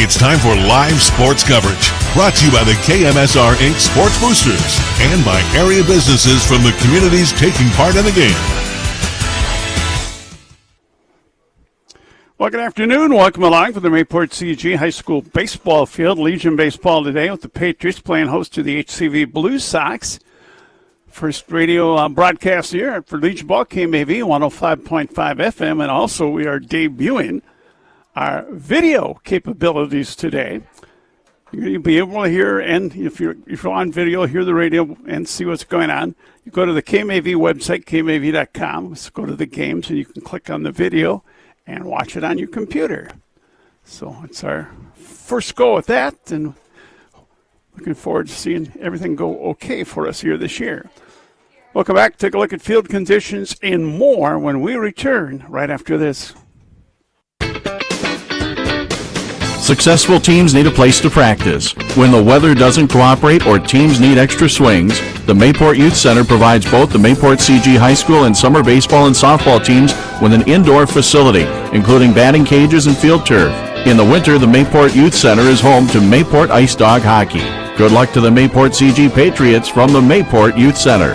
It's time for live sports coverage, brought to you by the KMSR Inc. Sports Boosters and by area businesses from the communities taking part in the game. Well, good afternoon. Welcome along for the Mayport CG High School baseball field. Legion baseball today with the Patriots playing host to the HCV Blue Sox. First radio broadcast here for Legion Ball, KMAV 105.5 FM, and also we are debuting our video capabilities today. You'll be able to hear, and if you're on video, hear the radio and see what's going on. You go to the KMAV website, KMAV.com. Let's go to the games, and you can click on the video and watch it on your computer. So it's our first go at that, and looking forward to seeing everything go okay for us here this year. Welcome back. Take a look at field conditions and more when we return right after this. Successful teams need a place to practice. When the weather doesn't cooperate or teams need extra swings, the Mayport Youth Center provides both the Mayport CG High School and summer baseball and softball teams with an indoor facility, including batting cages and field turf. In the winter, the Mayport Youth Center is home to Mayport Ice Dog Hockey. Good luck to the Mayport CG Patriots from the Mayport Youth Center.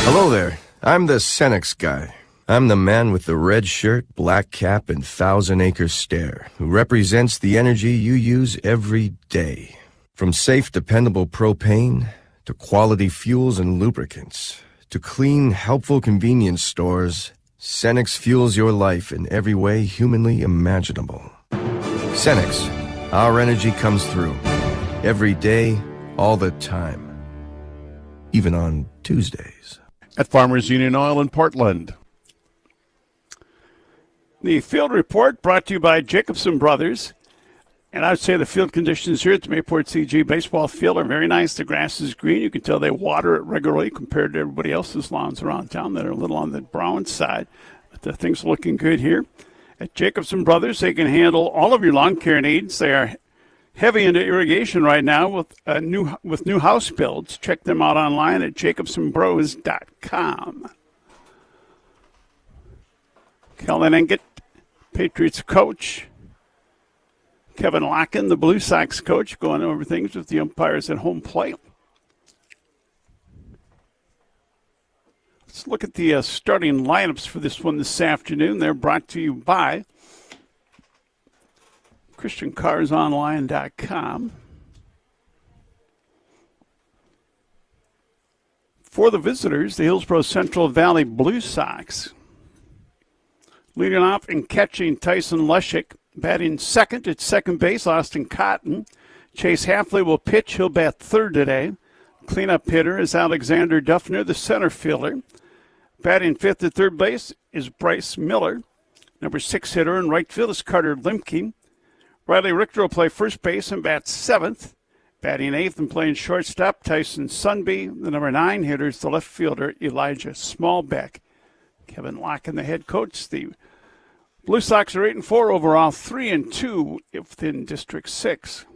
Hello there. I'm the Senex guy. I'm the man with the red shirt, black cap, and 1,000-acre stare who represents the energy you use every day. From safe, dependable propane to quality fuels and lubricants to clean, helpful convenience stores, Senex fuels your life in every way humanly imaginable. Senex, our energy comes through. Every day, all the time. Even on Tuesdays. At Farmers Union Oil in Portland. The field report brought to you by Jacobson Brothers. And I would say the field conditions here at the Mayport CG baseball field are very nice. The grass is green. You can tell they water it regularly compared to everybody else's lawns around town that are a little on the brown side. But the things are looking good here. At Jacobson Brothers, they can handle all of your lawn care needs. They are heavy into irrigation right now with new house builds. Check them out online at jacobsonbros.com. Kellen Engett, Patriots coach. Kevin Locken, the Blue Sox coach, going over things with the umpires at home plate. Let's look at the starting lineups for this one this afternoon. They're brought to you by ChristianCarsOnline.com. For the visitors, the Hillsboro Central Valley Blue Sox. Leading off and catching, Tyson Leshik. Batting second at second base, Austin Cotton. Chase Hafley will pitch. He'll bat third today. Cleanup hitter is Alexander Duffner, the center fielder. Batting fifth at third base is Bryce Miller. Number 6 hitter in right field is Carter Limke. Riley Richter will play first base and bat seventh. Batting eighth and playing shortstop, Tyson Sunby. The number 9 hitter is the left fielder, Elijah Smallbeck. Kevin Locken, the head coach. The Blue Sox are 8-4 overall, 3-2 within District 6.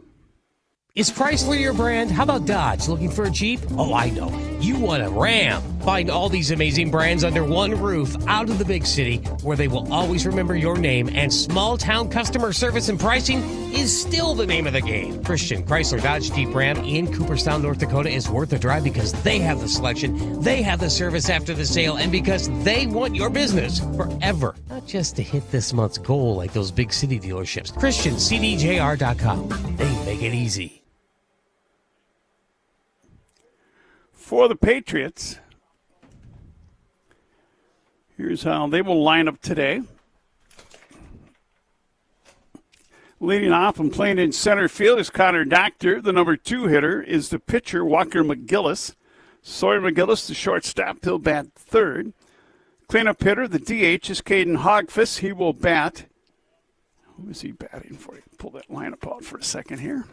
Is Chrysler your brand? How about Dodge? Looking for a Jeep? Oh, I know. You want a Ram. Find all these amazing brands under one roof out of the big city where they will always remember your name, and small town customer service and pricing is still the name of the game. Christian Chrysler Dodge Jeep Ram in Cooperstown, North Dakota is worth a drive because they have the selection, they have the service after the sale, and because they want your business forever. Not just to hit this month's goal like those big city dealerships. ChristianCDJR.com. They make it easy. For the Patriots, here's how they will line up today. Leading off and playing in center field is Connor Doctor. The number 2 hitter is the pitcher, Walker McGillis. Sawyer McGillis, the shortstop, he'll bat third. Cleanup hitter, the DH, is Caden Hogfuss. He will bat. Who is he batting for? Pull that lineup out for a second here.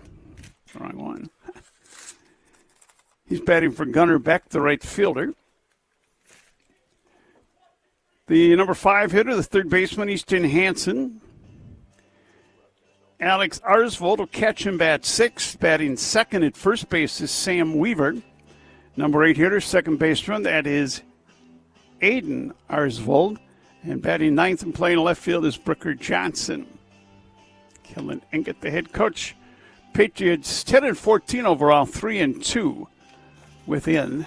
Wrong one. He's batting for Gunnar Beck, the right fielder. The number 5 hitter, the third baseman, Easton Hansen. Alex Arsvold will catch him bat 6. Batting second at first base is Sam Weaver. Number 8 hitter, second baseman, that is Aiden Arsvold. And batting ninth and playing left field is Brooker Johnson. Kellen Engett, the head coach. Patriots 10-14 overall, 3-2 within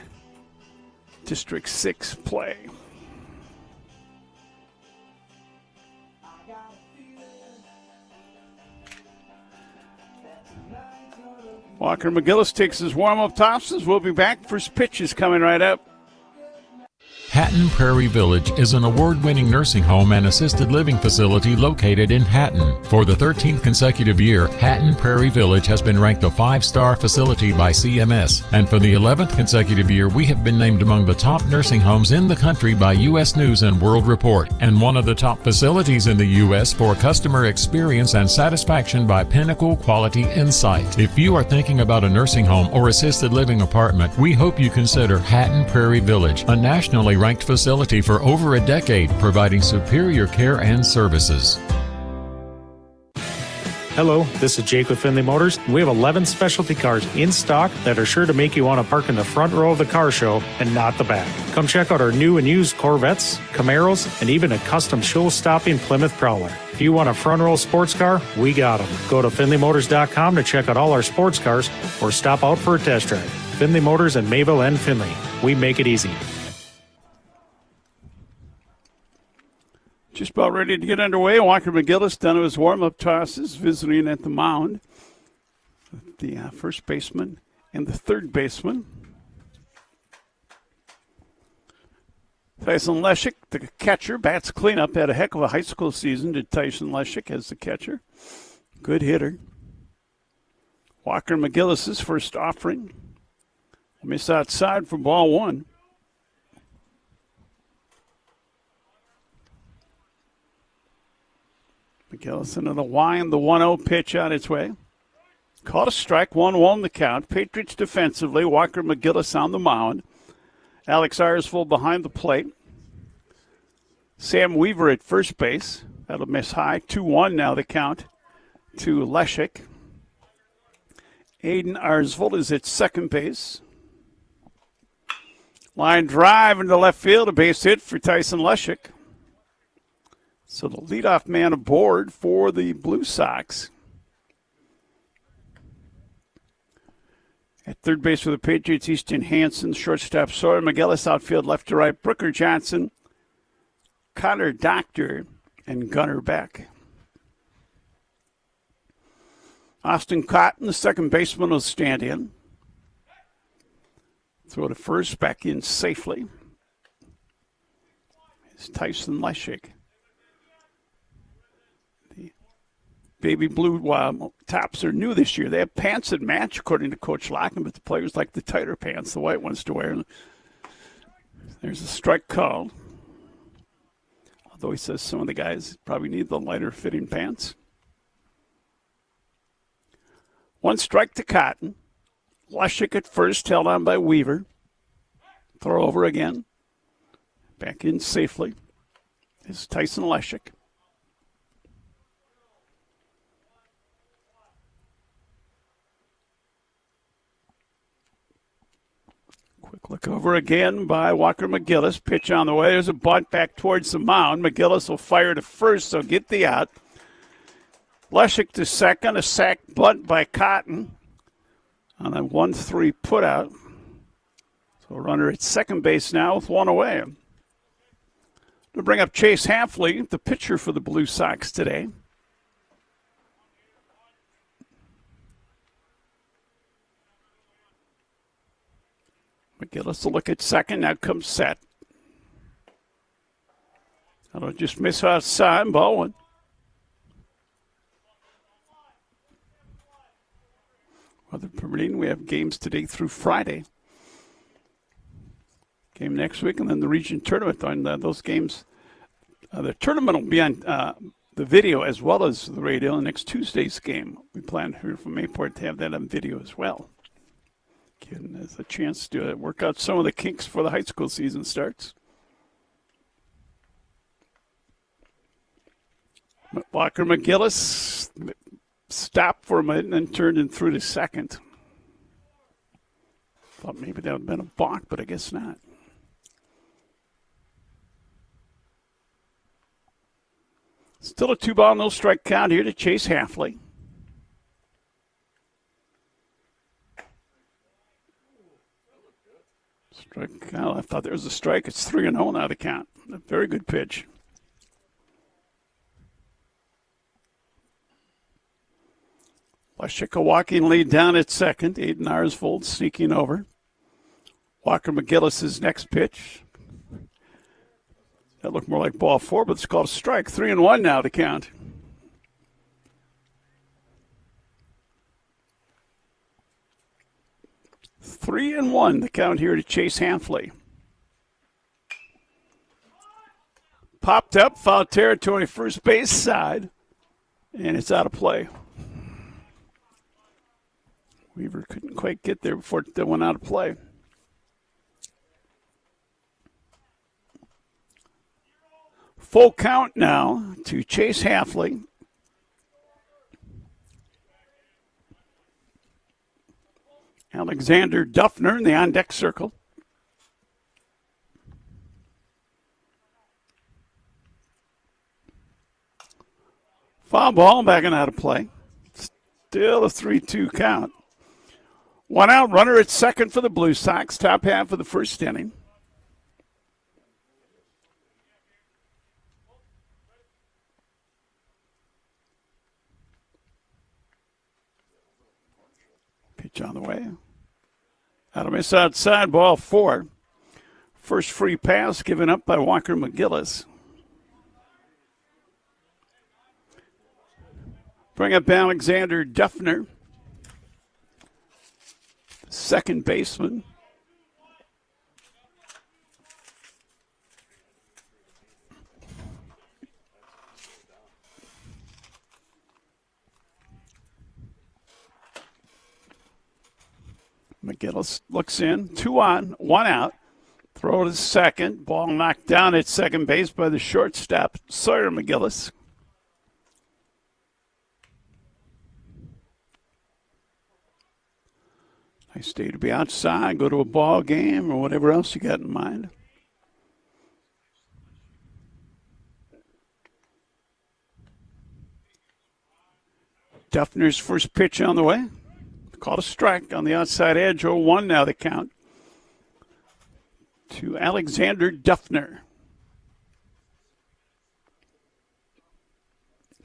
District 6 play. Walker McGillis takes his warm-up tosses. We'll be back. First pitch is coming right up. Hatton Prairie Village is an award-winning nursing home and assisted living facility located in Hatton. For the 13th consecutive year, Hatton Prairie Village has been ranked a 5-star facility by CMS. And for the 11th consecutive year, we have been named among the top nursing homes in the country by U.S. News and World Report, and one of the top facilities in the U.S. for customer experience and satisfaction by Pinnacle Quality Insight. If you are thinking about a nursing home or assisted living apartment, we hope you consider Hatton Prairie Village, a nationally ranked facility for over a decade, providing superior care and services. Hello, this is Jake with Finley Motors. We have 11 specialty cars in stock that are sure to make you want to park in the front row of the car show and not the back. Come check out our new and used Corvettes, Camaros, and even a custom show-stopping Plymouth Prowler. If you want a front row sports car, we got them. Go to FinleyMotors.com to check out all our sports cars or stop out for a test drive. Finley Motors in Mayville and Finley. We make it easy. Just about ready to get underway. Walker McGillis done his warm-up tosses, visiting at the mound. The first baseman and the third baseman. Tyson Leshek, the catcher, bats cleanup. Had a heck of a high school season, did Tyson Leshek as the catcher. Good hitter. Walker McGillis' first offering. Miss outside for ball one. McGillis into the wind, the 1-0 pitch on its way. Caught a strike, 1-1 the count. Patriots defensively, Walker McGillis on the mound. Alex Ayersvold behind the plate. Sam Weaver at first base. That'll miss high. 2-1 now the count to Leshek. Aiden Ayersvold is at second base. Line drive into left field, a base hit for Tyson Leshek. So the leadoff man aboard for the Blue Sox. At third base for the Patriots, Easton Hansen, shortstop Sawyer McGillis, outfield left to right, Brooker Johnson, Connor Doctor, and Gunnar Beck. Austin Cotton, the second baseman, will stand in. Throw to first, back in safely. It's Tyson Leshek. Baby blue tops are new this year. They have pants that match, according to Coach Locken, but the players like the tighter pants, the white ones to wear. There's a strike called. Although he says some of the guys probably need the lighter fitting pants. One strike to Cotton. Leshek at first, held on by Weaver. Throw over again. Back in safely is Tyson Leshek. Quick look over again by Walker McGillis. Pitch on the way. There's a bunt back towards the mound. McGillis will fire to first, so get the out. Leshek to second. A sac bunt by Cotton on a 1-3 putout. So a runner at second base now with one away. To bring up Chase Hafley, the pitcher for the Blue Sox today. McGillis will look at second. Now comes set. That'll just miss outside. Ball one. Weather permitting, we have games today through Friday. Game next week, and then the region tournament on those games. The tournament will be on the video as well as the radio. Next Tuesday's game, we plan here from Mayport to have that on video as well. Getting us a chance to work out some of the kinks before the high school season starts. Walker McGillis stopped for a minute and then turned and threw to second. Thought maybe that would have been a balk, but I guess not. Still a 2-ball, no strike count here to Chase Halfley. Strike count. I thought there was a strike. It's 3-0 now the count. A very good pitch. Leshika walking lead down at second. Aiden Arsvold sneaking over. Walker McGillis' next pitch. That looked more like ball 4, but it's called a strike. 3-1 now to count. Three and one the count here to Chase Halfley. Popped up, foul territory, first base side, and it's out of play. Weaver couldn't quite get there before it went out of play. Full count now to Chase Halfley. Alexander Duffner in the on-deck circle. Foul ball, backing out of play. Still a 3-2 count. One out, runner at second for the Blue Sox, top half of the first inning. Pitch on the way. Out of miss outside, ball 4. First free pass given up by Walker McGillis. Bring up Alexander Duffner, second baseman. McGillis looks in, 2 on, 1 out. Throw to second. Ball knocked down at second base by the shortstop, Sawyer McGillis. Nice day to be outside, go to a ball game or whatever else you got in mind. Duffner's first pitch on the way. Called a strike on the outside edge. 0-1 now the count to Alexander Duffner.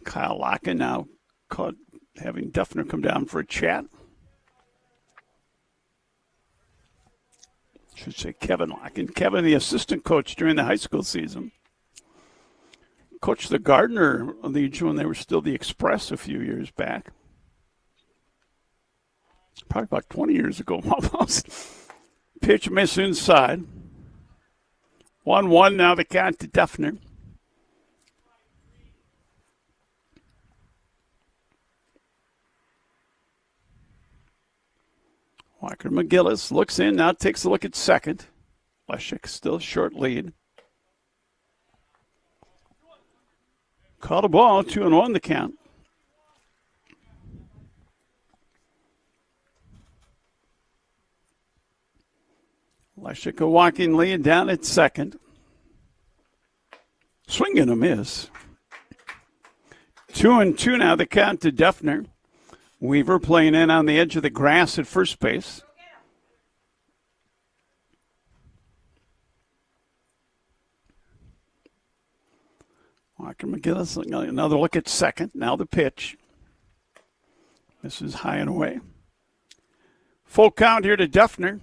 Kyle Locken now caught having Duffner come down for a chat. Should say Kevin Locken. Kevin, the assistant coach during the high school season. Coached the Gardner Legion when they were still the Express a few years back. Probably about 20 years ago almost. Pitch miss inside. 1-1 now the count to Duffner. Walker McGillis looks in, now takes a look at second. Leshik still short lead. Called a ball, 2-1 the count. Leshik a walking lead down at second. Swing and a miss. 2-2 now the count to Duffner. Weaver playing in on the edge of the grass at first base. Walker McGillis, another look at second. Now the pitch. This is high and away. Full count here to Duffner.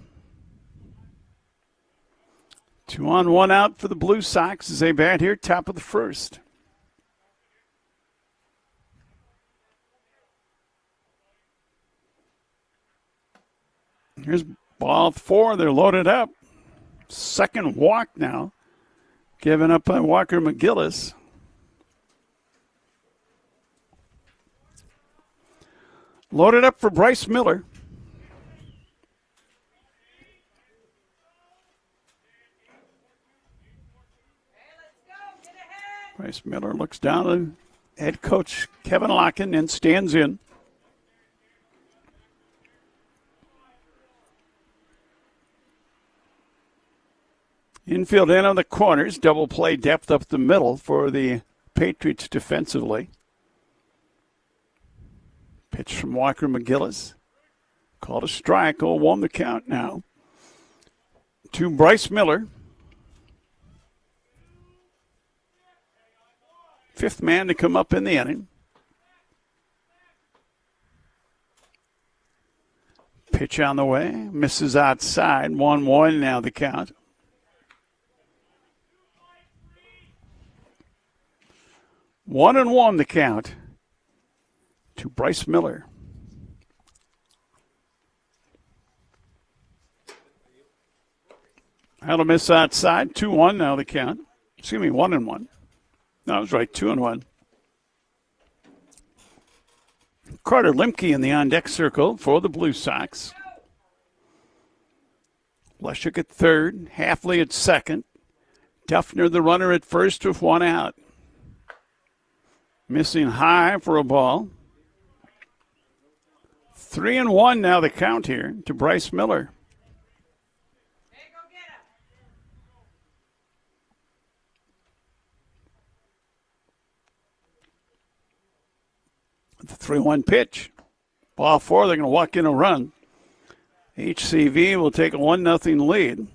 2 on, 1 out for the Blue Sox as they bat here, top of the first. Here's ball 4. They're loaded up. Second walk now, given up by Walker McGillis. Loaded up for Bryce Miller. Bryce Miller looks down at head coach Kevin Locken and stands in. Infield in on the corners, double play depth up the middle for the Patriots defensively. Pitch from Walker McGillis. Called a strike. 0-1 the count now. To Bryce Miller. Fifth man to come up in the inning. Pitch on the way. Misses outside. 1-1 now the count. One and one the count to Bryce Miller. Had a miss outside. 2-1 now the count. Excuse me, 1-1. No, I was right, 2-1. Carter Limke in the on-deck circle for the Blue Sox. Leshuk at third. Halfley at second. Duffner the runner at first with one out. Missing high for a ball. 3-1 now the count here to Bryce Miller. The 3-1 pitch. Ball four, they're going to walk in a run. HCV will take a 1-0 lead.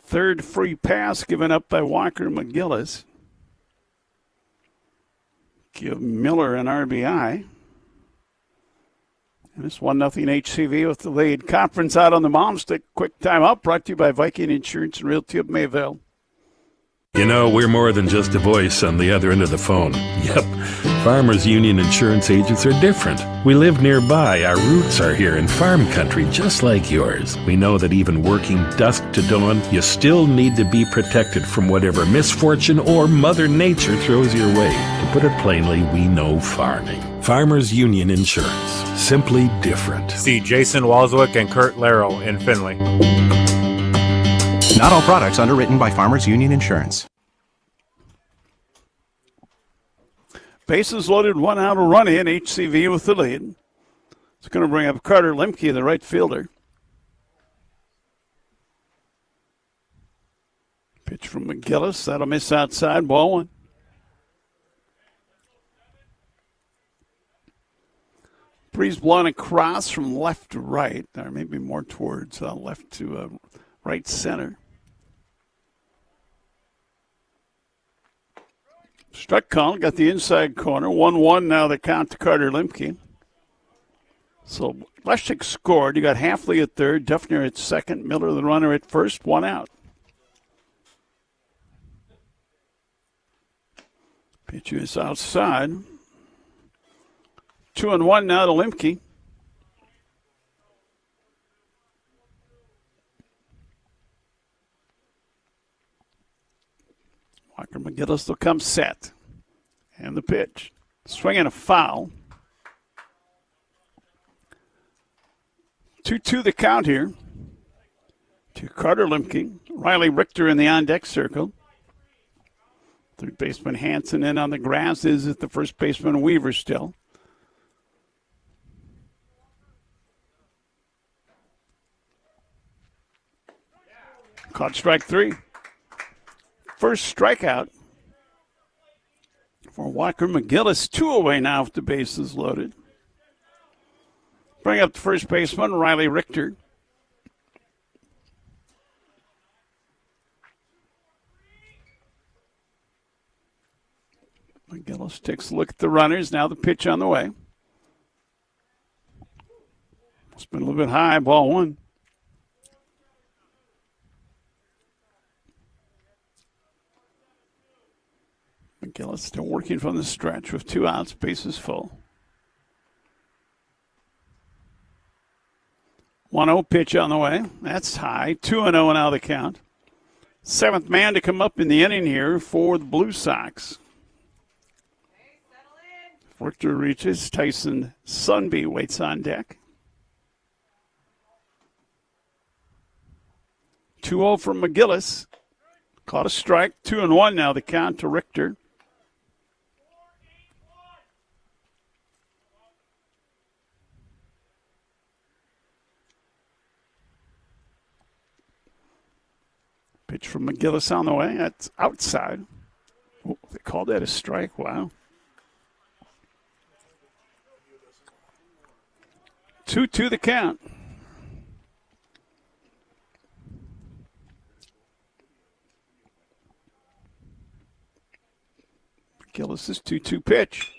Third free pass given up by Walker McGillis. Give Miller an RBI. And it's 1-0 HCV with the lead. Conference out on the mom stick. Quick timeout brought to you by Viking Insurance and Realty of Mayville. You know, we're more than just a voice on the other end of the phone. Yep, Farmers Union insurance agents are different. We live nearby. Our roots are here in farm country, just like yours. We know that even working dusk to dawn, you still need to be protected from whatever misfortune or Mother Nature throws your way. To put it plainly, we know farming. Farmers Union Insurance. Simply different. See Jason Walswick and Kurt Larrow in Findlay. Not all products underwritten by Farmers Union Insurance. Bases loaded, one out, a run in. HCV with the lead. It's going to bring up Carter Limke, the right fielder. Pitch from McGillis. That'll miss outside. Ball one. Breeze blowing across from left to right, or maybe more towards left to right center. Struck count, got the inside corner. 1-1 now the count to Carter Limke. So Leshuk scored. You got Halfley at third, Duffner at second, Miller the runner at first, one out. Pitch is outside. 2-1 now to Limke. Walker McGillis will come set. And the pitch. Swing and a foul. 2-2 the count here to Carter Limke. Riley Richter in the on-deck circle. Third baseman Hanson in on the grass. Is it the first baseman Weaver still? Caught strike three. First strikeout for Walker McGillis. 2 away now with the bases loaded. Bring up the first baseman, Riley Richter. McGillis takes a look at the runners. Now the pitch on the way. It's been a little bit high. Ball one. McGillis still working from the stretch with 2 outs, bases full. 1-0 pitch on the way. That's high. 2-0 now the count. Seventh man to come up in the inning here for the Blue Sox. Richter reaches. Tyson Sunby waits on deck. 2-0 from McGillis. Caught a strike. 2-1 now the count to Richter. Pitch from McGillis on the way. That's outside. Oh, they called that a strike. Wow. 2-2 the count. Gillis's 2-2 pitch.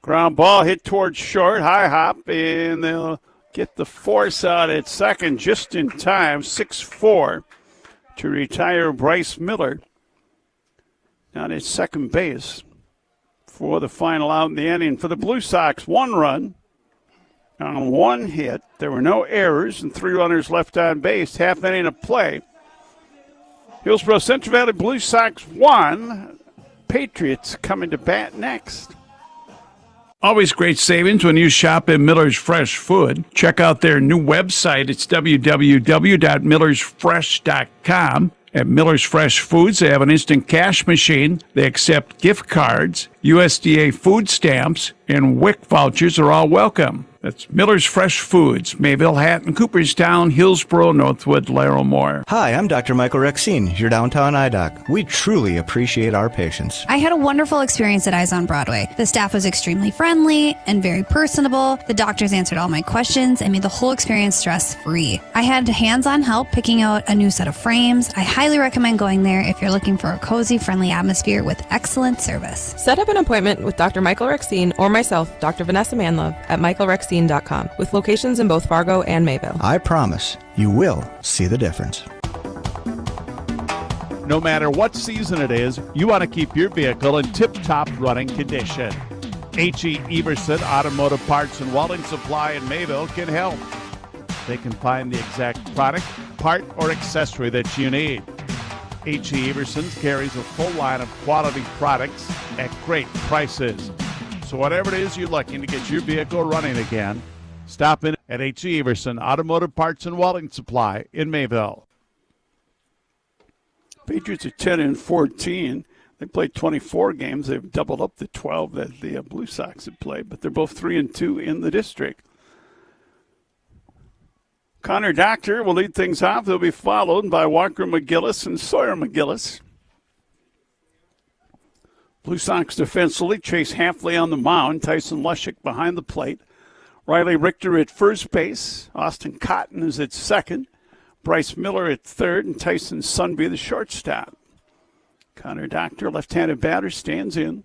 Ground ball hit towards short, high hop, and they'll get the force out at second just in time, 6-4, to retire Bryce Miller down at second base for the final out in the inning. For the Blue Sox, 1 run on 1 hit. There were no errors and 3 runners left on base. Half inning of play. Hillsboro Central Valley Blue Sox 1. Patriots coming to bat next. Always great savings when you shop at Miller's Fresh Food. Check out their new website. It's www.millersfresh.com. At Miller's Fresh Foods, they have an instant cash machine. They accept gift cards, USDA food stamps, and WIC vouchers are all welcome. That's Miller's Fresh Foods, Mayville, Hatton, Cooperstown, Hillsboro, Northwood, Larimore. Hi, I'm Dr. Michael Rexine, your downtown eye doc. We truly appreciate our patients. I had a wonderful experience at Eyes on Broadway. The staff was extremely friendly and very personable. The doctors answered all my questions and made the whole experience stress-free. I had hands-on help picking out a new set of frames. I highly recommend going there if you're looking for a cozy, friendly atmosphere with excellent service. Set up an appointment with Dr. Michael Rexine or myself, Dr. Vanessa Manlove, at michaelrexine.com, with locations in both Fargo and Mayville. I promise you will see the difference. No matter what season it is, you want to keep your vehicle in tip-top running condition. H.E. Everson Automotive Parts and Welding Supply in Mayville can help. They can find the exact product, part, or accessory that you need. H.E. Everson carries a full line of quality products at great prices. So whatever it is you're looking to get your vehicle running again, stop in at H.E. Everson Automotive Parts and Welding Supply in Mayville. Patriots are 10-14. They played 24 games. They've doubled up the 12 that the Blue Sox have played, but they're both 3-2 in the district. Connor Doctor will lead things off. They'll be followed by Walker McGillis and Sawyer McGillis. Blue Sox defensively, Chase Hafley on the mound, Tyson Lushik behind the plate, Riley Richter at first base, Austin Cotton is at second, Bryce Miller at third, and Tyson Sunby the shortstop. Connor Doctor, left-handed batter, stands in.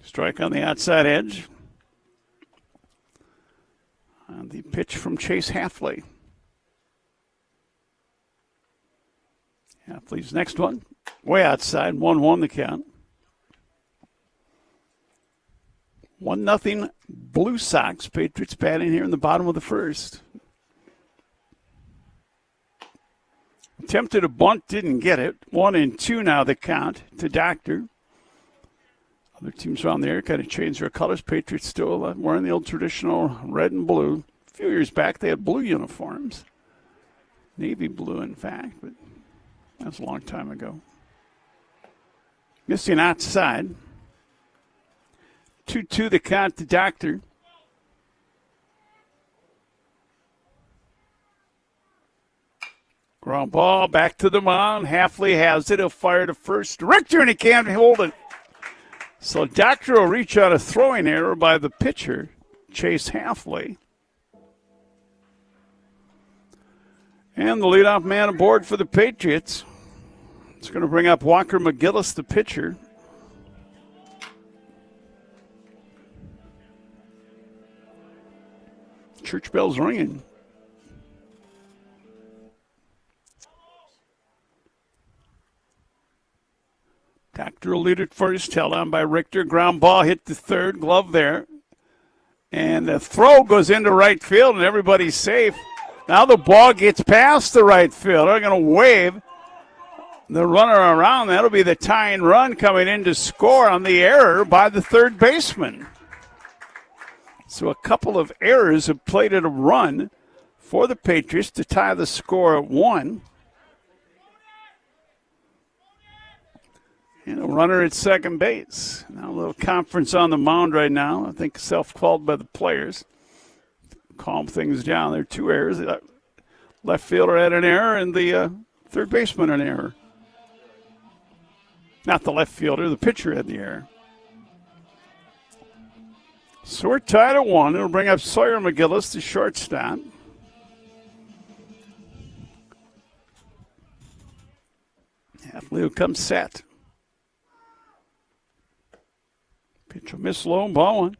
Strike on the outside edge. And the pitch from Chase Hafley. Hafley's next one. Way outside, 1-1 the count. 1-0 Blue Sox. Patriots batting here in the bottom of the first. Attempted a bunt, didn't get it. 1-2 now the count to Doctor. Other teams around there kind of changed their colors. Patriots still wearing the old traditional red and blue. A few years back they had blue uniforms. Navy blue, in fact, but that was a long time ago. Missing outside. 2-2 the count to Doctor. Ground ball back to the mound. Hafley has it. He'll fire to first. Richter, and he can't hold it. So Doctor will reach on a throwing error by the pitcher, Chase Hafley. And the leadoff man aboard for the Patriots. It's going to bring up Walker McGillis, the pitcher. Church bell's ringing. Doctor will lead it first, held on by Richter. Ground ball hit the third, glove there. And the throw goes into right field, and everybody's safe. Now the ball gets past the right field. They're going to wave the runner around. That'll be the tying run coming in to score on the error by the third baseman. So a couple of errors have played at a run for the Patriots to tie the score at 1. And a runner at second base. Now a little conference on the mound right now. I think self-called by the players. Calm things down. There are 2 errors. Left fielder had an error and the third baseman an error. Not the left fielder, the pitcher in the air. So we're tied at 1. It'll bring up Sawyer McGillis, the shortstop. Leo comes set. Pitch will miss low, ball 1.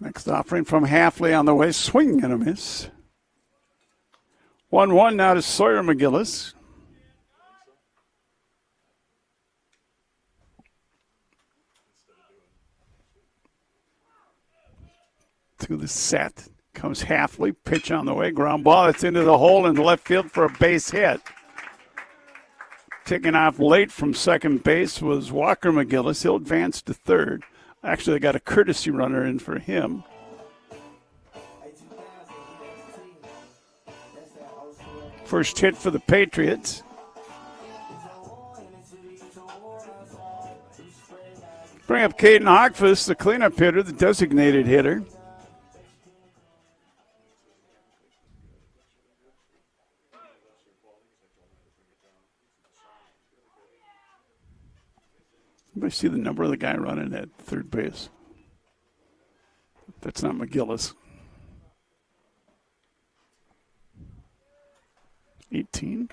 Next offering from Halfley on the way. Swing and a miss. 1-1 now to Sawyer McGillis. To the set. Comes Halfley. Pitch on the way. Ground ball. It's into the hole in the left field for a base hit. Taking off late from second base was Walker McGillis. He'll advance to third. Actually, they got a courtesy runner in for him. First hit for the Patriots. Bring up Keating Hogfuss, the cleanup hitter, the designated hitter. Anybody see the number of the guy running at third base? That's not McGillis. 18.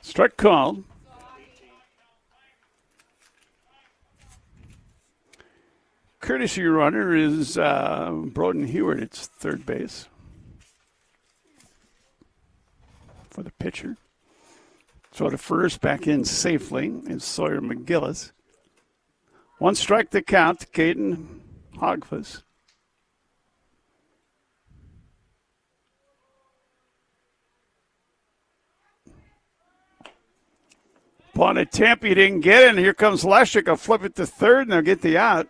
Strike called. Courtesy runner is Broden Heward. It's third base for the pitcher. So to first, back in safely is Sawyer McGillis. 1 strike to count to Keating Hogfuss. Upon attempt, he didn't get it, and here comes Leshik. Will flip it to third, and they'll get the out.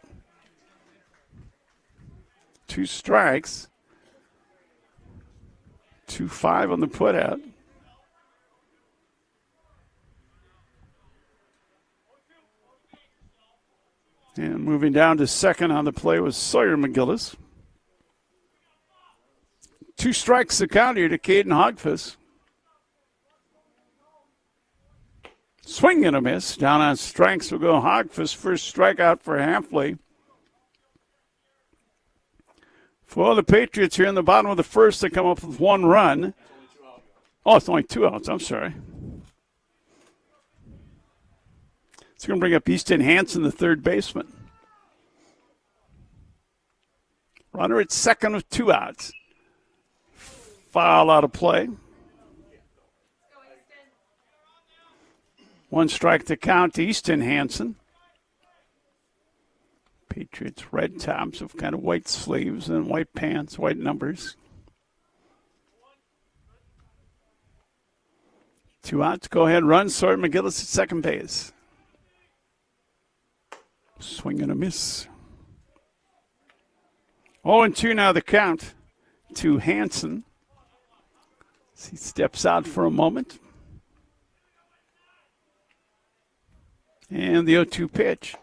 2 strikes. 2-5 on the putout. And moving down to second on the play was Sawyer McGillis. 2 strikes to count here to Keating Hogfuss. Swing and a miss. Down on strikes will go Hogfuss. First strikeout for Halfley. For the Patriots here in the bottom of the first, they come up with 1 run. Oh, it's only 2 outs. I'm sorry. It's going to bring up Easton Hansen, the third baseman. Runner at second with 2 outs. Foul out of play. 1 strike to count to Easton Hansen. Patriots red tops with kind of white sleeves and white pants, white numbers. 2 outs. Go ahead, run. Sawyer McGillis at second base. Swing and a miss. 0-2 now the count to Hansen. He steps out for a moment. And the 0-2 pitch.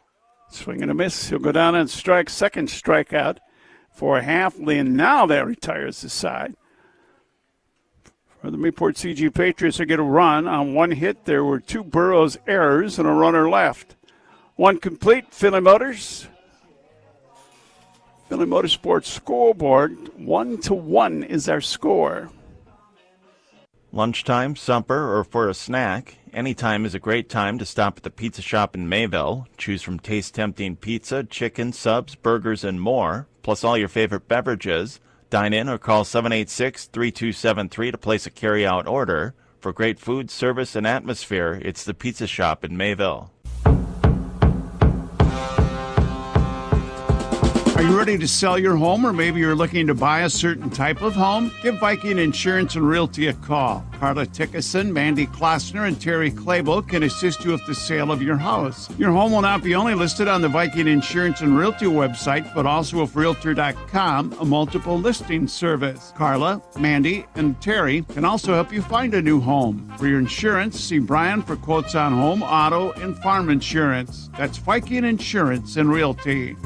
Swing and a miss. He'll go down and strike. Second strikeout for Halfley. And now that retires the side. For the Mayport CG Patriots, they get a run. On 1 hit, there were 2 Burroughs errors and a runner left. 1 complete. Finley Motors. Finley Motorsports scoreboard. 1-1 is our score. Lunchtime, supper, or for a snack, any time is a great time to stop at the Pizza Shop in Mayville. Choose from taste-tempting pizza, chicken, subs, burgers, and more, plus all your favorite beverages. Dine in or call 786-3273 to place a carry-out order. For great food, service, and atmosphere, it's the Pizza Shop in Mayville. Are you ready to sell your home, or maybe you're looking to buy a certain type of home? Give Viking Insurance and Realty a call. Carla Tickerson, Mandy Klossner, and Terry Clable can assist you with the sale of your house. Your home will not be only listed on the Viking Insurance and Realty website, but also with Realtor.com, a multiple listing service. Carla, Mandy, and Terry can also help you find a new home. For your insurance, see Brian for quotes on home, auto, and farm insurance. That's Viking Insurance and Realty.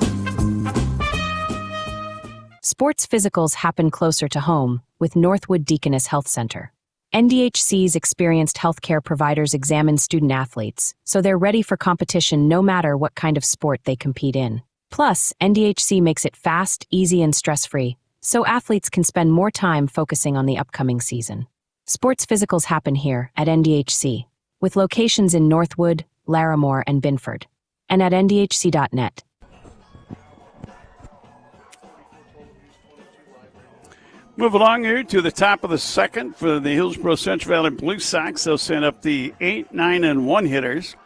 Sports physicals happen closer to home with Northwood Deaconess Health Center. NDHC's experienced healthcare providers examine student athletes, so they're ready for competition no matter what kind of sport they compete in. Plus, NDHC makes it fast, easy, and stress-free, so athletes can spend more time focusing on the upcoming season. Sports physicals happen here at NDHC, with locations in Northwood, Larimore, and Binford, and at ndhc.net. Move along here to the top of the second for the Hillsboro Central Valley Blue Sox. They'll send up the 8, 9, and 1 hitters.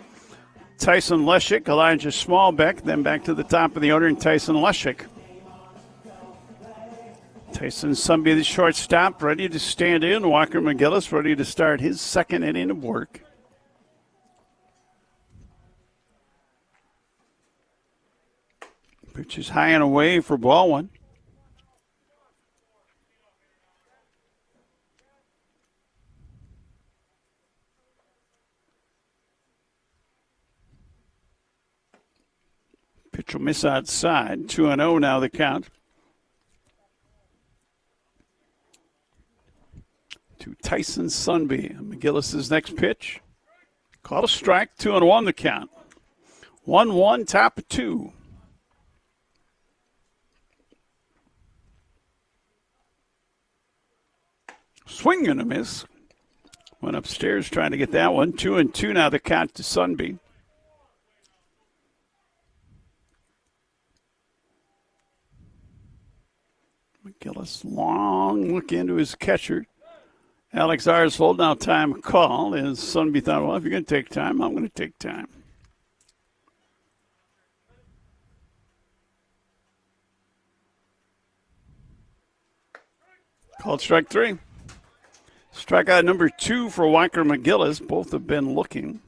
Tyson Leschik, Elijah Smallbeck, then back to the top of the order, and Tyson Leschik. Tyson Sunby, the shortstop, ready to stand in. Walker McGillis ready to start his second inning of work. Pitch is high and away for ball one. Pitch will miss outside. 2-0 now the count. To Tyson Sunby. McGillis' next pitch. Caught a strike. 2-1 the count. 1-1, top of 2. Swing and a miss. Went upstairs trying to get that one. 2-2 now the count to Sunby. McGillis, long look into his catcher. Alex Arsvold, now time call. As Sunby thought, well, if you're going to take time, I'm going to take time. Called strike 3. Strikeout number 2 for Walker McGillis. Both have been looking.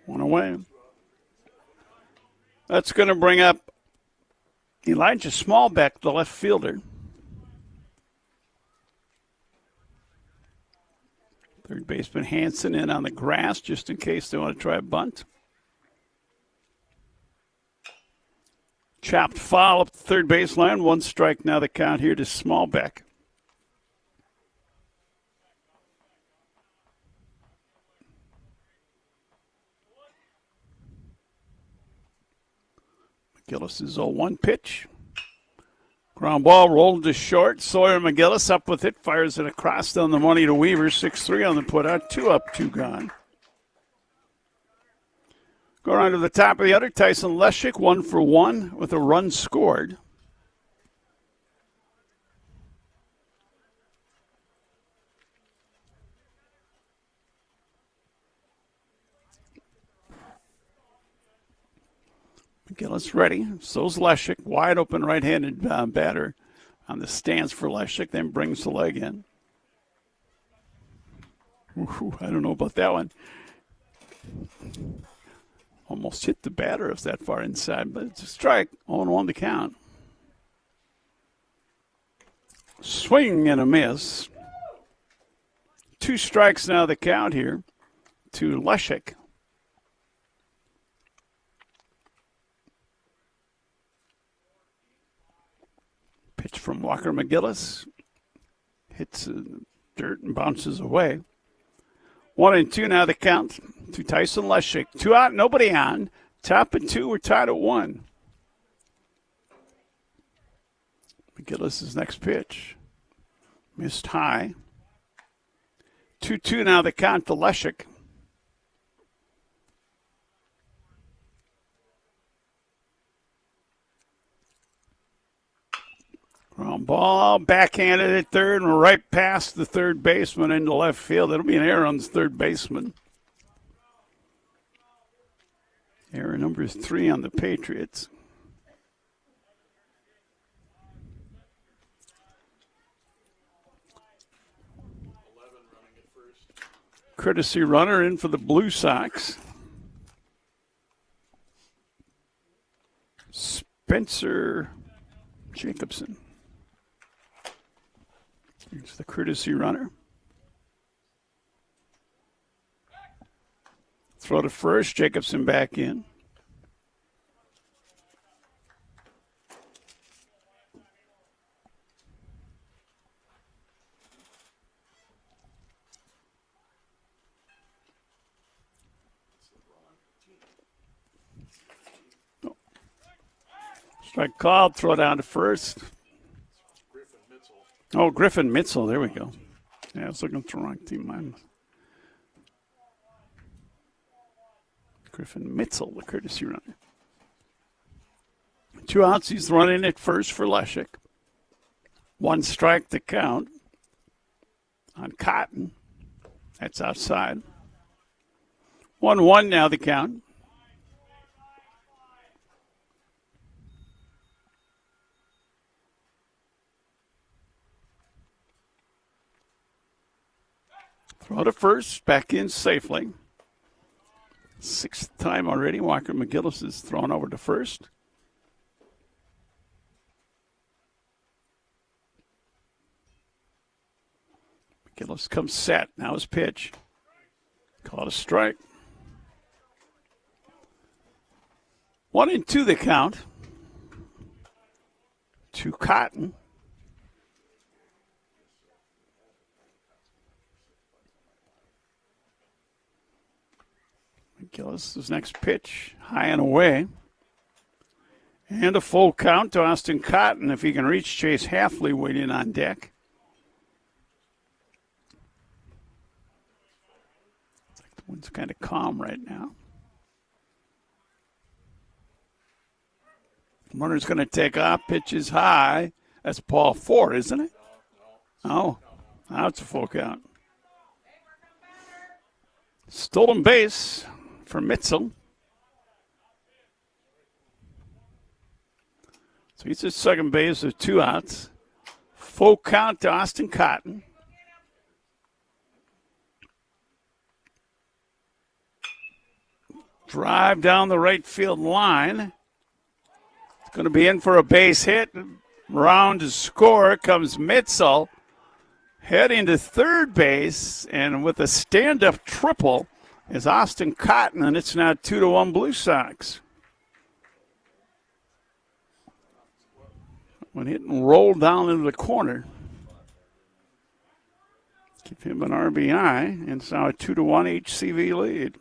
One away. That's going to bring up Elijah Smallbeck, the left fielder. Third baseman Hansen in on the grass just in case they want to try a bunt. Chopped foul up the third baseline. 1 strike now the count here to Smallbeck. McGillis' 0-1 pitch. Ground ball rolled to short. Sawyer McGillis up with it. Fires it across down the money to Weaver. 6-3 on the putout. 2 up, 2 gone. Go around to the top of the other. Tyson Leschik, 1 for 1 with a run scored. McGillis ready. So's Leschik. Wide open right-handed batter on the stance for Leschik. Then brings the leg in. Ooh, I don't know about that one. Almost hit the batter if that far inside, but it's a strike. 0-1 to count. Swing and a miss. 2 strikes now the count here to Leschik. Pitch from Walker McGillis. Hits dirt and bounces away. 1-2 now the count to Tyson Leschik. 2 out, nobody on. Top of 2, we're tied at 1. McGillis' next pitch. Missed high. 2-2 now the count to Leschik. Ground ball, backhanded at third, and right past the third baseman into left field. It'll be an error on the third baseman. Error number 3 on the Patriots. Courtesy runner in for the Blue Sox. Spencer Jacobson. Here's the courtesy runner. Throw to first. Jacobson back in. Strike called. Throw down to first. Oh, Griffin Mitchell. There we go. Yeah, I was looking at the wrong team. Griffin Mitchell, the courtesy runner. 2 outs. He's running at first for Leshek. 1 strike to count on Cotton. That's outside. 1-1 now the count. Throw to first, back in safely. 6th time already. Walker McGillis is thrown over to first. McGillis comes set. Now his pitch. Caught a strike. 1-2 the count. To Cotton. McGillis' next pitch, high and away. And a full count to Austin Cotton if he can reach Chase Halfley waiting on deck. Looks like the wind's kind of calm right now. Runner's going to take off, pitches high. That's Paul Ford, isn't it? Oh, now it's a full count. Stolen base for Mitchell. So he's at second base with 2 outs. Full count to Austin Cotton. Drive down the right field line. It's going to be in for a base hit. Round to score comes Mitchell. Heading to third base, and with a stand-up triple is Austin Cotton, and it's now 2-1 Blue Sox. When hit and rolled down into the corner. Give him an RBI, and it's now a 2-1 HCV lead.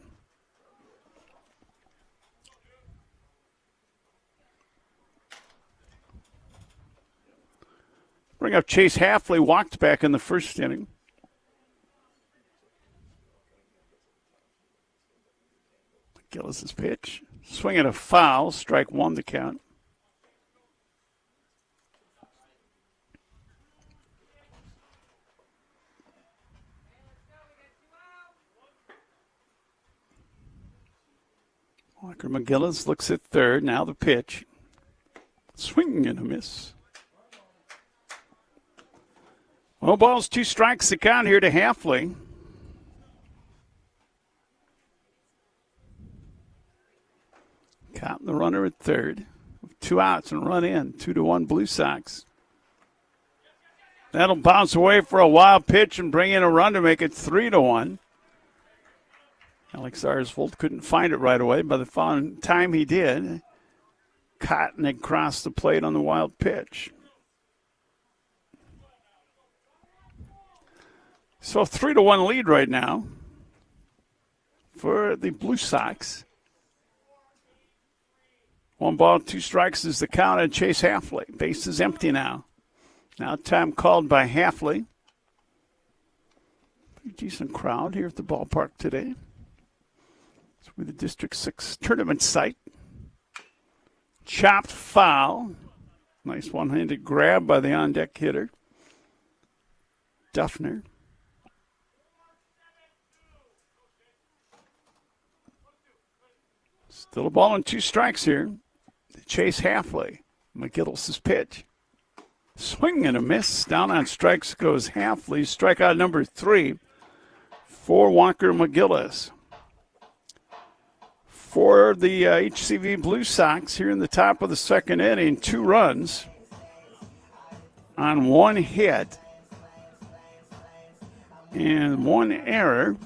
Bring up Chase Halfley, walked back in the first inning. Gillis' pitch. Swing and a foul. Strike 1 to count. Walker McGillis looks at third. Now the pitch. Swing and a miss. Well, balls, 2 strikes to count here to Halfley. Cotton the runner at third. 2 outs and run in. 2-1 Blue Sox. That'll bounce away for a wild pitch and bring in a run to make it 3-1. Alex Sarsfield couldn't find it right away. By the time he did, Cotton had crossed the plate on the wild pitch. So 3-1 lead right now for the Blue Sox. 1 ball, 2 strikes is the count on Chase Halfley. Base is empty now. Now time called by Halfley. Pretty decent crowd here at the ballpark today. It's with the District 6 tournament site. Chopped foul. Nice one-handed grab by the on-deck hitter, Duffner. Still a ball and 2 strikes here. Chase Halfley. McGillis' pitch. Swing and a miss. Down on strikes goes Halfley. Strikeout number 3 for Walker McGillis. For the HCV Blue Sox here in the top of the second inning, 2 runs on 1 hit and 1 error.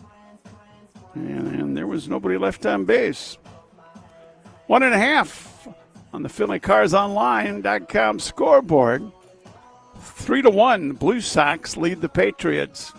And there was nobody left on base. 1.5 on the PhillyCarsOnline.com scoreboard. 3-1, Blue Sox lead the Patriots.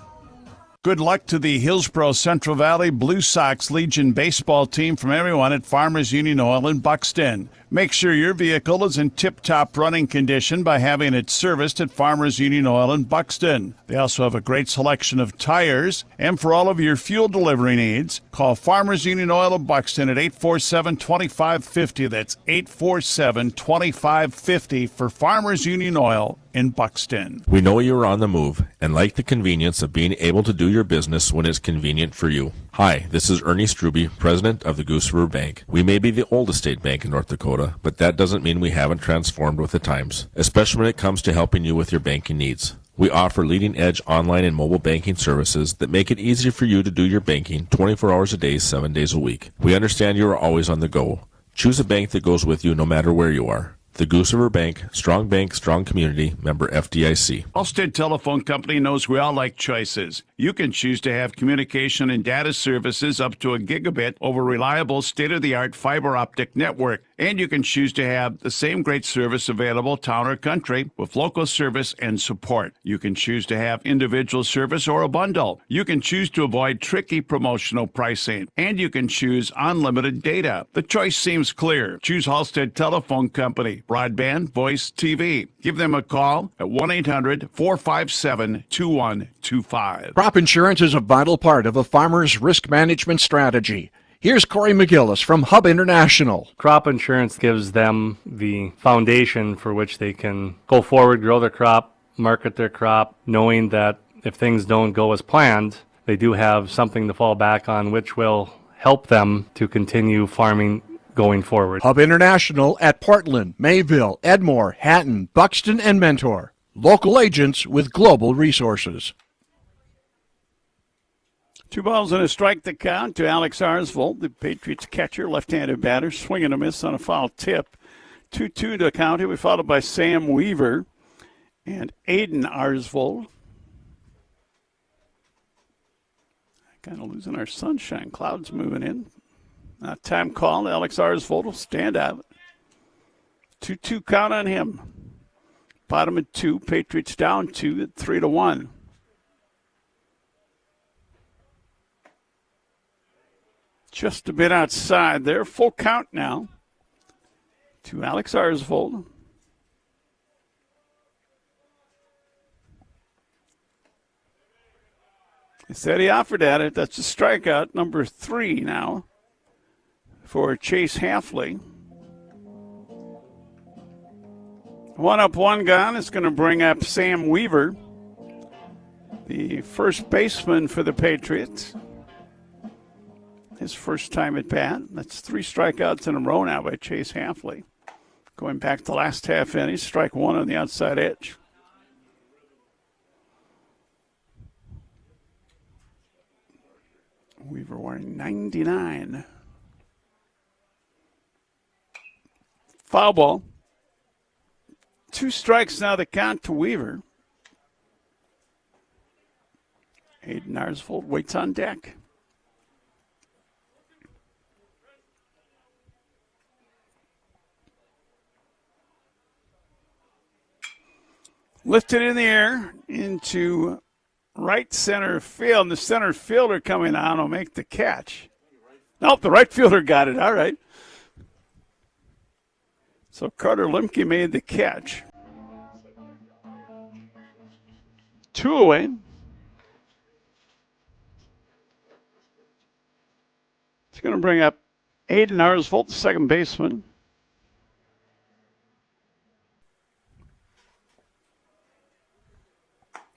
Good luck to the Hillsboro Central Valley Blue Sox Legion baseball team from everyone at Farmers Union Oil in Buxton. Make sure your vehicle is in tip-top running condition by having it serviced at Farmers Union Oil in Buxton. They also have a great selection of tires, and for all of your fuel delivery needs, call Farmers Union Oil of Buxton at 847-2550. That's 847-2550 for Farmers Union Oil in Buxton. We know you're on the move and like the convenience of being able to do your business when it's convenient for you. Hi, this is Ernie Struby, president of the Goose River Bank. We may be the oldest state bank in North Dakota, but that doesn't mean we haven't transformed with the times, especially when it comes to helping you with your banking needs. We offer leading-edge online and mobile banking services that make it easy for you to do your banking 24 hours a day, 7 days a week. We understand you are always on the go. Choose a bank that goes with you no matter where you are. The Goose River Bank, strong bank, strong community, member FDIC. Allstate Telephone Company knows we all like choices. You can choose to have communication and data services up to 1 gigabit over reliable, state-of-the-art fiber optic network. And you can choose to have the same great service available town or country with local service and support. You can choose to have individual service or a bundle. You can choose to avoid tricky promotional pricing. And you can choose unlimited data. The choice seems clear. Choose Allstate Telephone Company. Broadband, voice, TV. Give them a call at 1-800-457-2125. Crop insurance is a vital part of a farmer's risk management strategy. Here's Corey McGillis from Hub International. Crop insurance gives them the foundation for which they can go forward, grow their crop, market their crop, knowing that if things don't go as planned, they do have something to fall back on, which will help them to continue farming going forward. Hub International at Portland, Mayville, Edmore, Hatton, Buxton, and Mentor. Local agents with global resources. 2 balls and a strike to count to Alex Arsvold, the Patriots catcher, left-handed batter, swing and a miss on a foul tip. 2-2 to count. He was followed by Sam Weaver and Aiden Arsvold. Kind of losing our sunshine. Clouds moving in. Time call. Alex Arsvold will stand out. 2-2 count on him. Bottom of 2. Patriots down 2 at 3-1. Just a bit outside there. Full count now to Alex Arsvold. He said he offered at it. That's a strikeout, number 3 now for Chase Halfley. 1 up, 1 gone. It's going to bring up Sam Weaver, the first baseman for the Patriots. His first time at bat. That's 3 strikeouts in a row now by Chase Halfley. Going back to last half inning, strike 1 on the outside edge. Weaver wearing 99. Foul ball. 2 strikes now the count to Weaver. Aiden Arsvold waits on deck. Lifted in the air into right center field. And the center fielder coming on will make the catch. Nope, the right fielder got it. All right. So Carter Lemke made the catch. 2 away. It's going to bring up Aiden Arsvold, the second baseman.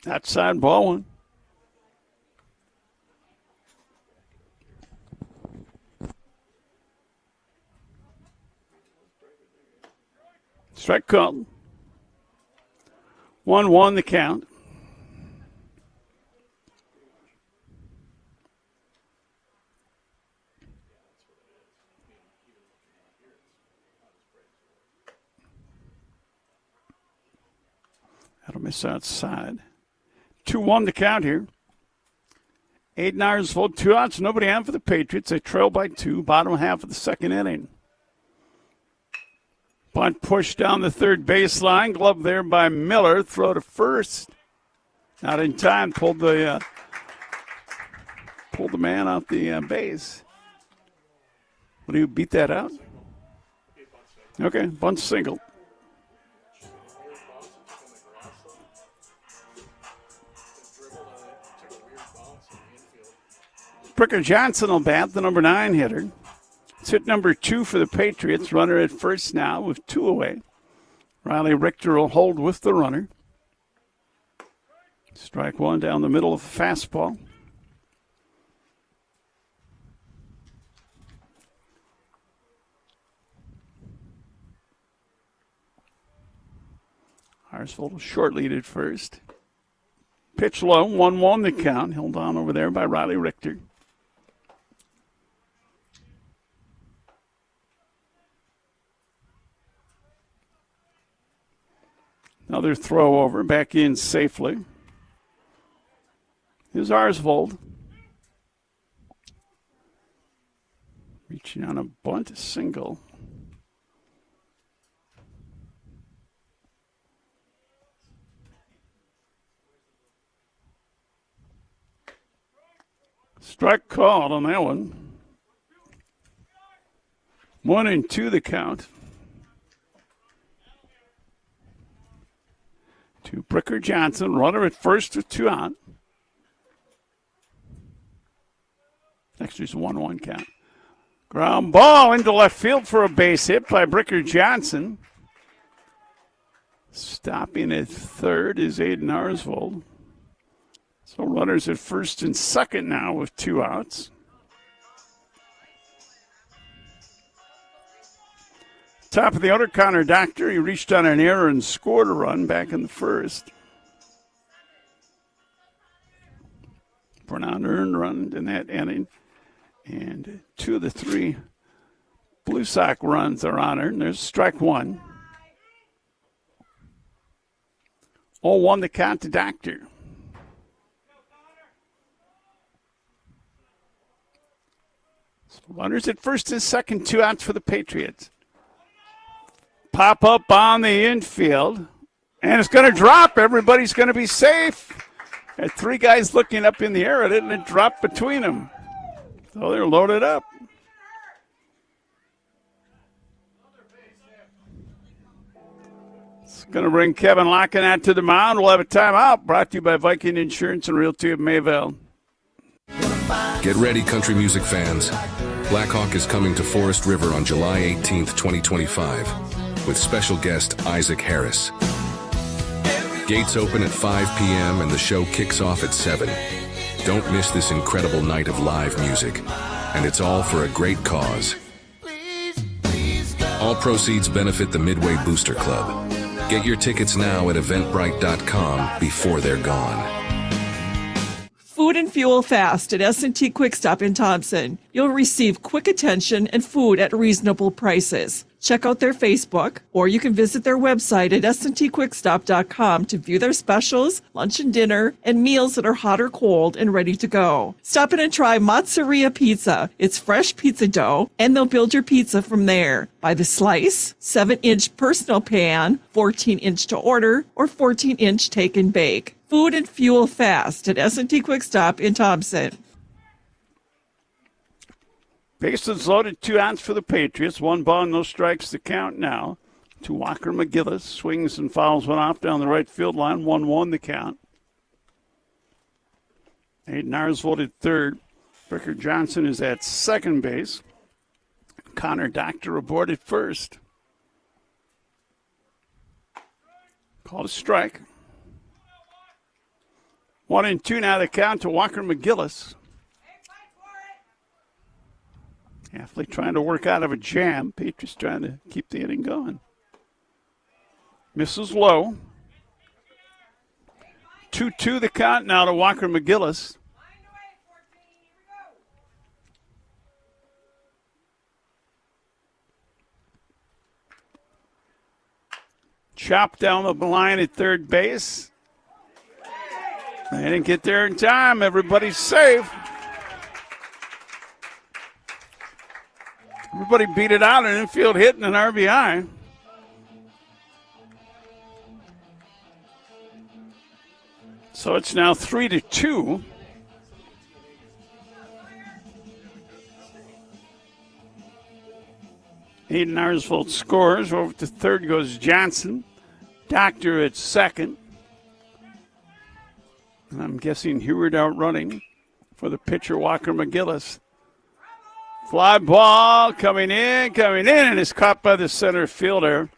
Outside ball 1. Strike called. 1-1 the count. That'll miss outside. 2-1 to count here. Aiden-Arsvold, 2 outs, nobody on for the Patriots. They trail by 2, bottom half of the second inning. Bunt pushed down the third baseline. Glove there by Miller. Throw to first. Not in time. Pulled the man out the base. What do you beat that out? Okay, bunt single. Bricker Johnson will bat, the number 9 hitter. It's hit number 2 for the Patriots. Runner at first now with 2 away. Riley Richter will hold with the runner. Strike 1 down the middle of the fastball. Arsvold will short lead at first. Pitch low, 1-1 the count. Held on over there by Riley Richter. Another throw over, back in safely. Here's Arsvold. Reaching on a bunt, single. Strike called on that one. 1-2 the count. To Bricker Johnson, runner at first with 2 out. Next is a 1-1 count. Ground ball into left field for a base hit by Bricker Johnson. Stopping at third is Aiden-Arsvold. So runners at first and second now with 2 outs. Top of the order, Connor Doctor. He reached on an error and scored a run back in the first. For an unearned run in that inning. And 2 of the 3 Blue Sox runs are honored. And there's strike 1. 0-1 the count to Doctor. So runners at first and second, 2 outs for the Patriots. Pop up on the infield, and it's going to drop. Everybody's going to be safe. Had 3 guys looking up in the air at it, and it dropped between them. So they're loaded up. It's going to bring Kevin Lockenat to the mound. We'll have a timeout brought to you by Viking Insurance and Realty of Mayville. Get ready, country music fans. Blackhawk is coming to Forest River on July 18th, 2025. With special guest Isaac Harris. Gates open at 5 p.m. and the show kicks off at 7. Don't miss this incredible night of live music. And it's all for a great cause. All proceeds benefit the Midway Booster Club. Get your tickets now at eventbrite.com before they're gone. Food and fuel fast at S&T Quick Stop in Thompson. You'll receive quick attention and food at reasonable prices. Check out their Facebook, or you can visit their website at stquickstop.com to view their specials, lunch and dinner, and meals that are hot or cold and ready to go. Stop in and try Mazzeria Pizza. It's fresh pizza dough, and they'll build your pizza from there. By the slice, 7-inch personal pan, 14-inch to order, or 14-inch take and bake. Food and fuel fast at S&T Quick Stop in Thompson. Bases loaded, 2 outs for the Patriots. 1 ball, no strikes to count now. To Walker McGillis, swings and fouls one off down the right field line. 1-1 the count. Aiden-Arsvold at third. Bricker Johnson is at second base. Connor Doctor aboard at first. Called a strike. 1-2 now the count to Walker McGillis. Athlete trying to work out of a jam. Patriots trying to keep the inning going. Misses low. 2-2 the count now to Walker McGillis. Chopped down the line at third base. They didn't get there in time. Everybody's safe. Everybody beat it out, an infield hit and an RBI. So it's now 3-2. Aiden Arsvold scores. Over to third goes Johnson. Doctor at second. And I'm guessing Heward out running for the pitcher, Walker McGillis. Fly ball coming in, and is caught by the center fielder,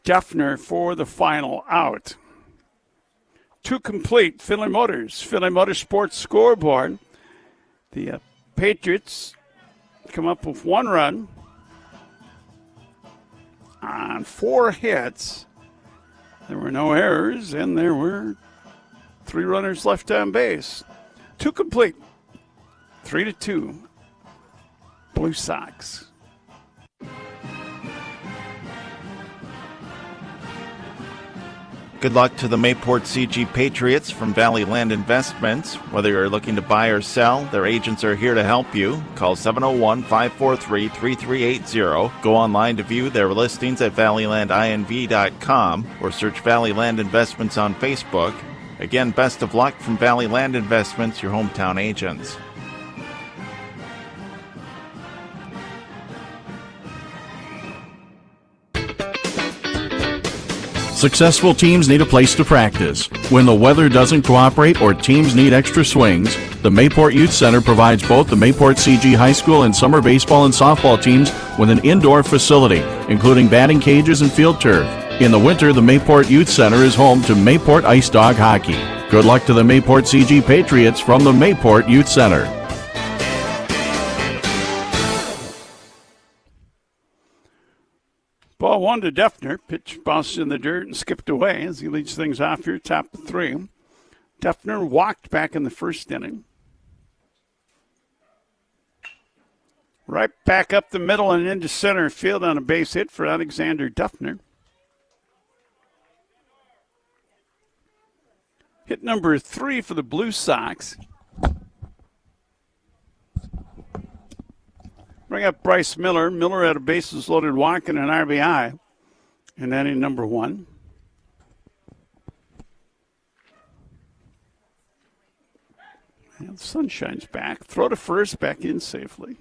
Duffner, for the final out. 2 complete. Finley Motorsports scoreboard. The Patriots come up with 1 run on 4 hits. There were no errors, and there were 3 runners left on base. 2 complete. 3-2. Blue Sox. Good luck to the Mayport CG Patriots from Valley Land Investments. Whether you're looking to buy or sell, their agents are here to help you. Call 701-543-3380. Go online to view their listings at valleylandinv.com or search Valley Land Investments on Facebook. Again, best of luck from Valley Land Investments, your hometown agents. Successful teams need a place to practice. When the weather doesn't cooperate or teams need extra swings, the Mayport Youth Center provides both the Mayport CG High School and summer baseball and softball teams with an indoor facility, including batting cages and field turf. In the winter, the Mayport Youth Center is home to Mayport Ice Dog Hockey. Good luck to the Mayport CG Patriots from the Mayport Youth Center. Ball 1 to Duffner. Pitch bounced in the dirt and skipped away as he leads things off here, top of 3. Duffner walked back in the first inning. Right back up the middle and into center field on a base hit for Alexander Duffner. Hit number 3 for the Blue Sox. Bring up Bryce Miller. Miller had a bases loaded walk and an RBI. And then in number 1. And the sun shines back. Throw to first, back in safely.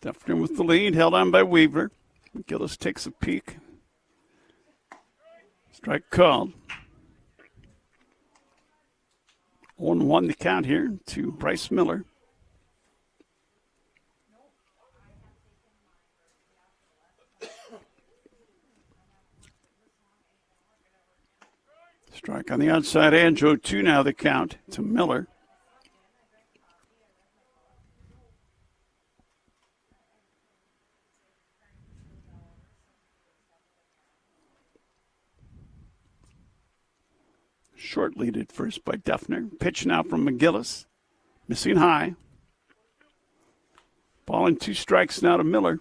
Duffner with the lead, held on by Weaver. McGillis takes a peek. Strike called. 1-1 the count here to Bryce Miller. Strike on the outside edge, 0-2 now the count to Miller. Short lead at first by Duffner. Pitch now from McGillis. Missing high. Ball and 2 strikes now to Miller.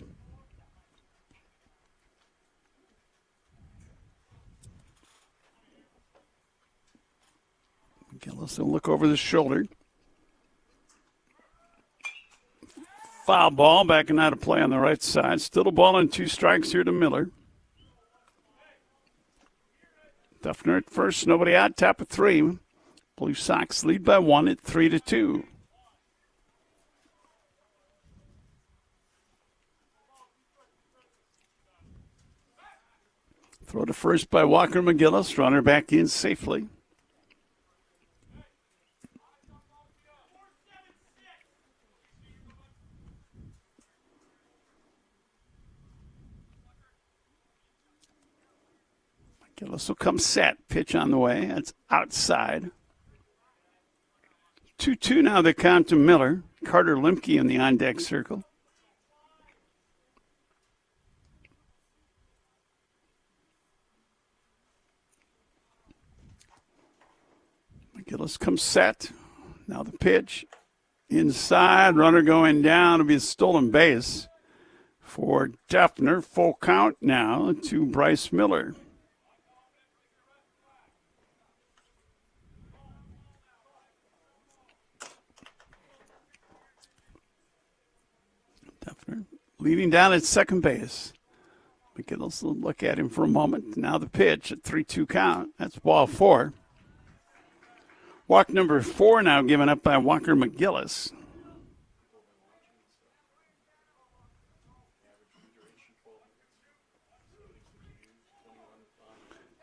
McGillis will look over the shoulder. Foul ball, backing out of play on the right side. Still a ball and 2 strikes here to Miller. Duffner at first, nobody out, top of 3. Blue Sox lead by 1 at 3-2. Throw to first by Walker McGillis, runner back in safely. McGillis will come set. Pitch on the way. That's outside. 2-2 now the count to Miller. Carter Limke in the on-deck circle. McGillis comes set. Now the pitch. inside, runner going down. It'll be a stolen base for Duffner. Full count now to Bryce Miller. Duffner leading down at second base. McGillis will look at him for a moment. Now the pitch at 3-2 count. That's ball 4. Walk number 4 now given up by Walker McGillis.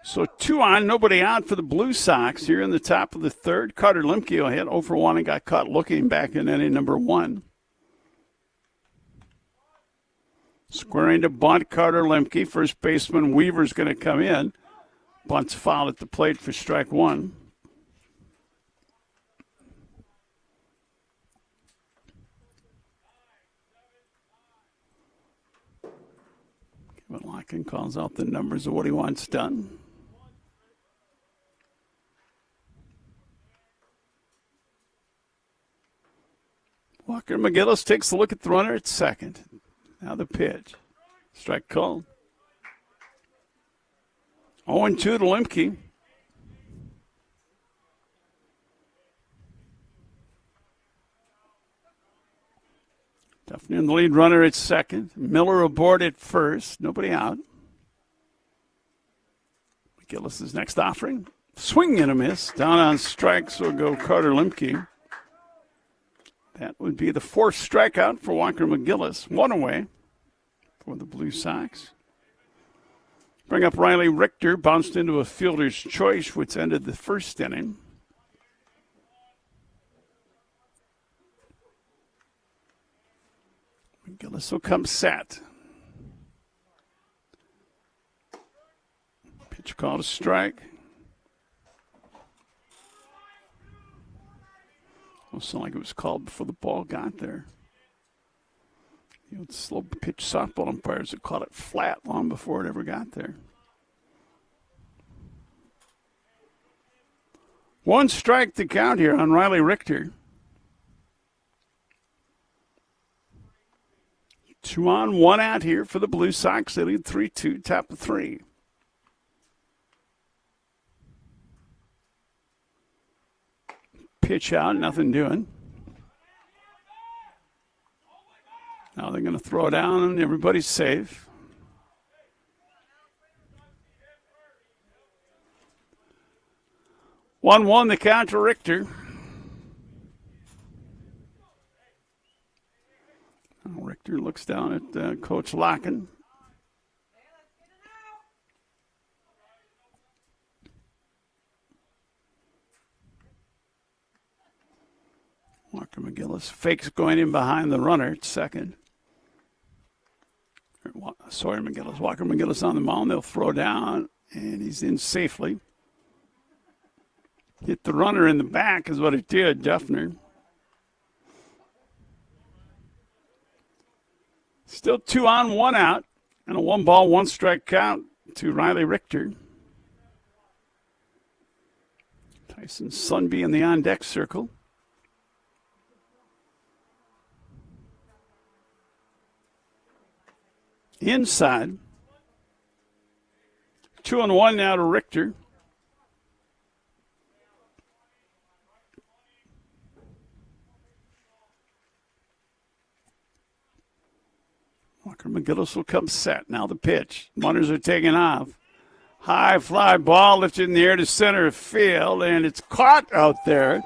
So 2 on, nobody out for the Blue Sox here in the top of the third. Carter Lemke will hit 0 for 1 and got caught looking back in inning number 1. Squaring to bunt, Carter Lemke. First baseman Weaver's going to come in. Bunt's foul at the plate for strike 1. Kevin Larkin calls out the numbers of what he wants done. Walker McGillis takes a look at the runner at second. Now the pitch. Strike called. 0-2 to Lemke. Duffner in the lead runner at second. Miller aboard at first. Nobody out. McGillis' next offering. Swing and a miss. Down on strikes will go Carter Lemke. That would be the 4th strikeout for Walker McGillis. 1 away for the Blue Sox. Bring up Riley Richter. Bounced into a fielder's choice, which ended the first inning. McGillis will come set. Pitch called a strike. Almost sounded like it was called before the ball got there. Slow pitch softball umpires that caught it flat long before it ever got there. 1 strike to count here on Riley Richter. 2 on, 1 out here for the Blue Sox. They lead 3-2, top of 3. Pitch out, nothing doing. Now they're going to throw down and everybody's safe. One the count to Richter. Now Richter looks down at Coach Locken. Walker McGillis fakes going in behind the runner at second. McGillis. Walker McGillis on the mound. They'll throw down, and he's in safely. Hit the runner in the back is what it did, Duffner. Still 2 on, 1 out, and a 1-ball, 1-strike count to Riley Richter. Tyson Sunby in the on-deck circle. Inside. 2-1 now to Richter. Walker McGillis will come set. Now the pitch. Runners are taking off. High fly ball lifted in the air to center field, and it's caught out there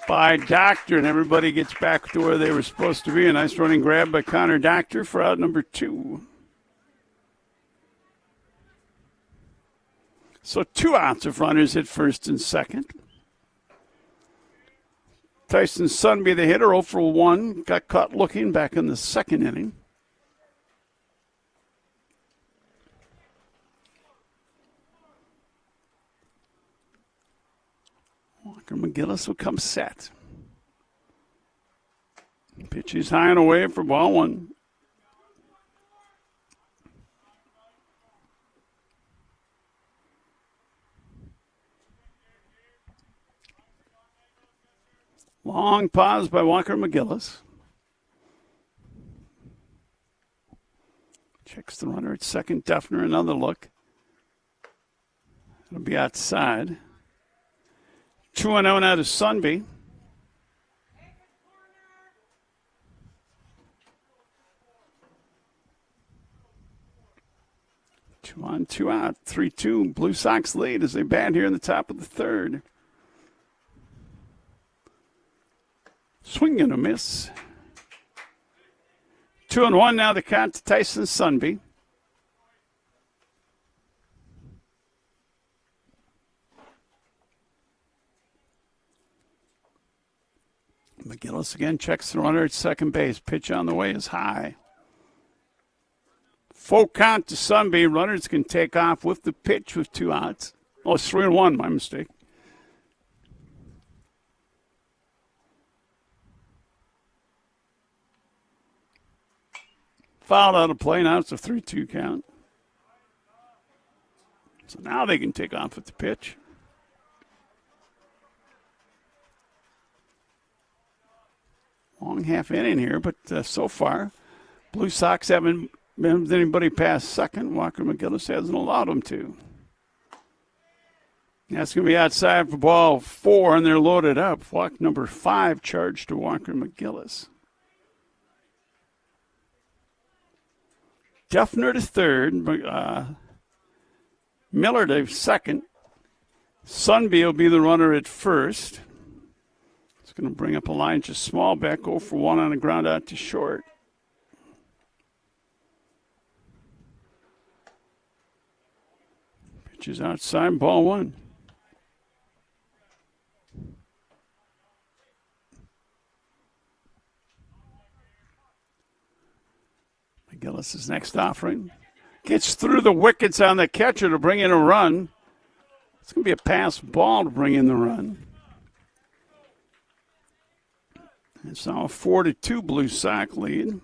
by Doctor, and everybody gets back to where they were supposed to be. A nice running grab by Connor Doctor for out number 2. So 2 outs of runners at first and second. Tyson Sunby, the hitter, 0 for 1, got caught looking back in the second inning. Walker McGillis will come set. Pitch is high and away for ball 1. Long pause by Walker McGillis. Checks the runner at second. Duffner, another look. It'll be outside. 2-0 now to Sunby. Two on, two out. 3-2. Blue Sox lead as they bat here in the top of the third. Swing and a miss. 2-1 now the count to Tyson Sunby. McGillis again checks the runner at second base. Pitch on the way is high. Full count to Sunby. Runners can take off with the pitch with 2 outs. Oh, it's 3-1, my mistake. Fouled out of play. Now it's a 3-2 count. So now they can take off with the pitch. Long half inning here, but so far, Blue Sox haven't been anybody past second. Walker McGillis hasn't allowed them to. That's going to be outside for ball 4, and they're loaded up. Walk number 5 charged to Walker McGillis. Duffner to third. Miller to second. Sunby will be the runner at first. It's going to bring up Elijah Smallback, 0 for 1 on a ground out to short. Pitch is outside, ball 1. McGillis' next offering. Gets through the wickets on the catcher to bring in a run. It's going to be a pass ball to bring in the run. It's now a 4-2 Blue Sox lead.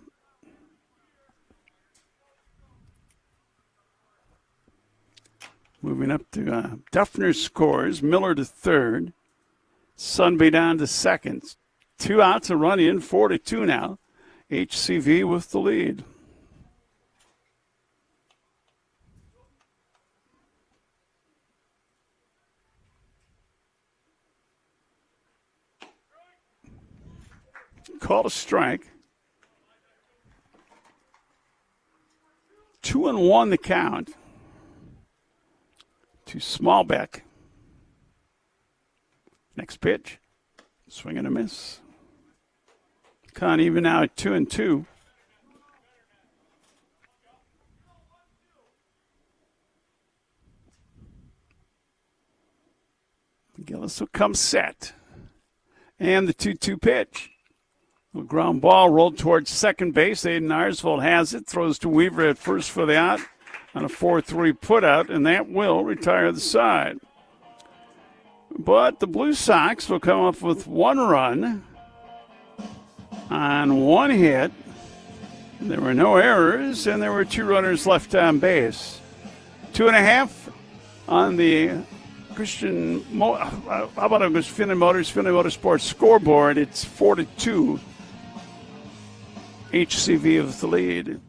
Moving up to Duffner scores. Miller to third. Sunby down to second. 2 outs, a run in, 4-2 now. HCV with the lead. Called a strike. 2-1 the count to Smallback. Next pitch. Swing and a miss. Count even now at 2-2. McGillis will come set. And the 2-2 pitch. A ground ball rolled towards second base. Aiden Arsvold has it. Throws to Weaver at first for the out on a 4-3 putout, and that will retire the side. But the Blue Sox will come up with 1 run on 1 hit. There were no errors, and there were 2 runners left on base. 2.5 on the how about it was Finley Motorsports scoreboard. It's 4-2. HCV with the lead.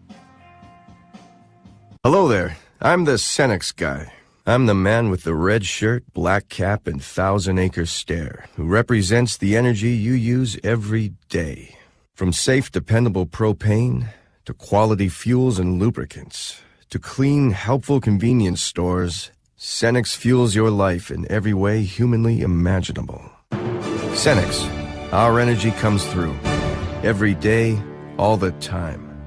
Hello there. I'm the Senex guy. I'm the man with the red shirt, black cap, and 1,000-acre stare who represents the energy you use every day. From safe, dependable propane to quality fuels and lubricants to clean, helpful convenience stores, Senex fuels your life in every way humanly imaginable. Senex, our energy comes through. Every day, all the time.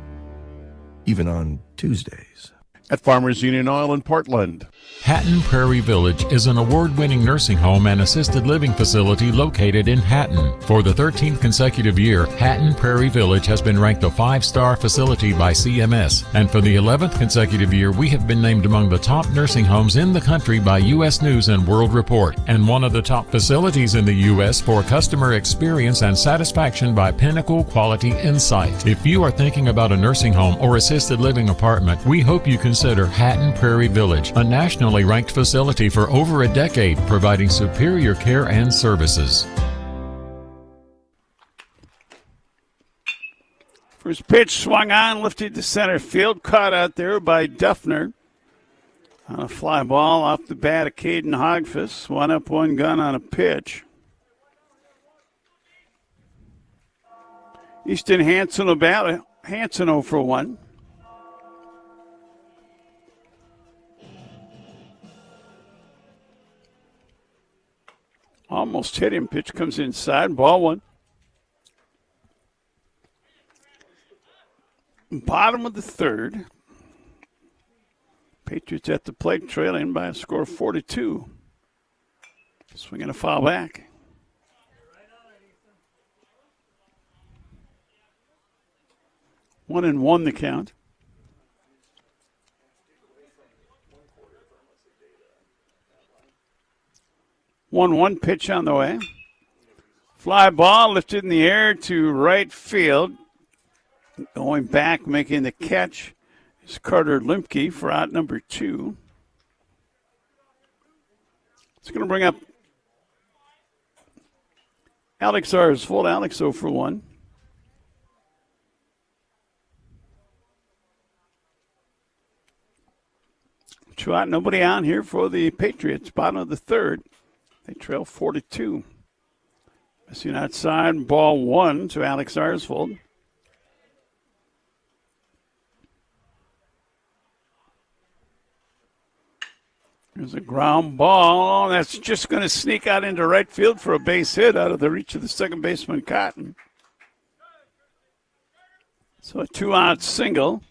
Even on Tuesdays. At Farmers Union Oil in Portland. Hatton Prairie Village is an award-winning nursing home and assisted living facility located in Hatton. For the 13th consecutive year, Hatton Prairie Village has been ranked a 5-star facility by CMS. And for the 11th consecutive year, we have been named among the top nursing homes in the country by U.S. News and World Report, and one of the top facilities in the U.S. for customer experience and satisfaction by Pinnacle Quality Insight. If you are thinking about a nursing home or assisted living apartment, we hope you consider Hatton Prairie Village, a nationally ranked facility for over a decade, providing superior care and services. First pitch swung on, lifted to center field, caught out there by Duffner. On a fly ball off the bat of Caden Hogfuss. 1 up, 1 gone on a pitch. Easton Hansen will bat. Hansen 0 for 1. Almost hit him. Pitch comes inside. Ball 1. Bottom of the third. Patriots at the plate, trailing by a score of 4-2. Swinging a foul back. One and one the count. 1-1 pitch on the way. Fly ball lifted in the air to right field. Going back, making the catch is Carter Limke for out number 2. It's going to bring up Alex Arsvold. Alex 0 for 1. Two out, nobody on here for the Patriots. Bottom of the third. They trail 4-2. Missing outside, ball 1 to Alex Arsvold. There's a ground ball. That's just going to sneak out into right field for a base hit out of the reach of the second baseman, Cotton. So a 2-out single.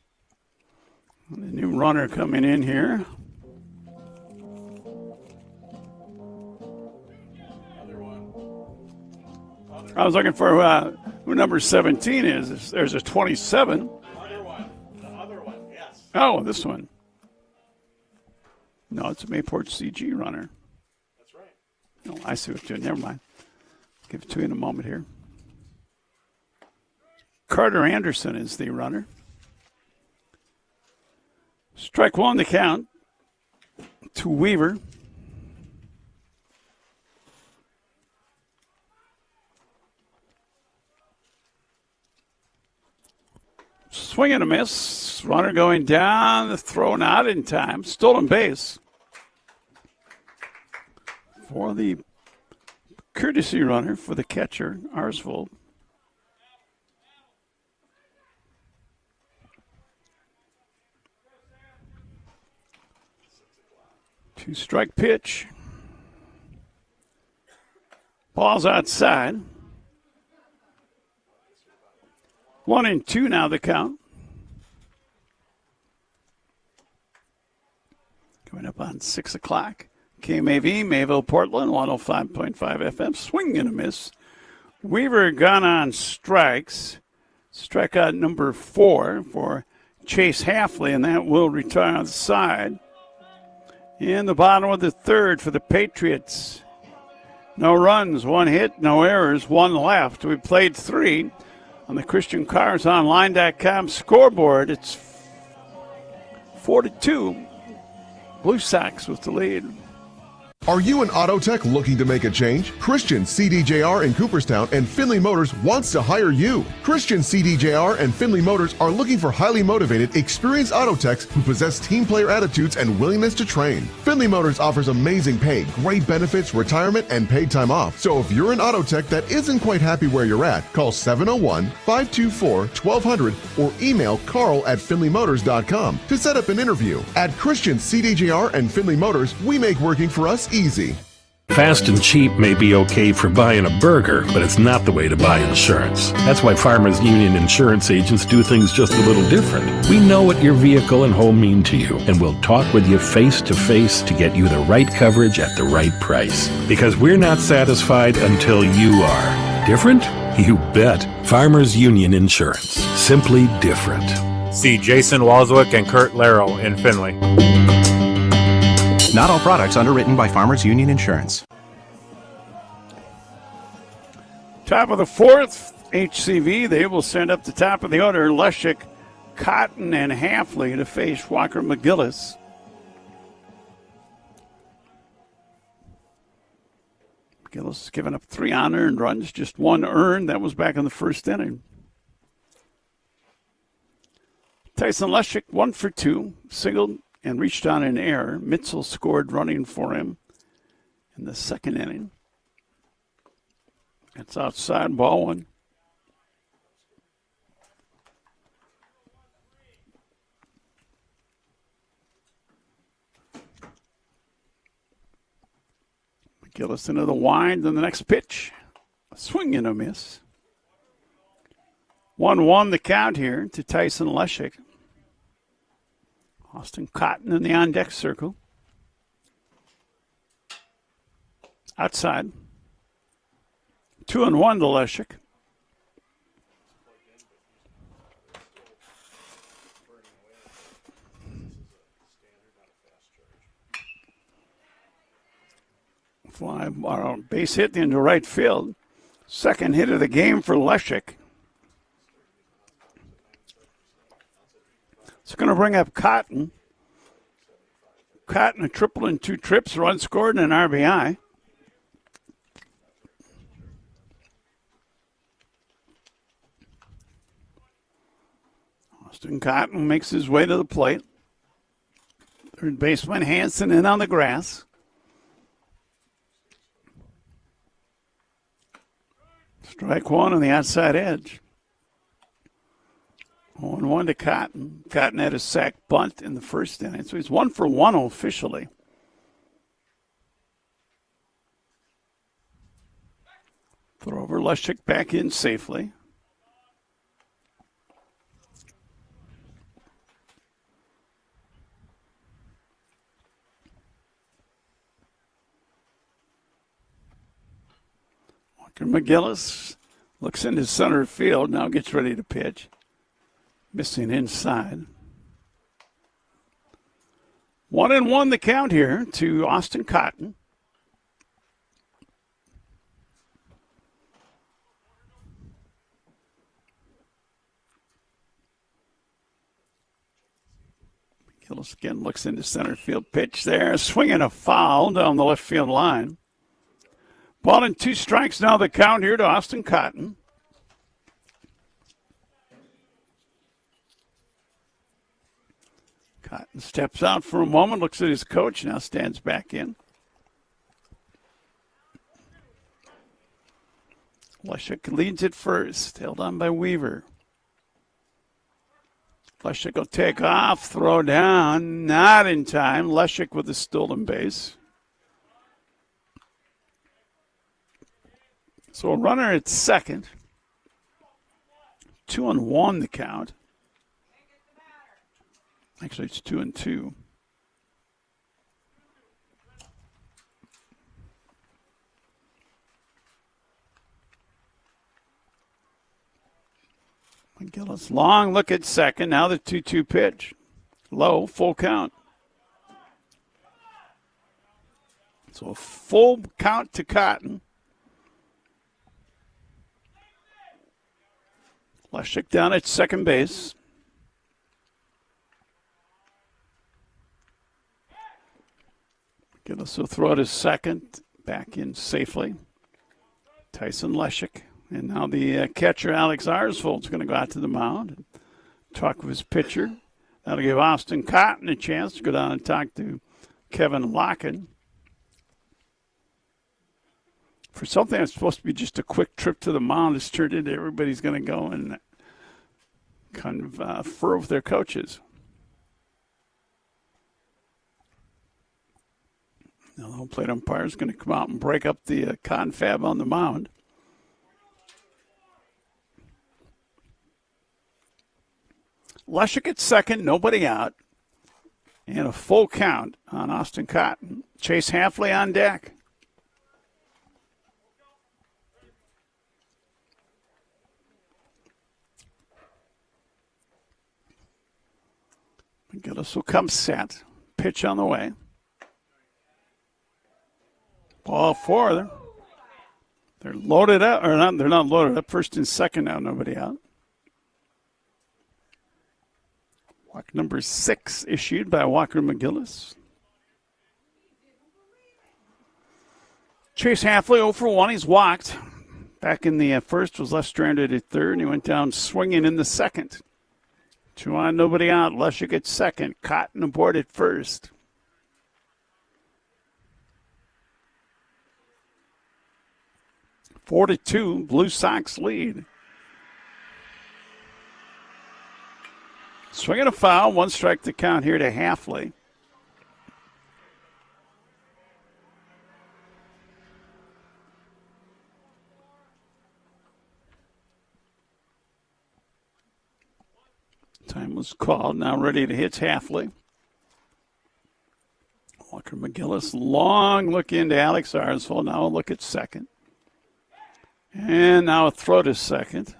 The new runner coming in here. I was looking for who number 17 is. There's a 27. The other one, yes. Oh, this one. No, it's a Mayport CG runner. That's right. No, I see what you're doing. Never mind. Give it to you in a moment here. Carter Anderson is the runner. Strike 1 the count to Weaver. Swing and a miss. Runner going down, the throw not in time. Stolen base for the courtesy runner for the catcher, Arsvold. 2-strike pitch. Ball's outside. 1-2 now the count. Coming up on 6 o'clock. KMAV, Mayville, Portland, 105.5 FM. Swing and a miss. Weaver gone on strikes. Strikeout number 4 for Chase Halfley, and that will retire on the side. In the bottom of the third for the Patriots. No runs, 1 hit, no errors, 1 left. We played 3 on the ChristianCarsOnline.com scoreboard. It's 4-2. Blue Sox with the lead. Are you an auto tech looking to make a change? Christian CDJR in Cooperstown and Findlay Motors wants to hire you. Christian CDJR and Findlay Motors are looking for highly motivated, experienced auto techs who possess team player attitudes and willingness to train. Findlay Motors offers amazing pay, great benefits, retirement, and paid time off. So if you're an auto tech that isn't quite happy where you're at, call 701-524-1200 or email carl@findlaymotors.com to set up an interview. At Christian CDJR and Findlay Motors, we make working for us easy. Fast and cheap may be okay for buying a burger, but it's not the way to buy insurance. That's why Farmers Union insurance agents do things just a little different. We know what your vehicle and home mean to you, and we'll talk with you face to face to get you the right coverage at the right price. Because we're not satisfied until you are. Different? You bet. Farmers Union Insurance. Simply different. See Jason Walswick and Kurt Larrow in Findlay. Not all products underwritten by Farmers Union Insurance. Top of the fourth, HCV. They will send up the top of the order. Leshik, Cotton, and Halfley to face Walker McGillis. McGillis has given up 3 unearned runs, just 1 earned. That was back in the first inning. Tyson Leshek, 1 for 2, singled and reached on an error. Mitchell scored running for him in the second inning. It's outside, ball one. McGillis into the wind, then the next pitch. A swing and a miss. 1-1 the count here to Tyson Leshek. Austin Cotton in the on-deck circle. Outside. 2-1 to Leshek. Fly, base hit into right field. Second hit of the game for Leshek. It's going to bring up Cotton. Cotton, a triple and 2 trips, run scored and an RBI. Austin Cotton makes his way to the plate. Third baseman Hansen in on the grass. Strike one on the outside edge. 0-1 to Cotton. Cotton had a sac bunt in the first inning, so he's 1 for 1 officially. Throw over Leshek back in safely. Walker McGillis looks into center field, now gets ready to pitch. Missing inside. 1-1 the count here to Austin Cotton. McGillis again looks into center field. Pitch there, swinging a foul down the left field line. Ball and 2 strikes now the count here to Austin Cotton. Cotton steps out for a moment, looks at his coach, now stands back in. Leshek leads it first, held on by Weaver. Leshek will take off, throw down, not in time. Leshek with a stolen base. So a runner at second. 2-1 the count. Actually, it's 2-2. McGillis, long look at second. Now the 2-2 pitch. Low, full count. So a full count to Cotton. Leshek down at second base. McGillis will throw to second. Back in safely. Tyson Leshek. And now the catcher, Alex Arsvold, is going to go out to the mound and talk with his pitcher. That'll give Austin Cotton a chance to go down and talk to Kevin Locken. For something that's supposed to be just a quick trip to the mound, it's turned into everybody's going to go and kind of fur with their coaches. Now the home plate umpire is going to come out and break up the confab on the mound. Leshek at second, nobody out. And a full count on Austin Cotton. Chase Hafley on deck. McGillis will come set. Pitch on the way. Ball 4. They're loaded up, or not, they're not loaded up. First and second now, nobody out. Walk number 6 issued by Walker McGillis. Chase Hafley 0 for 1. He's walked. Back in the first, was left stranded at third, and he went down swinging in the second. 2 on, nobody out. Leshik at second. Cotton aboard at first. Four to 2, Blue Sox lead. Swing and a foul. 1 strike to count here to Halfley. Time was called. Now ready to hit Halfley. Walker McGillis, long look into Alex Arsville. Now a look at second. And now a throw to second.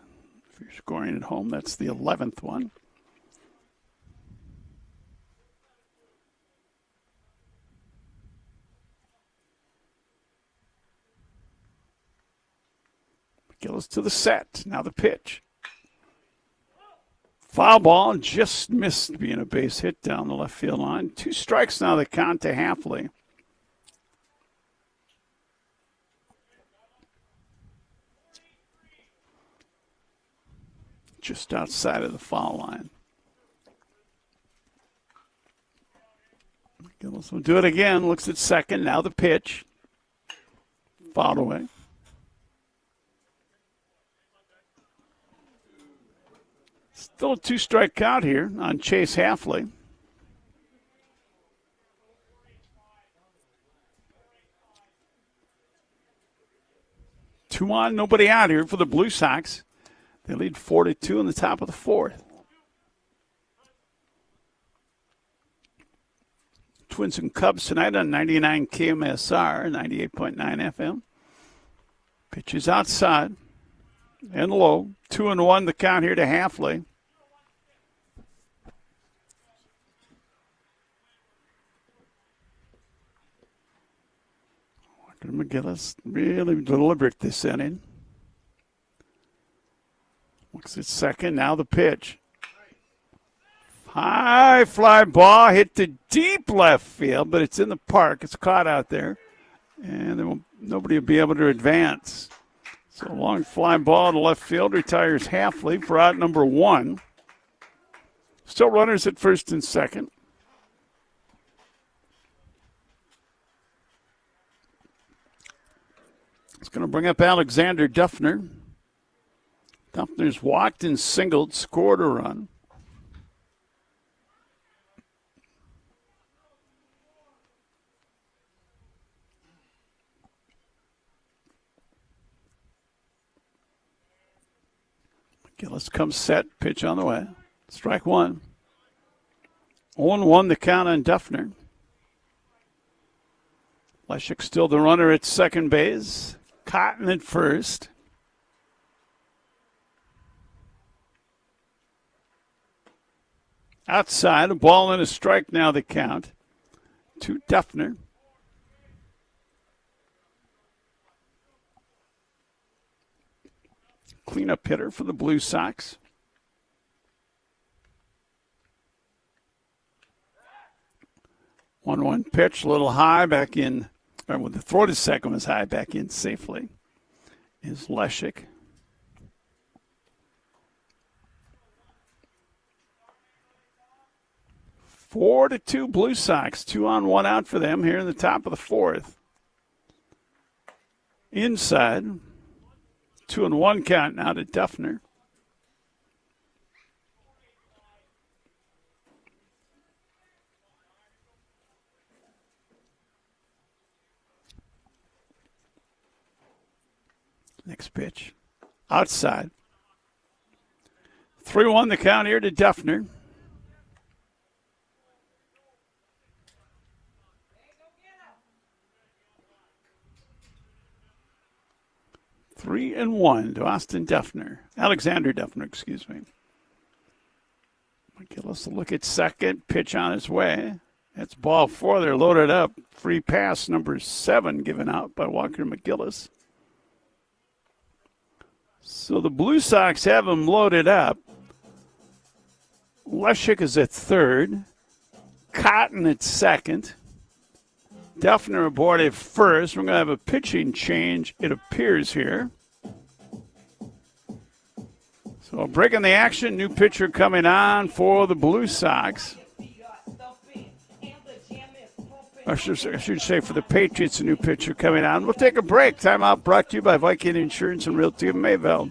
If you're scoring at home, that's the 11th one. McGillis to the set. Now the pitch. Foul ball, just missed being a base hit down the left field line. 2 strikes now the count to Halfley. Just outside of the foul line. McGillis will do it again. Looks at second. Now the pitch. Fouled away. Still a 2-strike count here on Chase Halfley. Two on, nobody out here for the Blue Sox. They lead 4-2 in the top of the 4th. Twins and Cubs tonight on 99 KMSR, 98.9 FM. Pitch is outside and low. 2-1 the count here to Halfley. McGillis really deliberate this inning. Looks at second. Now the pitch. High fly ball hit to deep left field, but it's in the park. It's caught out there, and nobody will be able to advance. So a long fly ball to left field retires Halfley for out number 1. Still runners at first and second. It's going to bring up Alexander Duffner. Duffner's walked and singled, scored a run. McGillis comes set, pitch on the way. Strike 1. 0-1 the count on Duffner. Leshik still the runner at second base. Cotton at first. Outside, a ball and a strike now the count to Duffner. Cleanup hitter for the Blue Sox. One pitch, a little high back in. Or with the throw to second was high, back in safely is Leshik. Four to 2 Blue Sox. 2 on, 1 out for them here in the top of the 4th. Inside. 2-1 count now to Duffner. Next pitch. Outside. 3-1 the count here to Duffner. Three and 1 to Austin Duffner. Alexander Duffner, excuse me. McGillis will look at second. Pitch on his way. That's ball 4. They're loaded up. Free pass number 7 given out by Walker McGillis. So the Blue Sox have him loaded up. Leshik is at third. Cotton at second. Duffner aboard at first. We're going to have a pitching change, it appears here. So So breaking the action, new pitcher coming on for the Blue Sox. I should say for the Patriots, a new pitcher coming on. We'll take a break. Timeout brought to you by Viking Insurance and Realty of Mayville.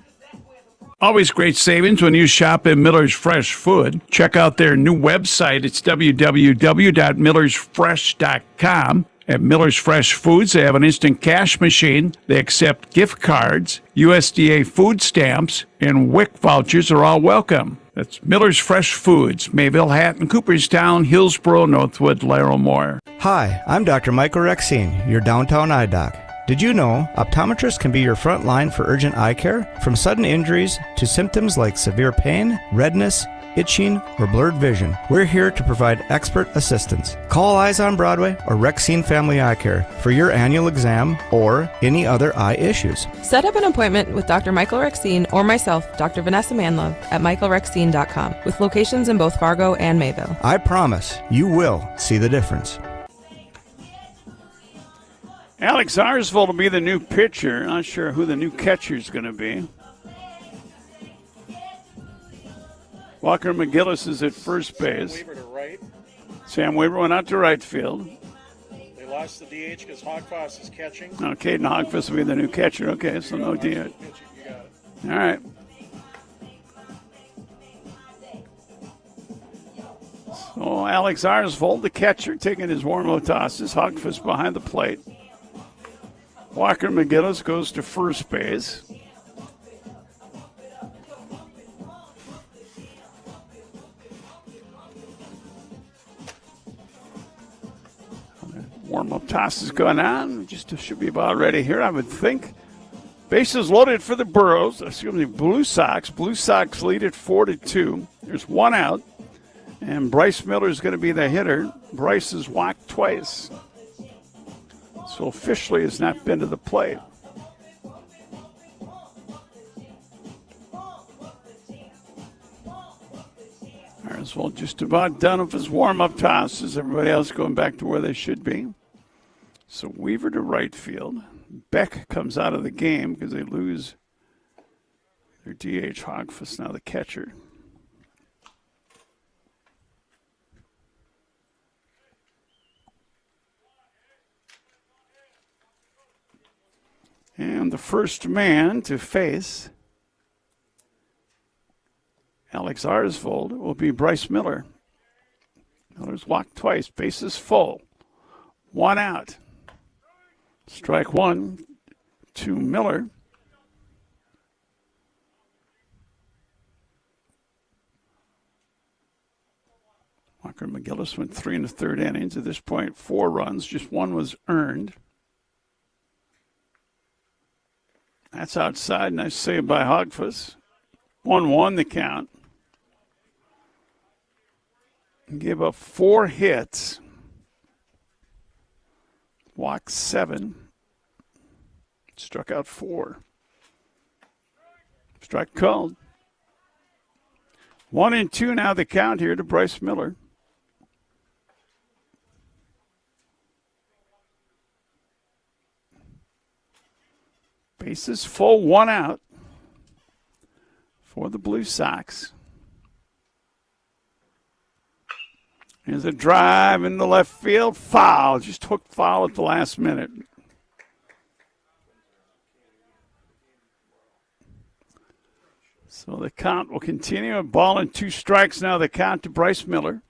Always great savings when you shop at Miller's Fresh Food. Check out their new website. It's www.millersfresh.com. At Miller's Fresh Foods, they have an instant cash machine. They accept gift cards, USDA food stamps, and WIC vouchers are all welcome. That's Miller's Fresh Foods, Mayville, Hatton, Cooperstown, Hillsboro, Northwood, Larimore. Hi, I'm Dr. Michael Rexine, your downtown eye doc. Did you know optometrists can be your front line for urgent eye care? From sudden injuries to symptoms like severe pain, redness, itching, or blurred vision, we're here to provide expert assistance. Call Eyes on Broadway or Rexine Family Eye Care for your annual exam or any other eye issues. Set up an appointment with Dr. Michael Rexine or myself, Dr. Vanessa Manlove, at michaelrexine.com with locations in both Fargo and Mayville. I promise you will see the difference. Alex Arsvold will be the new pitcher. Not sure who the new catcher is going to be. Walker McGillis is at first base. Weaver to right. Sam Weaver went out to right field. They lost the DH because Hogfoss is catching. Okay, and Hogfoss will be the new catcher. Okay, so no DH. You got it. All right. So Alex Arsvold, the catcher, taking his warm-up tosses. Hogfoss behind the plate. Walker McGillis goes to first base. Warm-up toss is going on. Just should be about ready here, I would think. Bases loaded for the Blue Sox. Blue Sox lead at 4-2. There's one out, and Bryce Miller is going to be the hitter. Bryce has walked twice, so officially has not been to the plate. Arsvold just about done with his warm-up tosses. Everybody else going back to where they should be. So Weaver to right field. Beck comes out of the game because they lose their DH. Hogfoss now the catcher. And the first man to face Alex Arsvold will be Bryce Miller. Miller's walked twice. Bases full. One out. Strike one to Miller. Walker McGillis went 3 1/3 innings. At this point, 4 runs. Just one was earned. That's outside. Nice save by Hogfoss. 1-1 the count. Gave up 4 hits. Walked 7. Struck out 4. Strike called. 1-2 now the count here to Bryce Miller. Bases full, 1 out for the Blue Sox. Here's a drive in the left field. Foul. Just hooked foul at the last minute. So the count will continue. A ball and 2 strikes now. The count to Bryce Miller.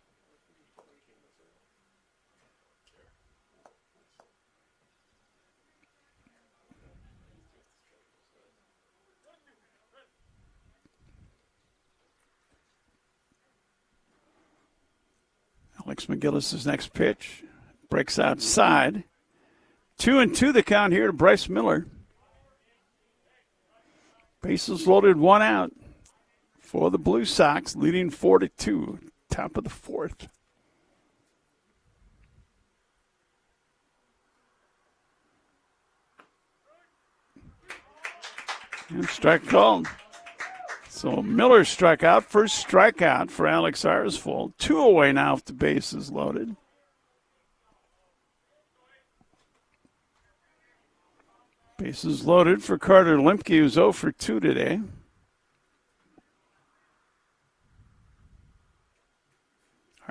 Alex McGillis' next pitch breaks outside. 2-2 the count here to Bryce Miller. Bases loaded, 1 out for the Blue Sox, leading 4-2, top of the 4th. And strike called. So Miller struck out. First strikeout for Alex Arsvold. 2 away now if the base is loaded. Bases loaded for Carter Lemke, who's 0 for 2 today.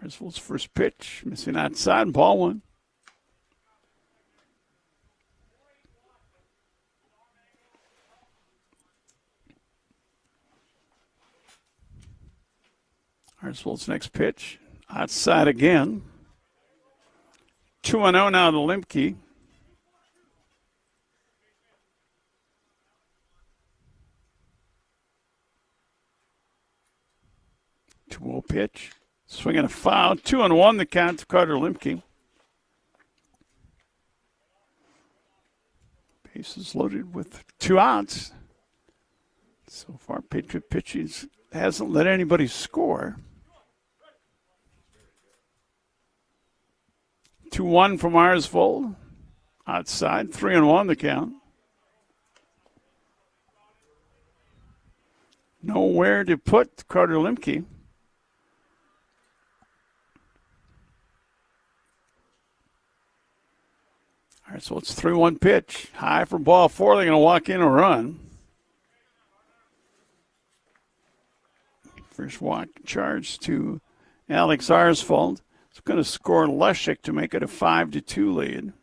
Arsville's first pitch, missing outside, ball one. Arsville's next pitch, outside again. 2-0 now to Limke. Two-0 pitch. Swinging a foul. 2-1 the count to Carter Limke. Bases loaded with 2 outs. So far, Patriot pitching hasn't let anybody score. 2-1 from Arsville. Outside. 3-1 the count. Nowhere to put Carter Limke. All right, so it's 3-1 pitch. High for ball 4. They're going to walk in a run. First walk charge to Alex Arsville. It's going to score Leshek to make it a 5-2 lead.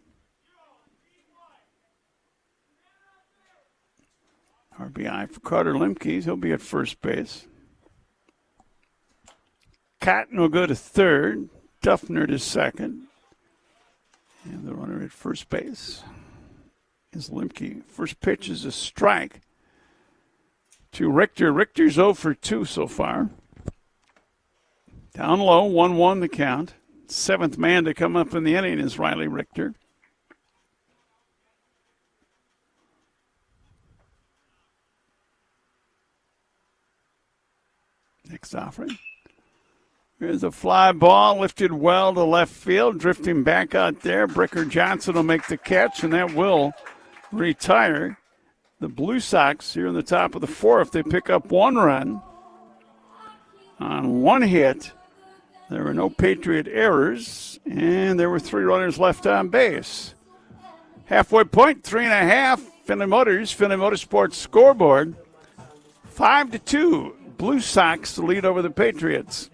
RBI for Carter Limke. He'll be at first base. Cotton will go to third. Duffner to second. And the runner at first base is Limke. First pitch is a strike to Richter. Richter's 0 for 2 so far. Down low, 1-1 the count. Seventh man to come up in the inning is Riley Richter. Next offering. Here's a fly ball lifted well to left field, drifting back out there. Bricker Johnson will make the catch, and that will retire the Blue Sox here in the top of the 4th. They pick up 1 run on 1 hit. There were no Patriot errors, and there were 3 runners left on base. Halfway point, 3.5. Findlay Motorsports scoreboard, 5-2. Blue Sox lead over the Patriots.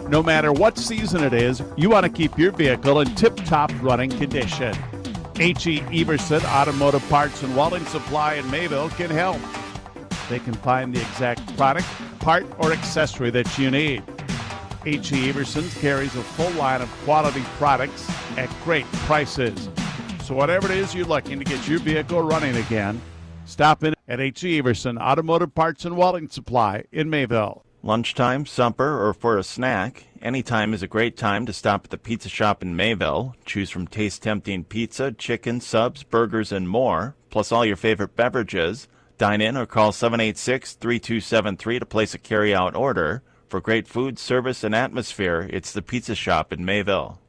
No matter what season it is, you want to keep your vehicle in tip-top running condition. H.E. Everson Automotive Parts and Welding Supply in Mayville can help. They can find the exact product, part, or accessory that you need. H.E. Everson carries a full line of quality products at great prices. So whatever it is you're looking to get your vehicle running again, stop in at H.E. Everson Automotive Parts and Welding Supply in Mayville. Lunchtime, supper, or for a snack, any time is a great time to stop at the pizza shop in Mayville. Choose from taste-tempting pizza, chicken, subs, burgers, and more, plus all your favorite beverages. Dine in or call 786-3273 to place a carry-out order. For great food, service, and atmosphere, it's the Pizza Shop in Mayville.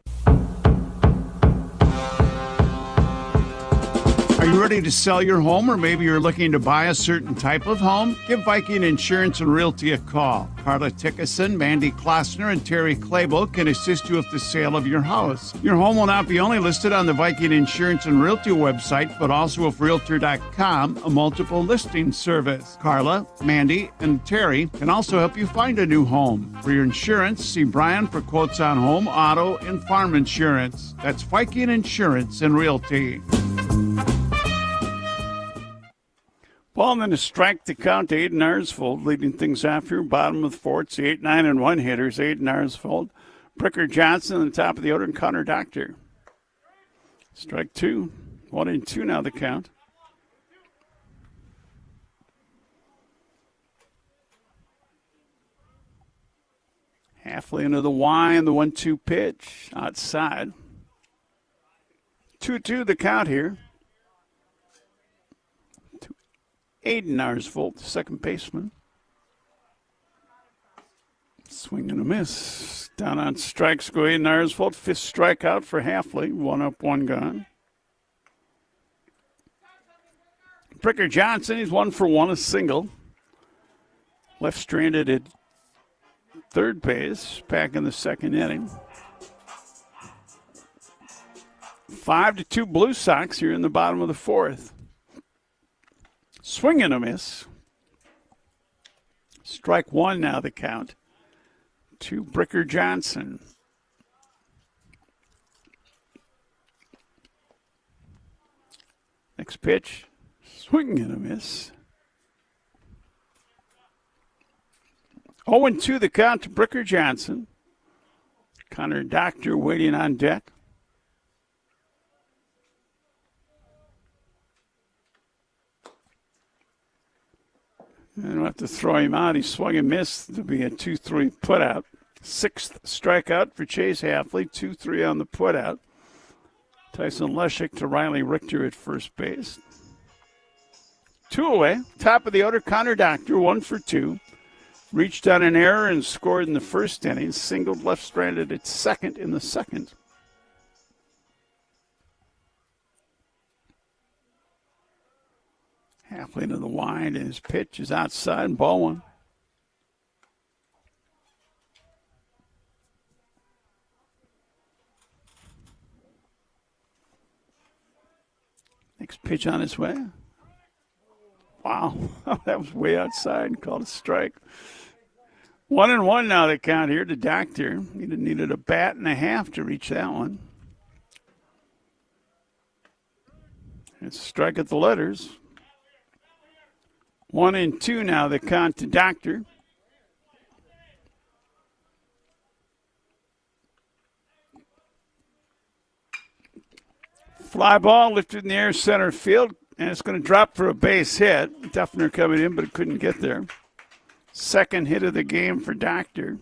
Are you ready to sell your home, or maybe you're looking to buy a certain type of home? Give Viking Insurance and Realty a call. Carla Tickerson, Mandy Klossner, and Terry Clable can assist you with the sale of your house. Your home will not be only listed on the Viking Insurance and Realty website, but also with Realtor.com, a multiple listing service. Carla, Mandy, and Terry can also help you find a new home. For your insurance, see Brian for quotes on home, auto, and farm insurance. That's Viking Insurance and Realty. Ball and then a strike to count to Aiden Arsvold, leading things off here. Bottom of the 4th, it's the 8-9-1 hitters. Aiden Arsvold, Bricker Johnson on the top of the order, and Connor Doctor. Strike 2, 1-2 now the count. Halfway into the Y and the 1-2 pitch outside. 2-2 the count here. Aiden Arsvold, second baseman. Swing and a miss. Down on strikes go Aiden Arsvold. 5th strikeout for Halfley. 1 up, 1 gone. Bricker Johnson, he's 1 for 1, a single. Left stranded at third base, back in the 2nd inning. 5-2 Blue Sox here in the bottom of the 4th. Swing and a miss. Strike 1 now the count. to Bricker Johnson. Next pitch, swing and a miss. 0-2 the count to Bricker Johnson. Connor Doctor waiting on deck. And we'll have to throw him out. He swung and missed to be a 2-3 putout. 6th strikeout for Chase Halfley. 2-3 on the putout. Tyson Leshek to Riley Richter at first base. 2 away. Top of the order, Connor Doctor, 1 for 2. Reached on an error and scored in the first inning. Singled left-stranded at second in the second. Halfway to the wide, and his pitch is outside, ball 1. Next pitch on his way. Wow, that was way outside, called a strike. 1-1 now the count here to Doctor. He needed a bat and a half to reach that one. It's a strike at the letters. 1-2 now the count to Doctor. Fly ball lifted in the air center field, and it's going to drop for a base hit. Duffner coming in, but it couldn't get there. Second hit of the game for Doctor.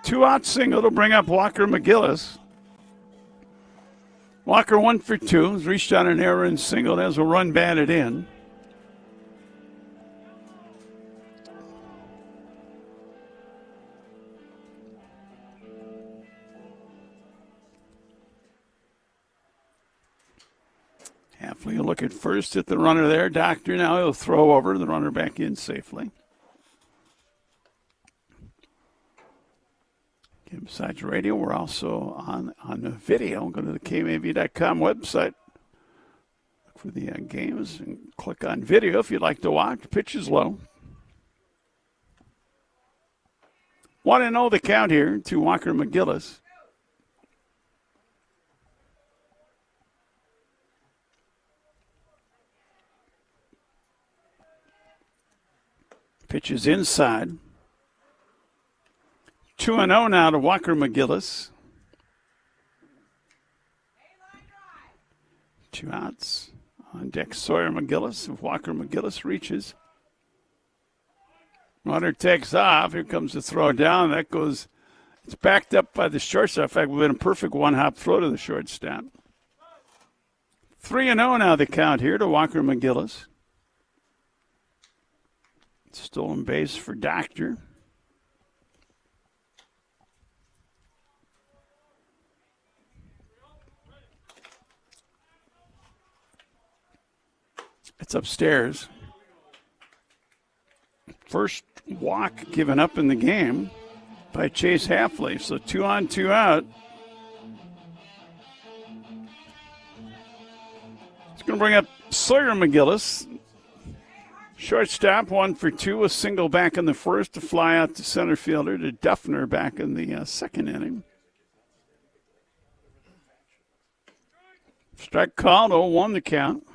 2-out single to bring up Walker McGillis. Walker 1 for 2. Has reached on an error and singled. Has a run batted in. Halfley will look at first at the runner there. Doctor now he'll throw over the runner back in safely. Besides radio, we're also on the video. Go to the KMAV.com website. Look for the games and click on video if you'd like to watch. Pitch is low. 1-0 the count here to Walker McGillis. Pitch is inside. 2-0 now to Walker McGillis. 2 outs on deck Sawyer McGillis. If Walker McGillis reaches. Runner takes off. Here comes the throw down. That goes, it's backed up by the shortstop. In fact, we've been a perfect one-hop throw to the shortstop. 3-0 now the count here to Walker McGillis. Stolen base for Doctor. It's upstairs. First walk given up in the game by Chase Halfley. So 2 on, 2 out. It's going to bring up Sawyer McGillis. Shortstop, 1 for 2, a single back in the first, to fly out to center fielder to Duffner back in the second inning. Strike called, 0-1 the count.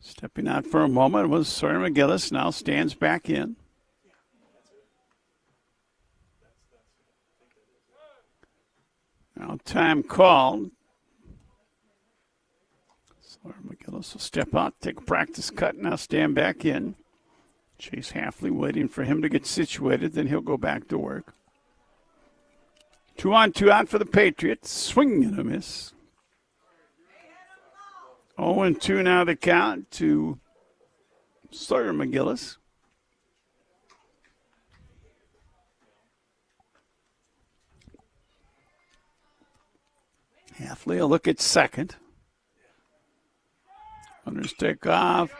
Stepping out for a moment was Sawyer McGillis, now stands back in. Now time called. Sawyer McGillis will step out, take a practice cut, now stand back in. Chase Halfley waiting for him to get situated, then he'll go back to work. 2 on, 2 out for the Patriots. Swing and a miss. 0-2 now the count to Sawyer McGillis. Halfley will look at second. Runners take off.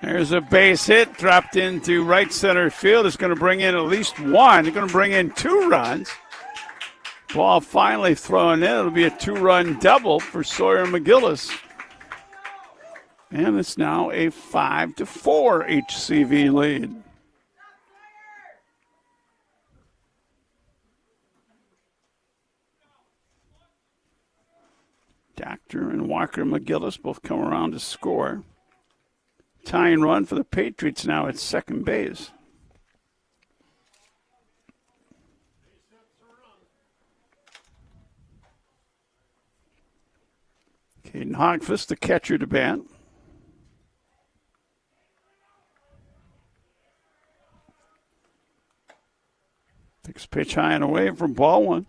There's a base hit dropped into right center field. It's going to bring in at least one. It's going to bring in 2 runs. Ball finally thrown in. It'll be a 2-run double for Sawyer McGillis. And it's now a 5-4 HCV lead. Doctor and Walker McGillis both come around to score. Tying run for the Patriots now at second base. Caden Hogfuss, the catcher, to bat. Takes pitch high and away from ball one.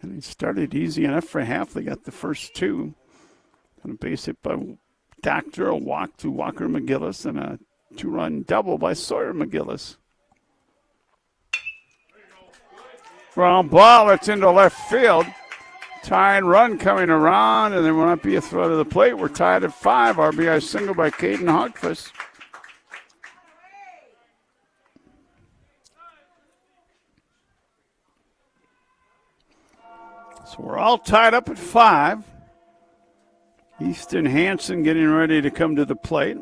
And he started easy enough for half. They got the first two. And a base hit by Doctor, a walk to Walker McGillis, and a 2-run double by Sawyer McGillis. Ground ball, it's into left field. Tying run coming around, and there will not be a throw to the plate. We're tied at 5. RBI single by Caden Hogfuss. So we're all tied up at 5. Easton Hansen getting ready to come to the plate.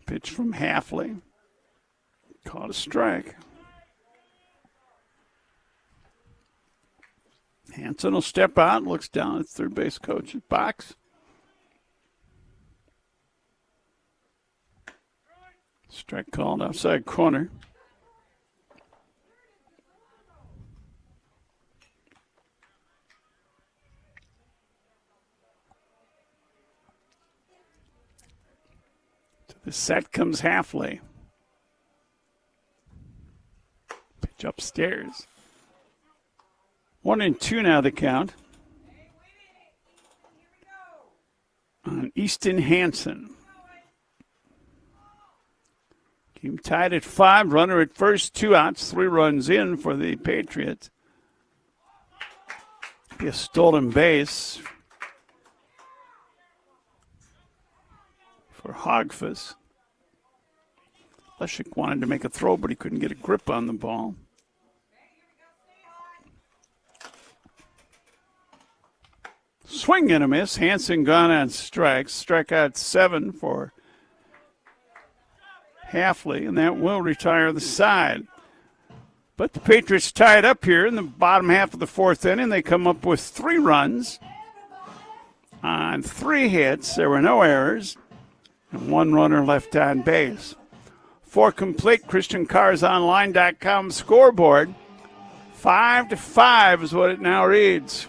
Pitch from Halfley. Caught a strike. Hansen will step out and looks down at third base coach's box. Strike called outside corner. To the set comes Halfley. Pitch upstairs. 1-2 now the count. On Easton Hansen. Game tied at 5. Runner at first, 2 outs, 3 runs in for the Patriots. Be a stolen base for Hogfuss. Leshik wanted to make a throw, but he couldn't get a grip on the ball. Swing and a miss. Hansen gone on strikes. Strikeout 7 for Halfley, and that will retire the side. But the Patriots tied up here in the bottom half of the 4th inning. They come up with 3 runs on 3 hits. There were no errors, and 1 runner left on base. For complete ChristianCarsOnline.com scoreboard, 5-5 is what it now reads.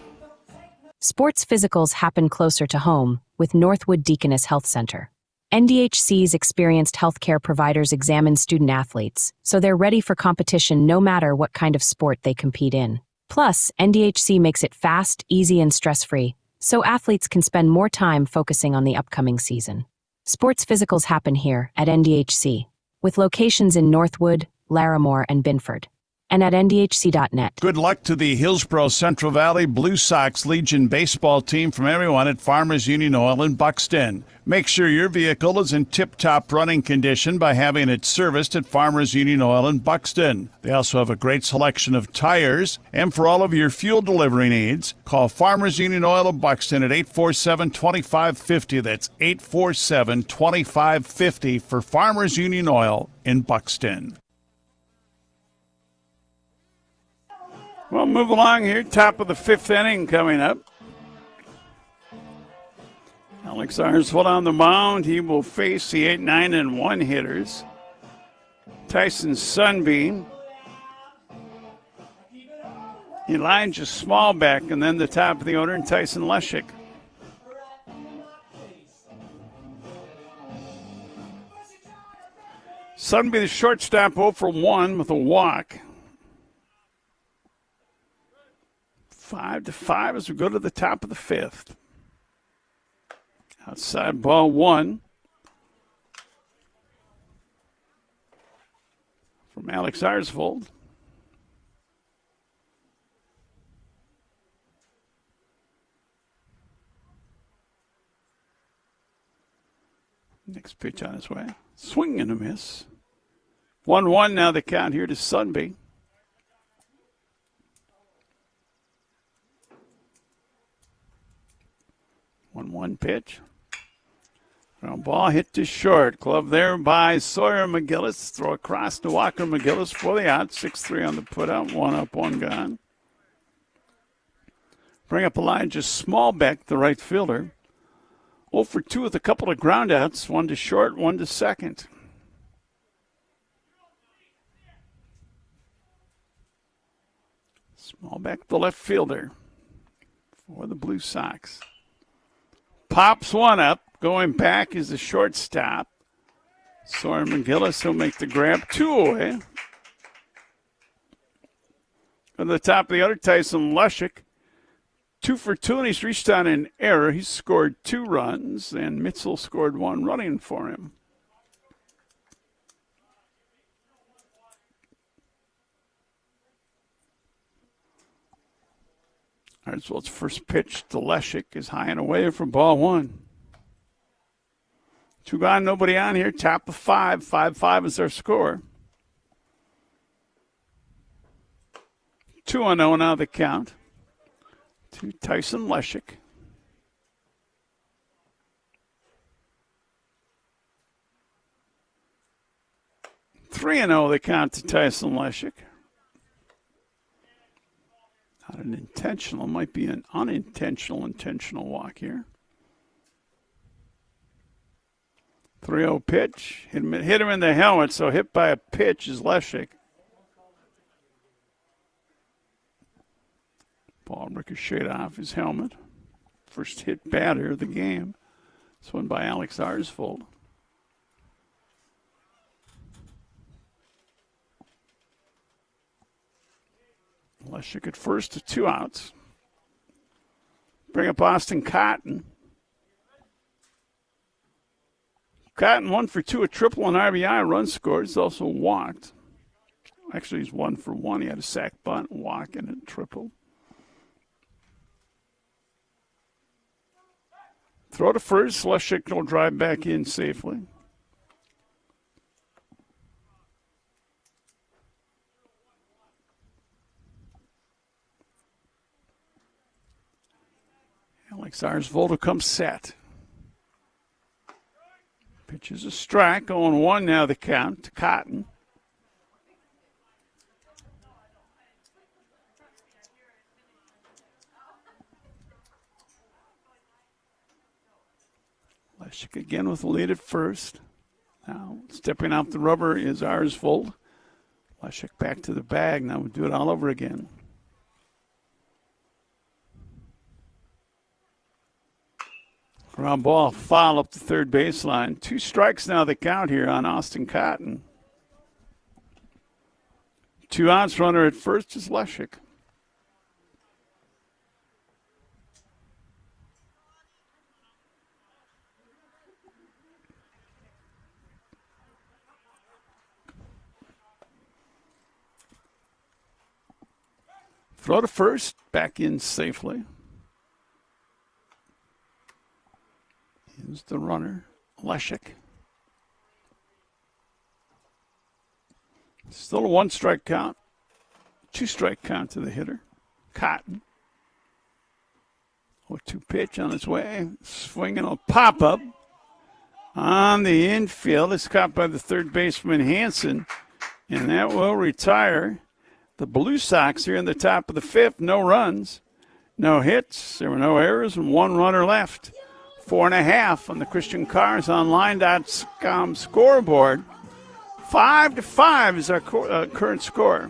Sports physicals happen closer to home with Northwood Deaconess Health Center. NDHC's experienced healthcare providers examine student athletes, so they're ready for competition no matter what kind of sport they compete in. Plus, NDHC makes it fast, easy, and stress-free, so athletes can spend more time focusing on the upcoming season. Sports physicals happen here at NDHC, with locations in Northwood, Larimore, and Binford, and at ndhc.net. Good luck to the Hillsboro Central Valley Blue Sox Legion baseball team from everyone at Farmers Union Oil in Buxton. Make sure your vehicle is in tip-top running condition by having it serviced at Farmers Union Oil in Buxton. They also have a great selection of tires, and for all of your fuel delivery needs, call Farmers Union Oil of Buxton at 847-2550. That's 847-2550 for Farmers Union Oil in Buxton. Well, move along here. Top of the 5th inning coming up. Alex Arsvold on the mound. He will face the 8-9-1 hitters. Tyson Sunbeam, Elijah Smallback, and then the top of the order, and Tyson Leshik. Sunbeam, the shortstop, 0 for 1 with a walk. 5-5 as we go to the top of the 5th. Outside ball 1 from Alex Arsvold. Next pitch on his way. Swing and a miss. 1-1 now the count here to Sunby. One pitch. Ground ball hit to short. Glove there by Sawyer McGillis. Throw across to Walker McGillis for the out. 6-3 on the putout. 1 up, 1 gone. Bring up Elijah Smallbeck, the right fielder. 0 for 2 with a couple of groundouts. 1 to short, 1 to second. Smallbeck, the left fielder for the Blue Sox. Pops one up. Going back is the shortstop. Sawyer McGillis will make the grab. 2 away. On the top of the other, Tyson Lushik. 2 for 2, and he's reached on an error. He's scored 2 runs, and Mitchell scored 1 running for him. Hartswell's first pitch to Lushik is high and away from ball 1. 2 gone, nobody on here. Top of 5. 5-5 is our score. 2-0 now the count to Tyson Lushik. 3-0 the count to Tyson Lushik. Not an intentional, might be an intentional walk here. 3-0 pitch. Hit him in the helmet, so hit by a pitch is Lushik. Ball ricocheted off his helmet. First hit batter of the game. This one by Alex Arsfold. Lushik at first to 2 outs. Bring up Austin Cotton. Cotton 1 for 2, a triple and RBI, run scored. He's also walked. Actually, he's 1 for 1. He had a sac bunt, walk, and a triple. Throw to first. Lushik will drive back in safely. Alex Arsvold will come set. Pitch is a strike. 0-1 now the count to Cotton. Lushik again with the lead at first. Now stepping off the rubber is Arsvold. Lushik back to the bag. Now we'll do it all over again. Ground ball, foul up the third baseline. 2 strikes now the count here on Austin Cotton. 2 outs, runner at first is Lushik. Throw to first, back in safely. Here's the runner, Lushik. Still a 1-strike count. 2-strike count to the hitter, Cotton. 0-2 pitch on its way. Swinging a pop-up on the infield. It's caught by the third baseman, Hansen, and that will retire the Blue Sox here in the top of the 5th. No runs, no hits. There were no errors, and 1 runner left. 4.5 on the Christian Cars Online.com scoreboard. 5-5 is our current score.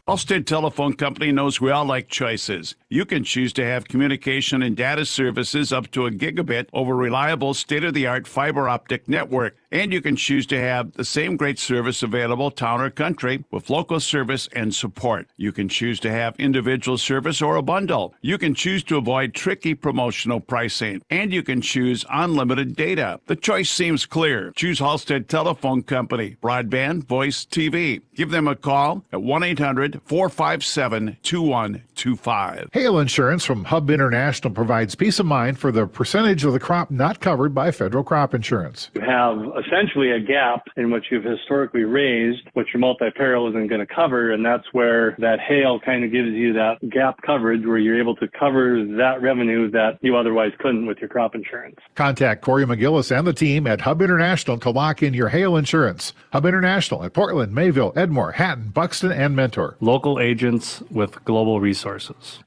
Allstate Telephone Company knows we all like choices. You can choose to have communication and data services up to a gigabit over reliable state-of-the-art fiber optic network. And you can choose to have the same great service available town or country with local service and support. You can choose to have individual service or a bundle. You can choose to avoid tricky promotional pricing. And you can choose unlimited data. The choice seems clear. Choose Allstate Telephone Company. Broadband, voice, TV. Give them a call at 1-800-457-2125. Hail insurance from Hub International provides peace of mind for the percentage of the crop not covered by federal crop insurance. You have essentially a gap in which you've historically raised, which your multi-peril isn't going to cover, and that's where that hail kind of gives you that gap coverage where you're able to cover that revenue that you otherwise couldn't with your crop insurance. Contact Corey McGillis and the team at Hub International to lock in your hail insurance. Hub International at Portland, Mayville, Edmore, Hatton, Buxton, and Mentor. Local agents with global resources.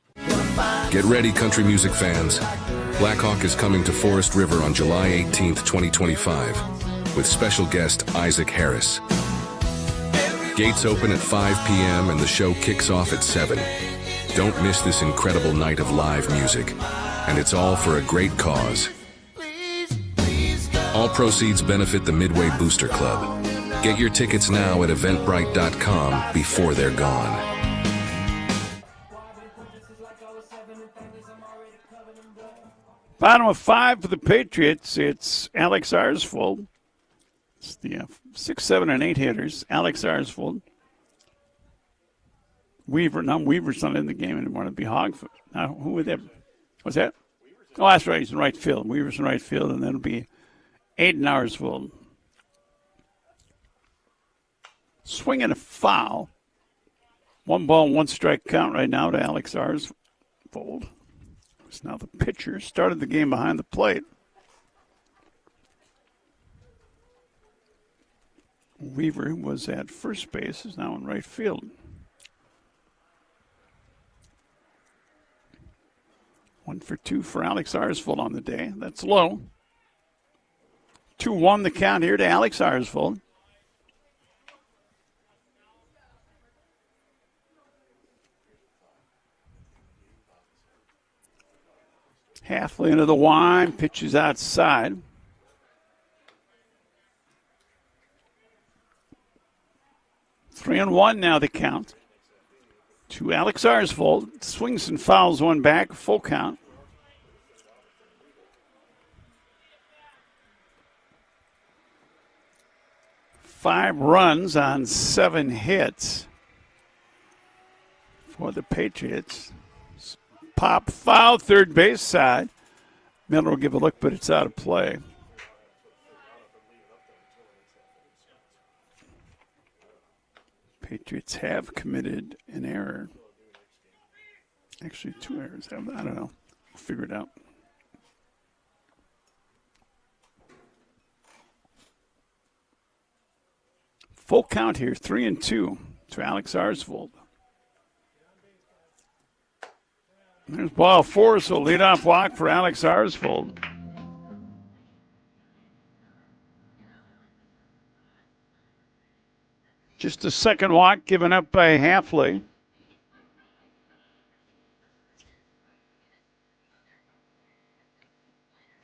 Get ready, country music fans. Blackhawk is coming to Forest River on July 18th, 2025, with special guest Isaac Harris. Gates open at 5 p.m. and the show kicks off at 7. Don't miss this incredible night of live music, and it's all for a great cause. All proceeds benefit the Midway Booster Club. Get your tickets now at eventbrite.com before they're gone. Bottom of 5 for the Patriots. It's Alex Arsfold. It's the 6, 7, and 8 hitters. Alex Arsfold. Weaver's not in the game anymore. It'd be Hogfoot. Now, who would that? What's that? Oh, that's right. He's in right field. Weaver's in right field, and then it'll be Aiden Arsfold. Swing and a foul. 1 ball, 1 strike count right now to Alex Arsfold. It's now the pitcher. Started the game behind the plate. Weaver was at first base, is now in right field. 1 for 2 for Alex Arsfold on the day. That's low. 2-1 the count here to Alex Arsfold. Halfway into the line, pitches outside. Three and 1 now the count. To Alex Arsfold. Swings and fouls one back, full count. Five runs on 7 hits for the Patriots. Pop foul, third base side. Miller will give a look, but it's out of play. Patriots have committed an error. Actually, 2 errors. I don't know. We'll figure it out. Full count here, 3 and 2 to Alex Arsfold. There's ball 4, so leadoff walk for Alex Arsfold. Just a second walk given up by Halfley.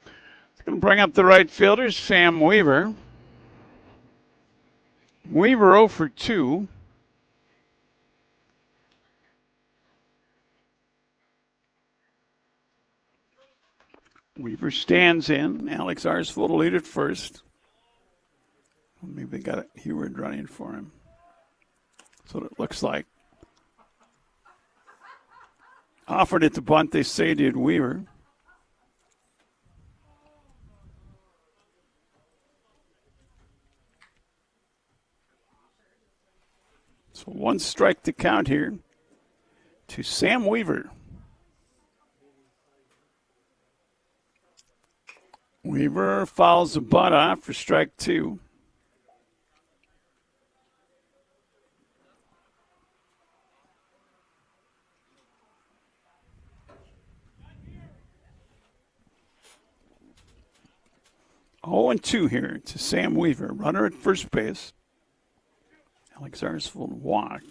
It's going to bring up the right fielder, Sam Weaver. Weaver 0 for 2. Weaver stands in. Alex Arsfold will lead at first. Maybe they got Heward running for him. That's what it looks like. Offered it to bunt, they say, did Weaver. So 1 strike to count here to Sam Weaver. Weaver fouls the bunt off for strike 2. Oh, and 2 here to Sam Weaver. Runner at first base. Alex Arsfold walked.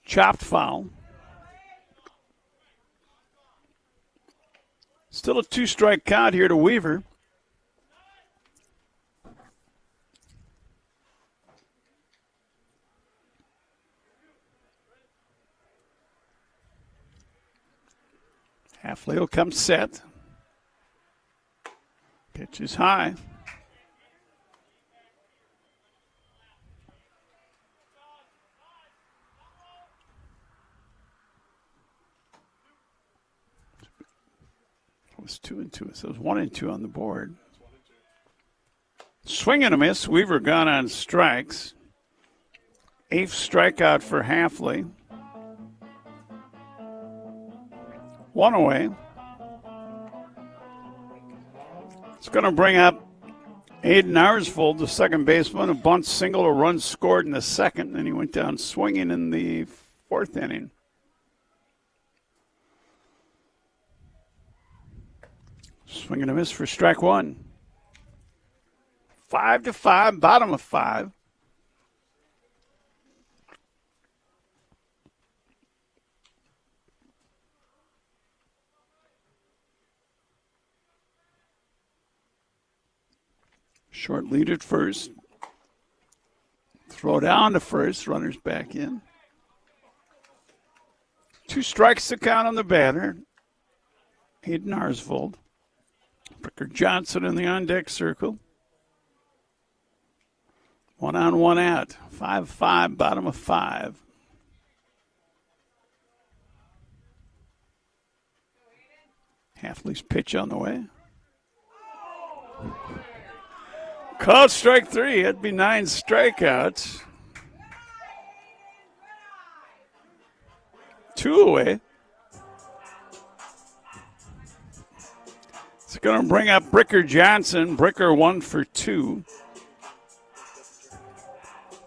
Chopped foul. Still a 2-strike count here to Weaver. Halfley will come set. Pitch is high. was 2-2. So it was 1-2 on the board. Swing and a miss. Weaver gone on strikes. 8th strikeout for Halfley. 1 away. It's going to bring up Aiden Arsvold, the second baseman. A bunt single, a run scored in the second, and he went down swinging in the 4th inning. Swing and a miss for strike 1. 5-5, bottom of 5. Short lead at first. Throw down to first. Runners back in. 2 strikes to count on the batter. Aiden Arsvold. Bricker Johnson in the on-deck circle. 1 on, 1 out. 5-5, bottom of 5. Halfley's pitch on the way. Called strike 3. That'd be 9 strikeouts. 2 away. It's going to bring up Bricker Johnson. Bricker 1 for 2.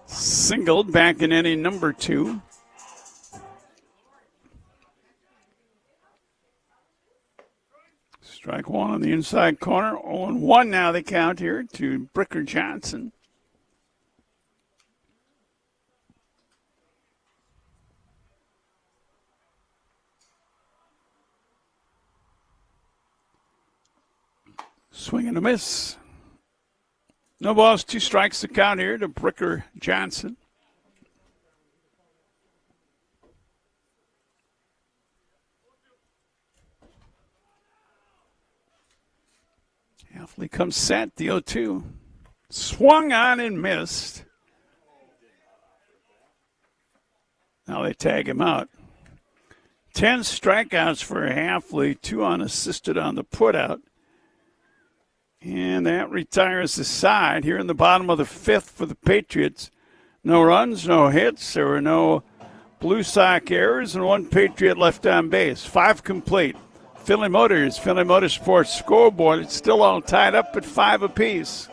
Singled back in inning number 2. Strike 1 on the inside corner. 0-1 now they count here to Bricker Johnson. Swing and a miss. No balls, 2 strikes to count here to Bricker Johnson. Halfley comes set, the 0-2. Swung on and missed. Now they tag him out. 10 strikeouts for Halfley, 2 unassisted on the putout. And that retires the side here in the bottom of the 5th for the Patriots. No runs, no hits. There were no Blue Sox errors and 1 Patriot left on base. 5 complete. Finley Motorsports scoreboard. It's still all tied up at 5 apiece.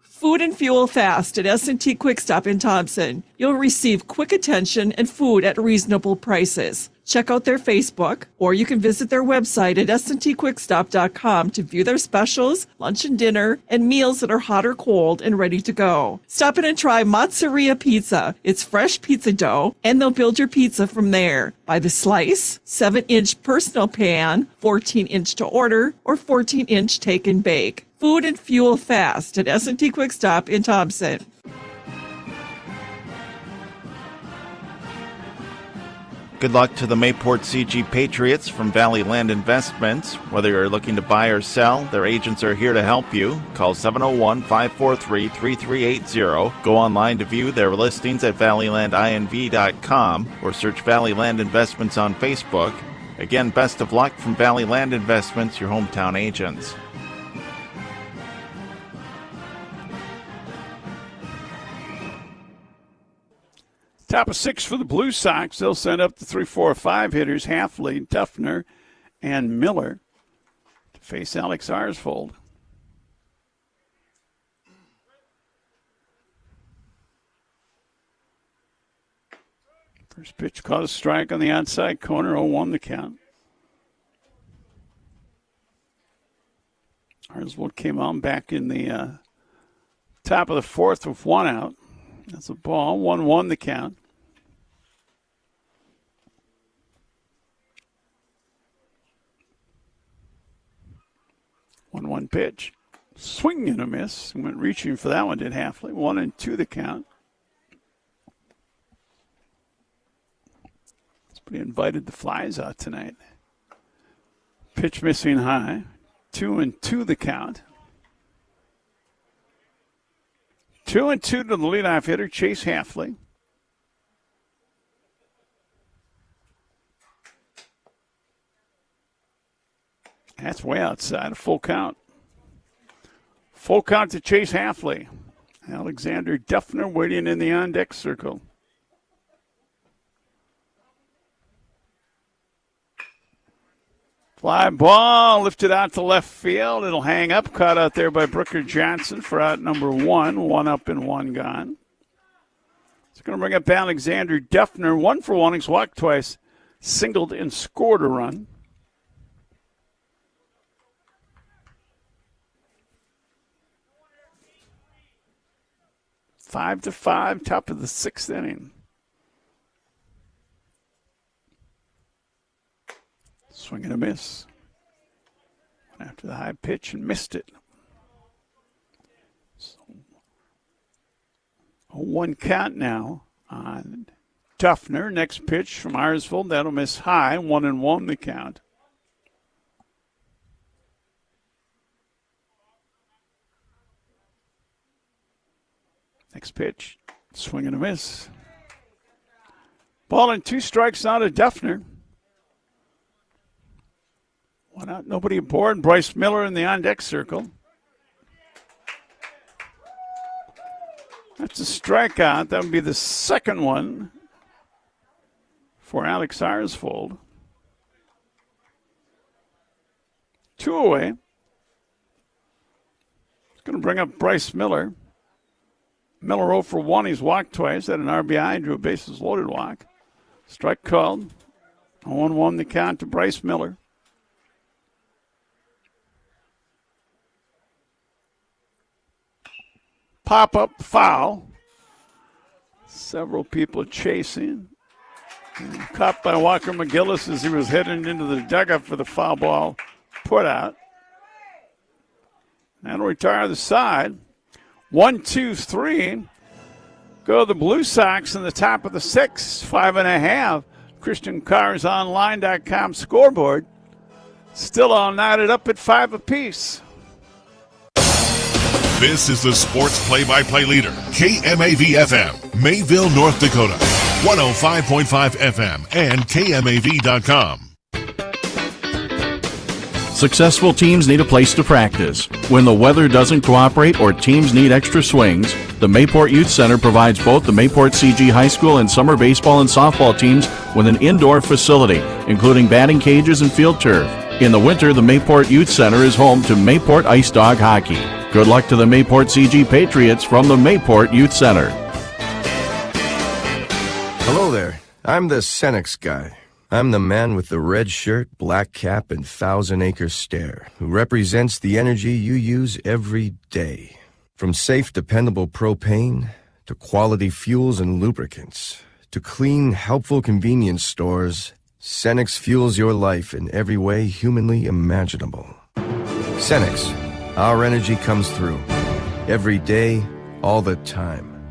Food and fuel fast at S&T Quick Stop in Thompson. You'll receive quick attention and food at reasonable prices. Check out their Facebook, or you can visit their website at stquickstop.com to view their specials, lunch and dinner, and meals that are hot or cold and ready to go. Stop in and try Mozzarella Pizza. It's fresh pizza dough, and they'll build your pizza from there. By the slice, 7-inch personal pan, 14-inch to order, or 14-inch take and bake. Food and fuel fast at S&T Quick Stop in Thompson. Good luck to the Mayport CG Patriots from Valley Land Investments. Whether you're looking to buy or sell, their agents are here to help you. Call 701-543-3380. Go online to view their listings at valleylandinv.com or search Valley Land Investments on Facebook. Again, best of luck from Valley Land Investments, your hometown agents. Top of 6 for the Blue Sox. They'll send up the 3, 4, 5 hitters, Halfley, Duffner, and Miller to face Alex Arsvold. First pitch caught a strike on the outside corner, 0-1 the count. Arsvold came on back in the top of the 4th with 1 out. That's a ball. 1-1 the count. One pitch. Swing and a miss. Went reaching for that one, did Halfley. 1-2 the count. But he invited the flies out tonight. Pitch missing high. 2-2 the count. 2-2 to the leadoff hitter, Chase Halfley. That's way outside. A full count. Full count to Chase Halfley. Alexander Duffner waiting in the on-deck circle. Fly ball lifted out to left field. It'll hang up. Caught out there by Brooker Johnson for out number one. One up and one gone. It's going to bring up Alexander Duffner. 1 for 1. He's walked twice, singled and scored a run. Five to 5, top of the 6th inning. Swing and a miss. Went after the high pitch and missed it. So, a 1 count now on Duffner. Next pitch from Ayersvold. That'll miss high. 1-1 the count. Next pitch. Swing and a miss. Ball and 2 strikes now to Duffner. 1 out, nobody aboard. Bryce Miller in the on-deck circle. That's a strikeout. That would be the second one for Alex Ayersvold. 2 away. It's going to bring up Bryce Miller. Miller 0 for 1. He's walked twice. Had an RBI. Drew a bases loaded walk. Strike called. 0-1 the count to Bryce Miller. Pop-up foul. Several people chasing. And caught by Walker McGillis as he was heading into the dugout for the foul ball put out. That'll retire the side. 1, 2, 3. Go the Blue Sox in the top of the 6th. 5.5. Christian Carr's online.com scoreboard. Still all knotted up at 5 apiece. This is the sports play-by-play leader, KMAV-FM, Mayville, North Dakota, 105.5 FM and KMAV.com. Successful teams need a place to practice. When the weather doesn't cooperate or teams need extra swings, the Mayport Youth Center provides both the Mayport CG High School and summer baseball and softball teams with an indoor facility, including batting cages and field turf. In the winter, the Mayport Youth Center is home to Mayport Ice Dog Hockey. Good luck to the Mayport CG Patriots from the Mayport Youth Center. Hello there. I'm the Senex guy. I'm the man with the red shirt, black cap, and 1,000-acre stare who represents the energy you use every day. From safe, dependable propane to quality fuels and lubricants to clean, helpful convenience stores, Senex fuels your life in every way humanly imaginable. Senex. Our energy comes through. Every day, all the time.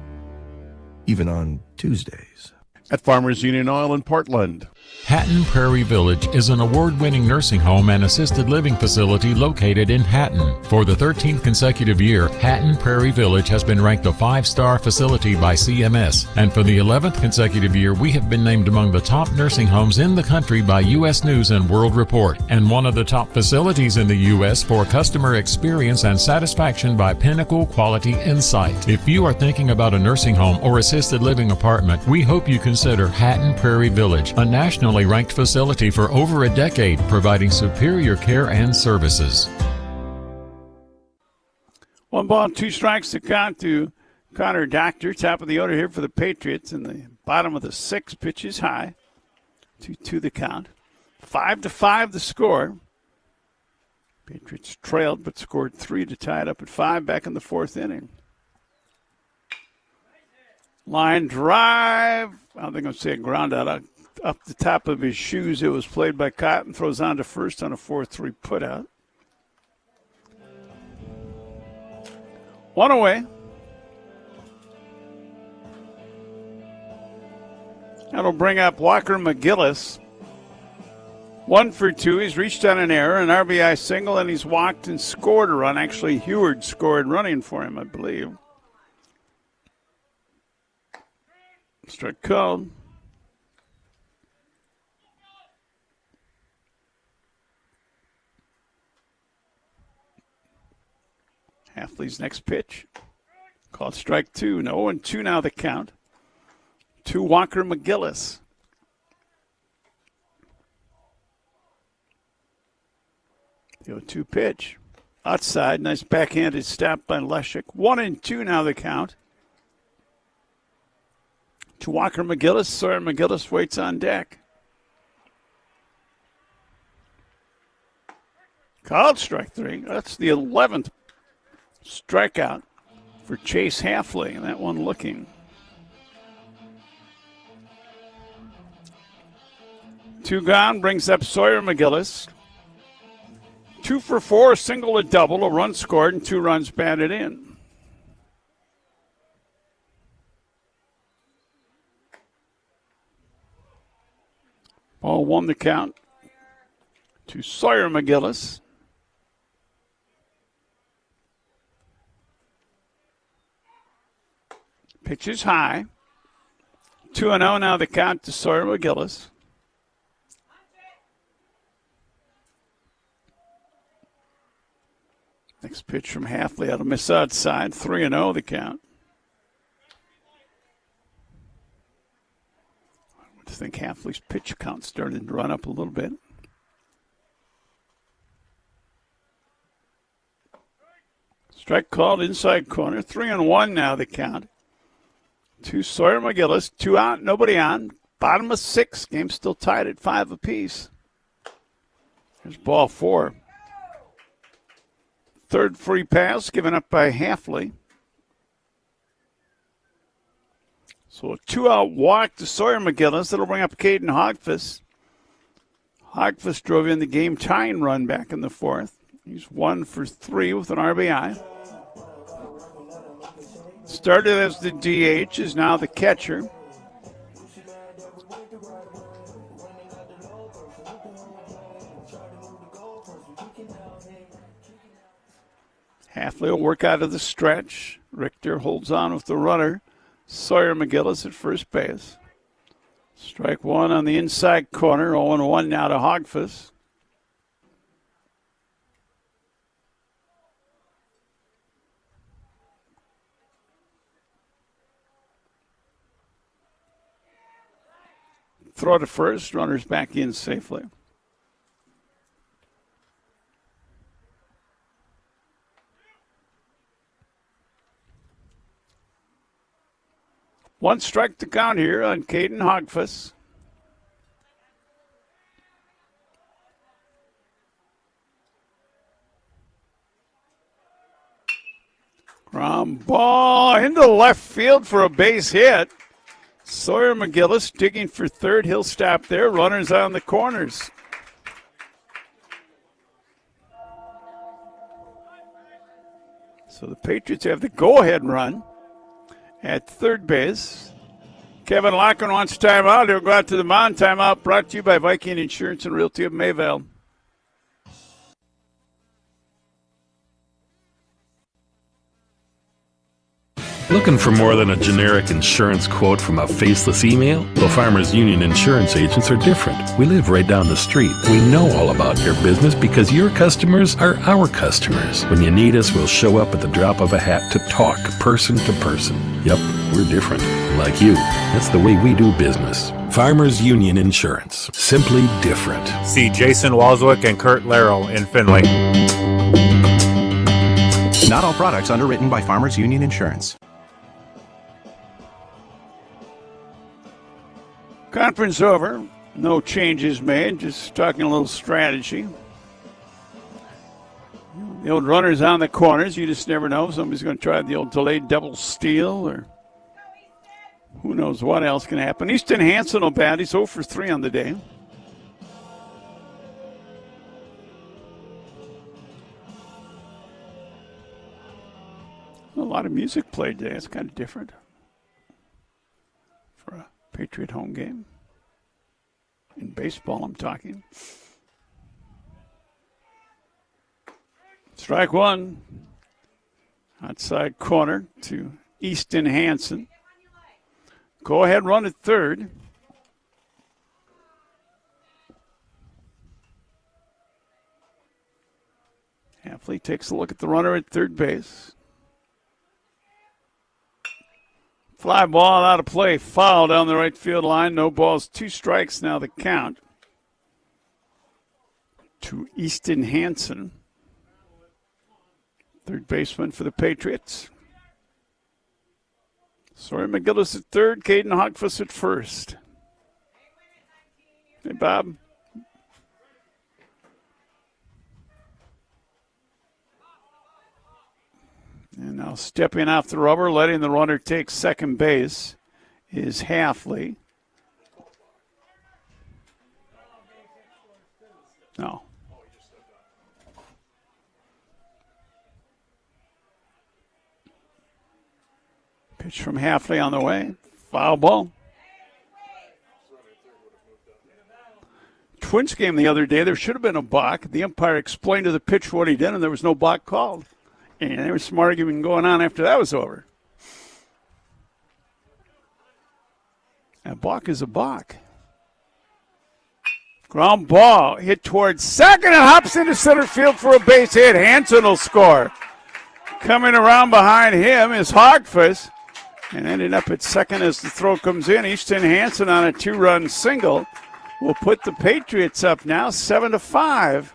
Even on Tuesdays. At Farmers Union Oil in Portland. Hatton Prairie Village is an award-winning nursing home and assisted living facility located in Hatton. For the 13th consecutive year, Hatton Prairie Village has been ranked a 5-star facility by CMS. And for the 11th consecutive year, we have been named among the top nursing homes in the country by U.S. News and World Report, and one of the top facilities in the U.S. for customer experience and satisfaction by Pinnacle Quality Insight. If you are thinking about a nursing home or assisted living apartment, we hope you consider Hatton Prairie Village, a nationally ranked facility for over a decade, providing superior care and services. 1 ball, 2 strikes to count to Connor Doctor. Top of the order here for the Patriots in the bottom of the 6th. Pitches high. 2-2 the count. 5-5 the score. Patriots trailed but scored 3 to tie it up at 5 back in the 4th inning. Line drive. I don't think I'm saying ground out. Up the top of his shoes. It was played by Cotton. Throws on to first on a 4-3 putout. 1 away. That'll bring up Walker McGillis. 1 for 2. He's reached on an error, an RBI single, and he's walked and scored a run. Actually, Heward scored running for him, I believe. Strike called. Halfley's next pitch. Called strike 2. 0-2 now the count. To Walker McGillis. The 0-2 pitch. Outside. Nice backhanded stop by Leshek. 1-2 now the count. To Walker McGillis. Sawyer McGillis waits on deck. Called strike 3. That's the 11th strikeout for Chase Halfley. And that one looking. 2 gone brings up Sawyer McGillis. 2 for 4, a single, a double, a run scored, and 2 runs batted in. Ball 1 the count to Sawyer McGillis. Pitch is high. 2-0 now the count to Sawyer McGillis. Next pitch from Halfley out of miss outside. 3-0 the count. I would think Halfley's pitch count started to run up a little bit. Strike called inside corner. 3-1 now the count. To Sawyer McGillis. 2 out, nobody on. Bottom of 6. Game still tied at 5 apiece. Here's ball 4. Third free pass given up by Halfley. So a 2-out walk to Sawyer McGillis. That'll bring up Caden Hogfuss. Hogfuss drove in the game tying run back in the 4th. He's 1 for 3 with an RBI. Started as the DH, is now the catcher. Halfley will work out of the stretch. Richter holds on with the runner. Sawyer McGillis at first base. Strike 1 on the inside corner. 0-1 now to Hogfuss. Throw to first. Runners back in safely. One strike to count here on Caden Hogfuss. Ground ball into left field for a base hit. Sawyer McGillis digging for third. He'll stop there. Runners on the corners. So the Patriots have the go-ahead run at third base. Kevin Locken wants timeout. He'll go out to the mound. Timeout brought to you by Viking Insurance and Realty of Mayville. Looking for more than a generic insurance quote from a faceless email? Well, Farmers Union insurance agents are different. We live right down the street. We know all about your business because your customers are our customers. When you need us, we'll show up at the drop of a hat to talk person to person. Yep, we're different. Like you. That's the way we do business. Farmers Union Insurance. Simply different. See Jason Walswick and Kurt Larrow in Findlay. Not all products underwritten by Farmers Union Insurance. Conference over. No changes made. Just talking a little strategy. The old runners on the corners. You just never know. Somebody's going to try the old delayed double steal, or who knows what else can happen. Easton Hansen will bat. He's 0 for 3 on the day. A lot of music played today. It's kind of different for a Patriot home game. In baseball, I'm talking. Strike 1. Outside corner to Easton Hansen. Go ahead, run at third. Hafley takes a look at the runner at third base. Fly ball out of play, foul down the right field line. No balls, 2 strikes now the count to Easton Hansen, third baseman for the Patriots. Sawyer McGillis at third, Caden Hogfuss at first. Hey, Bob. And now stepping off the rubber, letting the runner take second base is Hafley. No. Pitch from Hafley on the way. Foul ball. Twins game the other day, there should have been a balk. The umpire explained to the pitcher what he did, and there was no balk called. And there was some argument going on after that was over. A balk is a balk. Ground ball hit towards second and hops into center field for a base hit. Hansen will score. Coming around behind him is Hogfuss, and ending up at second as the throw comes in. Easton Hansen on a 2-run single will put the Patriots up now 7-5.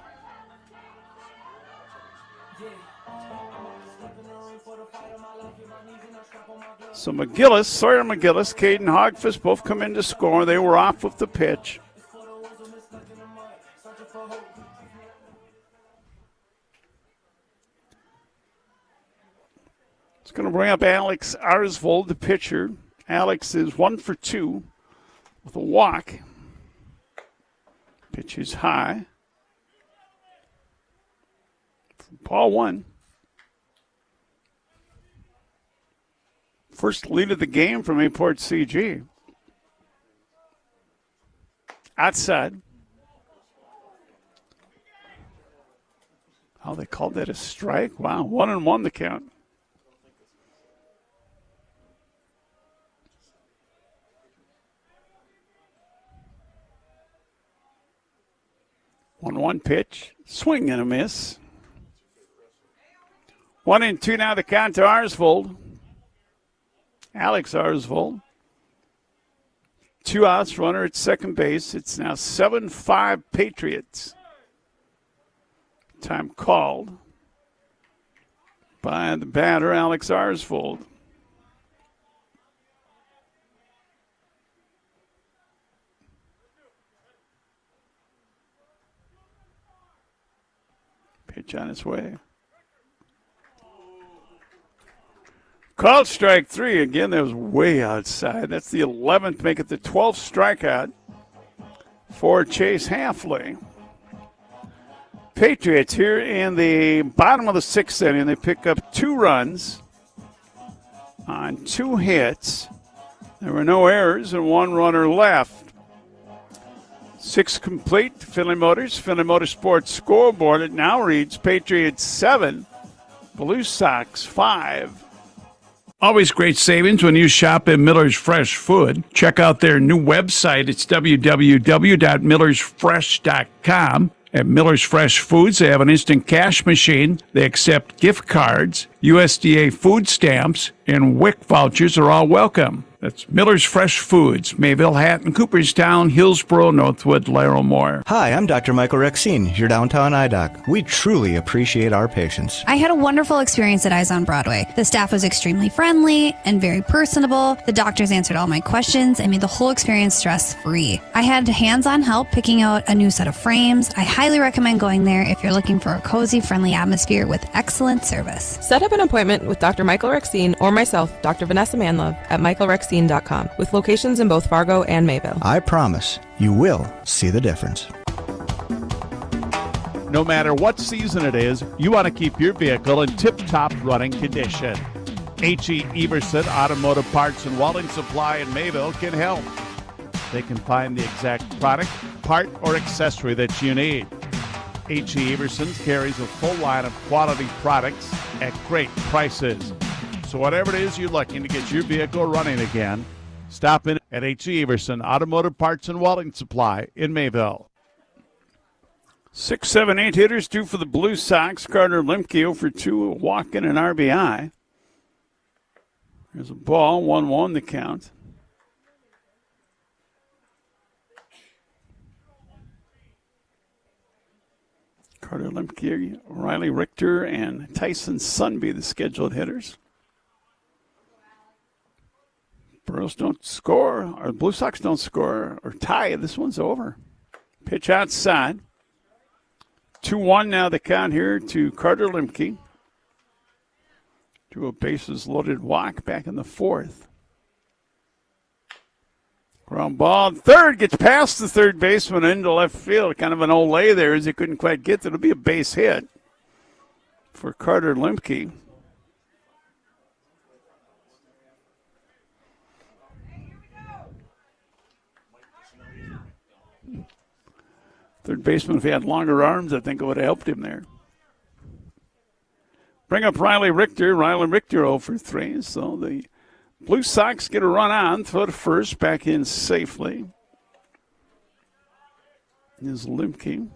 So McGillis, Sawyer McGillis, Caden Hogfuss both come in to score. They were off with the pitch. It's going to bring up Alex Arsvold, the pitcher. Alex is 1 for 2 with a walk. Pitch is high. Ball 1. First lead of the game from Mayport CG. Outside. Oh, they called that a strike? Wow, 1-1 the count. One pitch, swing and a miss. 1-2 now the count to Arsvold. Alex Arsvold. 2 outs, runner at second base. It's now 7-5 Patriots. Time called by the batter, Alex Arsvold. Pitch on its way. Called strike 3. Again, that was way outside. That's the 11th, make it the 12th strikeout for Chase Hafley. Patriots here in the bottom of the 6th inning. They pick up 2 runs on 2 hits. There were no errors and 1 runner left. 6 complete. Finley Motorsports scoreboard. It now reads Patriots 7, Blue Sox 5. Always great savings when you shop at Miller's Fresh Food. Check out their new website. It's www.millersfresh.com. At Miller's Fresh Foods, they have an instant cash machine. They accept gift cards, USDA food stamps, and WIC vouchers are all welcome. That's Miller's Fresh Foods, Mayville, Hatton, Cooperstown, Hillsboro, Northwood, Laurelmore. Hi, I'm Dr. Michael Rexine, your downtown eye doc. We truly appreciate our patients. I had a wonderful experience at Eyes on Broadway. The staff was extremely friendly and very personable. The doctors answered all my questions and made the whole experience stress-free. I had hands-on help picking out a new set of frames. I highly recommend going there if you're looking for a cozy, friendly atmosphere with excellent service. Set up an appointment with Dr. Michael Rexine or myself, Dr. Vanessa Manlove, at michaelrexine.com with locations in both Fargo and Mayville. I promise you will see the difference. No matter what season it is, you want to keep your vehicle in tip-top running condition. H.E. Everson Automotive Parts and Welding Supply in Mayville can help. They can find the exact product, part, or accessory that you need. H.E. Everson carries a full line of quality products at great prices. So whatever it is you're looking to get your vehicle running again, stop in at H.E. Everson Automotive Parts and Welding Supply in Mayville. 6, 7, 8 hitters due for the Blue Sox. Carter Lemke 0 for 2, a walk and an RBI. There's a ball, 1-1 the count. Carter Lemke, Riley Richter, and Tyson Sunby, the scheduled hitters. Burrows don't score, or Blue Sox don't score, or tie. This one's over. Pitch outside. 2-1 now the count here to Carter Lemke. To a bases-loaded walk back in the fourth. Ground ball. Third gets past the third baseman into left field. Kind of an old lay there as he couldn't quite get there. It'll be a base hit for Carter Lemke. Third baseman, if he had longer arms, I think it would have helped him there. Bring up Riley Richter. Riley Richter 0 for 3. So the Blue Sox get a run on, throw to first, back in safely. Is Lemke.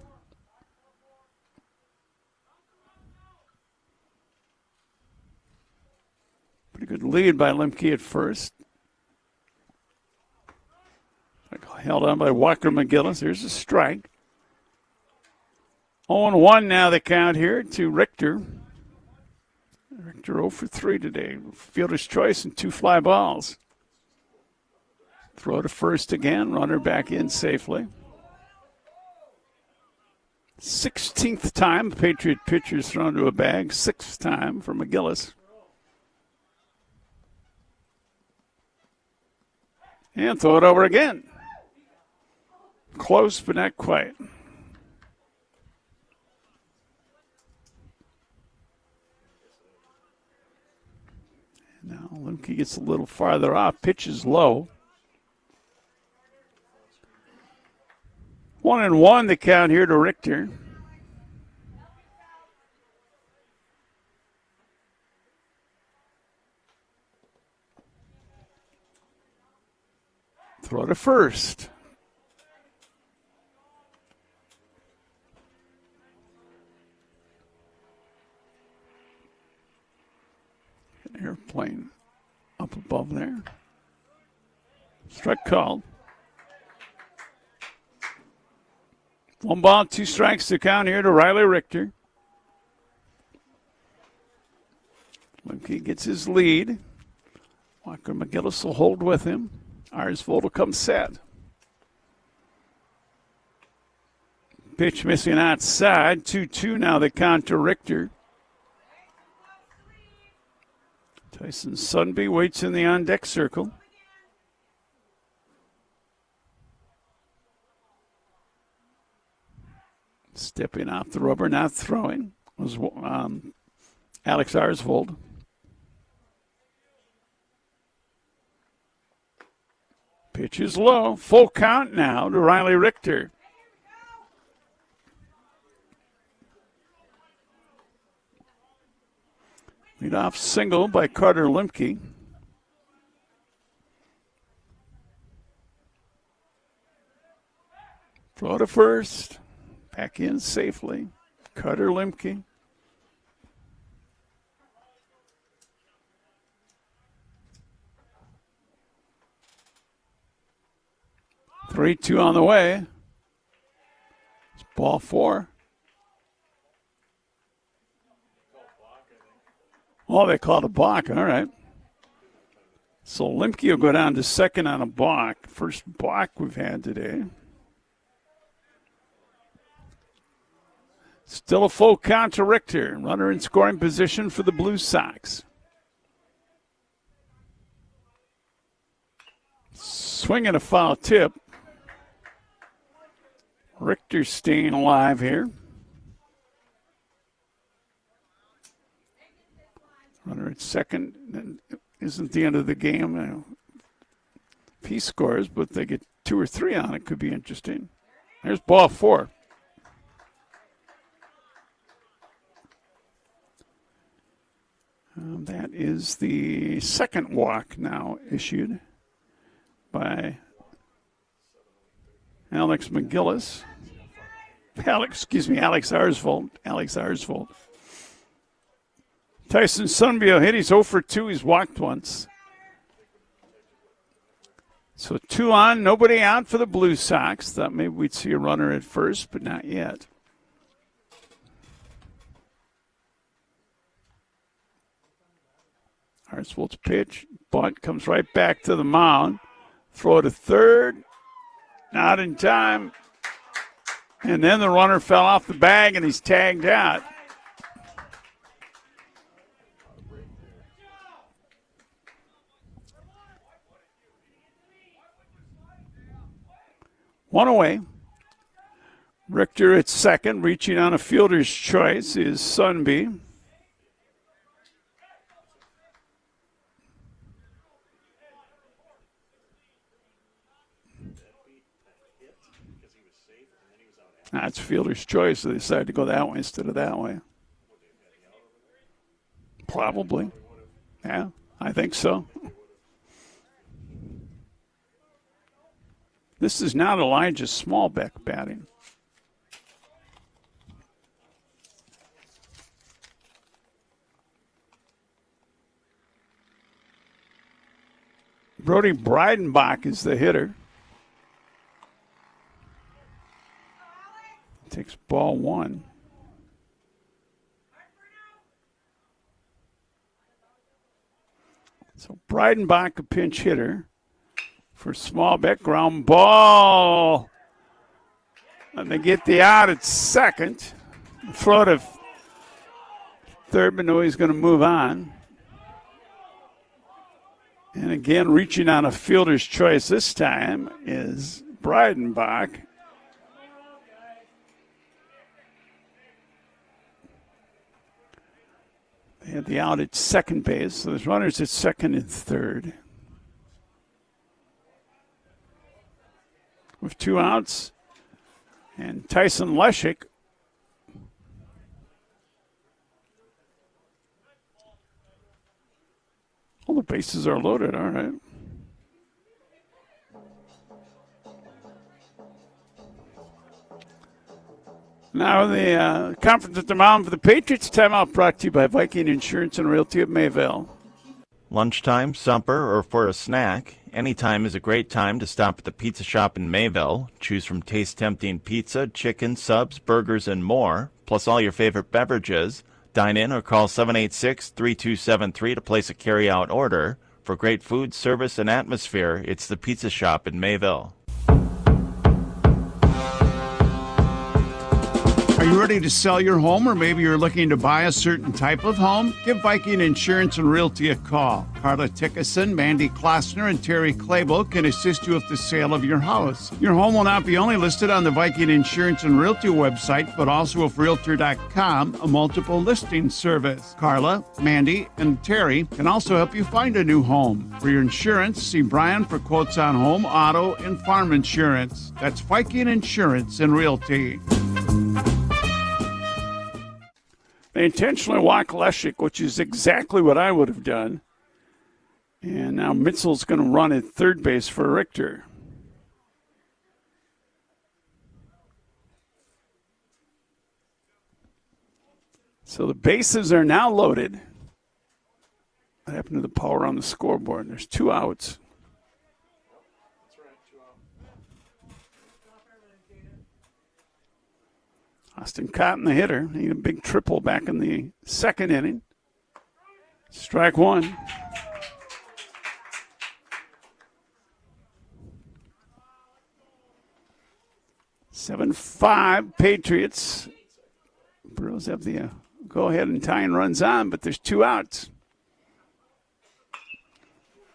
Pretty good lead by Lemke at first. Held on by Walker McGillis. There's a strike. 0-1 now the count here to Richter. Richter 0 for 3 today. Fielder's choice and 2 fly balls. Throw to first again. Runner back in safely. 16th time the Patriot pitcher's thrown to a bag. 6th time for McGillis. And throw it over again. Close, but not quite. Now Lemke gets a little farther off. Pitch is low. 1-1 the count here to Richter. Throw to first. Airplane up above there. Strike called. 1 ball, 2 strikes to count here to Riley Richter. Lemke gets his lead. Walker McGillis will hold with him. Arsvold will come set. Pitch missing outside. 2-2 now the count to Richter. Tyson Sunby waits in the on-deck circle. Stepping off the rubber, not throwing, was Alex Arsvold. Pitch is low. Full count now to Riley Richter. Leadoff single by Carter Lemke. Throw to first. Back in safely. Carter Lemke. Three, 2 on the way. It's ball 4. Oh, they called a balk. All right. So Lemke will go down to second on a balk. First balk we've had today. Still a full count to Richter. Runner in scoring position for the Blue Sox. Swing and a foul tip. Richter staying alive here. Runner at second. Isn't the end of the game. If he scores, but they get 2 or 3 on it, could be interesting. There's ball 4. That is the second walk now issued by Alex McGillis. Alex Arsvold. Tyson Sunbeal hit. He's 0 for 2. He's walked once. So 2 on, nobody out for the Blue Sox. Thought maybe we'd see a runner at first, but not yet. Arsvold's pitch. Bunt comes right back to the mound. Throw to third. Not in time. And then the runner fell off the bag and he's tagged out. One away. Richter at second, reaching on a fielder's choice is Sunby. That's fielder's choice, so they decided to go that way instead of that way. Probably. Yeah, I think so. This is not Elijah Smallbeck batting. Brody Breidenbach is the hitter. Takes ball 1. So Breidenbach, a pinch hitter for Smallbeck. Ground ball. And they get the out at second. Throw to third, but no, he's going to move on. And again, reaching on a fielder's choice this time is Breidenbach. They had the out at second base, so there's runners at second and third. With 2 outs, and Tyson Leschik. All the bases are loaded, all right. Now the conference at the mound for the Patriots. Timeout brought to you by Viking Insurance and Realty of Mayville. Lunchtime, supper, or for a snack, any time is a great time to stop at the pizza shop in Mayville. Choose from taste-tempting pizza, chicken, subs, burgers, and more, plus all your favorite beverages. Dine in or call 786-3273 to place a carry-out order. For great food, service, and atmosphere, it's the Pizza Shop in Mayville. Are you ready to sell your home, or maybe you're looking to buy a certain type of home? Give Viking Insurance and Realty a call. Carla Tickerson, Mandy Klossner, and Terry Clable can assist you with the sale of your house. Your home will not be only listed on the Viking Insurance and Realty website, but also with Realtor.com, a multiple listing service. Carla, Mandy, and Terry can also help you find a new home. For your insurance, see Brian for quotes on home, auto, and farm insurance. That's Viking Insurance and Realty. They intentionally walk Leschik, which is exactly what I would have done. And now Mitzel's going to run at third base for Richter. So the bases are now loaded. What happened to the power on the scoreboard? There's 2 outs. Austin Cotton, the hitter, he had a big triple back in the second inning. Strike 1. Seven 5 Patriots. Brewers have the go-ahead and tying runs on, but there's 2 outs.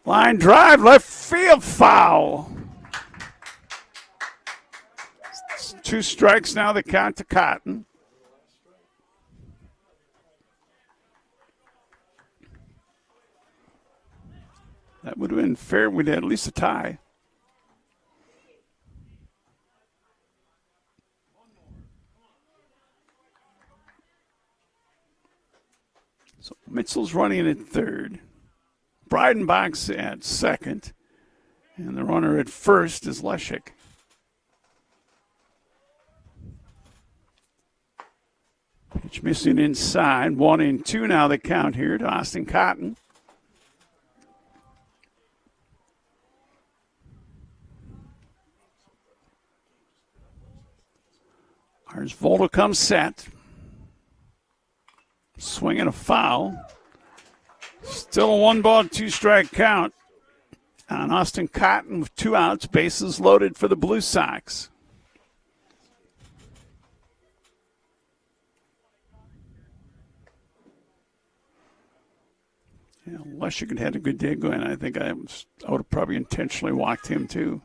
Line drive, left field foul. 2 strikes now, the count to Cotton. That would have been fair. We'd had at least a tie. So Mitchell's running at third. Breidenbach's at second. And the runner at first is Leschik. Pitch missing inside. 1-2 now the count here to Austin Cotton. Here's Volta comes set. Swinging a foul. Still a 1-ball, 2-strike count on Austin Cotton with 2 outs, bases loaded for the Blue Sox. Yeah, Leshig had a good day going. I think I would have probably intentionally walked him too.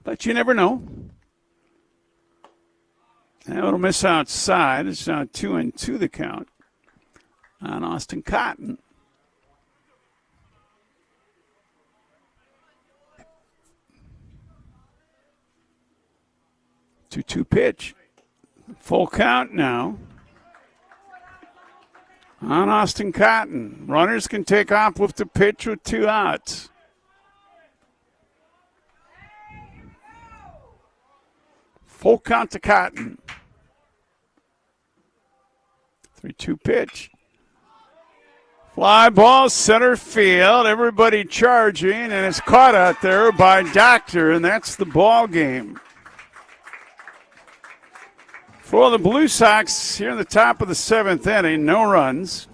But you never know. Now it'll miss outside. It's now 2-2 the count on Austin Cotton. 2-2 pitch. Full count now on Austin Cotton. Runners can take off with the pitch with 2 outs. Full count to Cotton. 3-2 pitch. Fly ball center field. Everybody charging, and it's caught out there by Doctor, and that's the ball game. For the Blue Sox here in the top of the 7th inning, no runs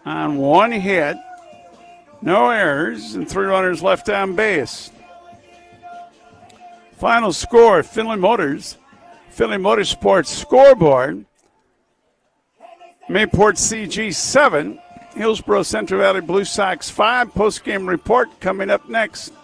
on 1 hit, no errors, and 3 runners left on base. Final score, Finley Motorsports scoreboard. Mayport CG 7, Hillsboro Central Valley Blue Sox 5. Post-game report coming up next.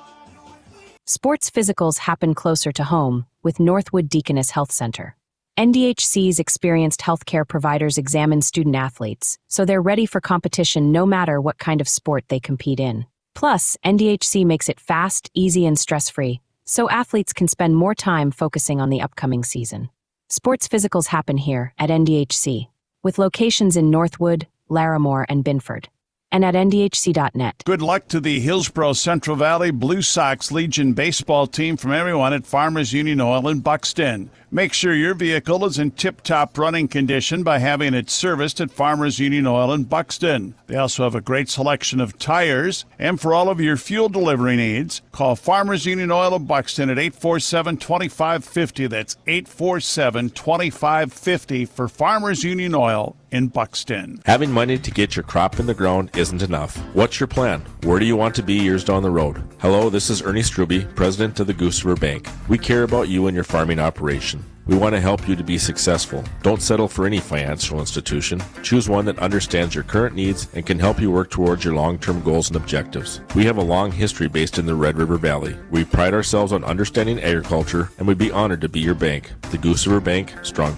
Sports physicals happen closer to home with Northwood Deaconess Health Center. NDHC's experienced healthcare providers examine student athletes, so they're ready for competition no matter what kind of sport they compete in. Plus, NDHC makes it fast, easy, and stress-free, so athletes can spend more time focusing on the upcoming season. Sports physicals happen here at NDHC, with locations in Northwood, Larimore, and Binford, and at ndhc.net. Good luck to the Hillsboro Central Valley Blue Sox Legion baseball team from everyone at Farmers Union Oil in Buxton. Make sure your vehicle is in tip-top running condition by having it serviced at Farmers Union Oil in Buxton. They also have a great selection of tires, and for all of your fuel delivery needs, call Farmers Union Oil of Buxton at 847-2550. That's 847-2550 for Farmers Union Oil in Buxton. Having money to get your crop in the ground isn't enough. What's your plan? Where do you want to be years down the road? Hello, this is Ernie Struby, president of the Goose River Bank. We care about you and your farming operation. We want to help you to be successful. Don't settle for any financial institution. Choose one that understands your current needs and can help you work towards your long-term goals and objectives. We have a long history based in the Red River Valley. We pride ourselves on understanding agriculture, and we'd be honored to be your bank. The Goose River Bank, strong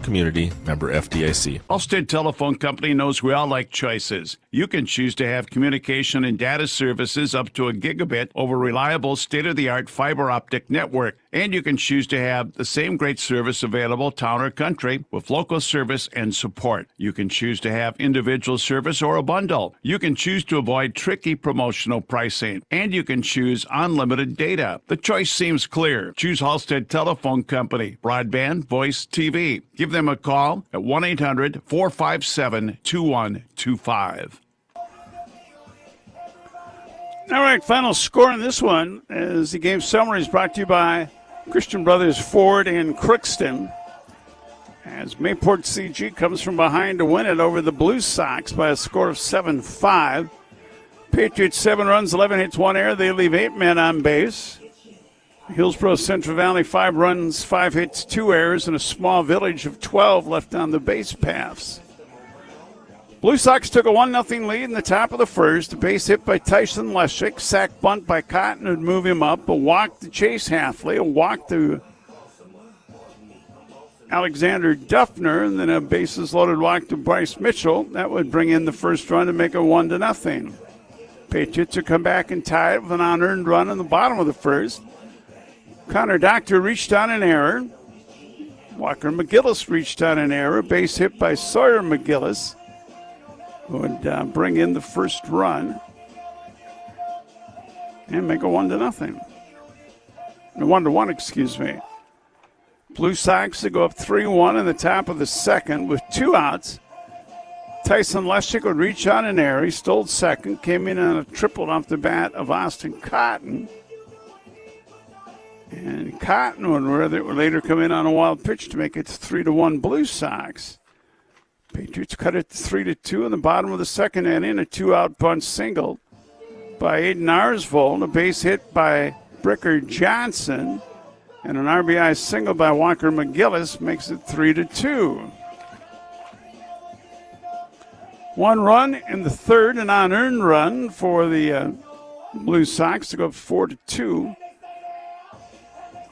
community, member FDIC. Allstate Telephone Company knows we all like choices. You can choose to have communication and data services up to 1 gigabit over reliable, state-of-the-art fiber optic network. And you can choose to have the same great service available town or country with local service and support. You can choose to have individual service or a bundle. You can choose to avoid tricky promotional pricing. And you can choose unlimited data. The choice seems clear. Choose Halstead Telephone Company. Broadband, voice, TV. Give them a call at 1-800-457-2125. All right, final score in this one as the game summary is brought to you by Christian Brothers Ford in Crookston. As Mayport CG comes from behind to win it over the Blue Sox by a score of 7-5. Patriots 7 runs, 11 hits, 1 error. They leave 8 men on base. Hillsboro Central Valley 5 runs, 5 hits, 2 errors, and a small village of 12 left on the base paths. Blue Sox took a 1-0 lead in the top of the first. A base hit by Tyson Leshik. Sack bunt by Cotton would move him up. A walk to Chase Halfley. A walk to Alexander Duffner. And then a bases-loaded walk to Bryce Mitchell. That would bring in the first run to make it 1-0. Patriots would come back and tie it with an unearned run in the bottom of the first. Connor Doctor reached on an error. Walker McGillis reached on an error. Base hit by Sawyer McGillis would bring in the first run and make it 1-0. 1-1, excuse me. Blue Sox to go up 3-1 in the top of the second with 2 outs. Tyson Leschik would reach on an air. He stole second, came in on a triple off the bat of Austin Cotton. And Cotton would later come in on a wild pitch to make it 3-1 Blue Sox. Patriots cut it 3-2 in the bottom of the second inning. A 2-out bunt single by Aiden Arsvold, a base hit by Bricker Johnson, and an RBI single by Walker McGillis makes it 3-2. 1 run in the third, an unearned run for the Blue Sox to go up 4-2.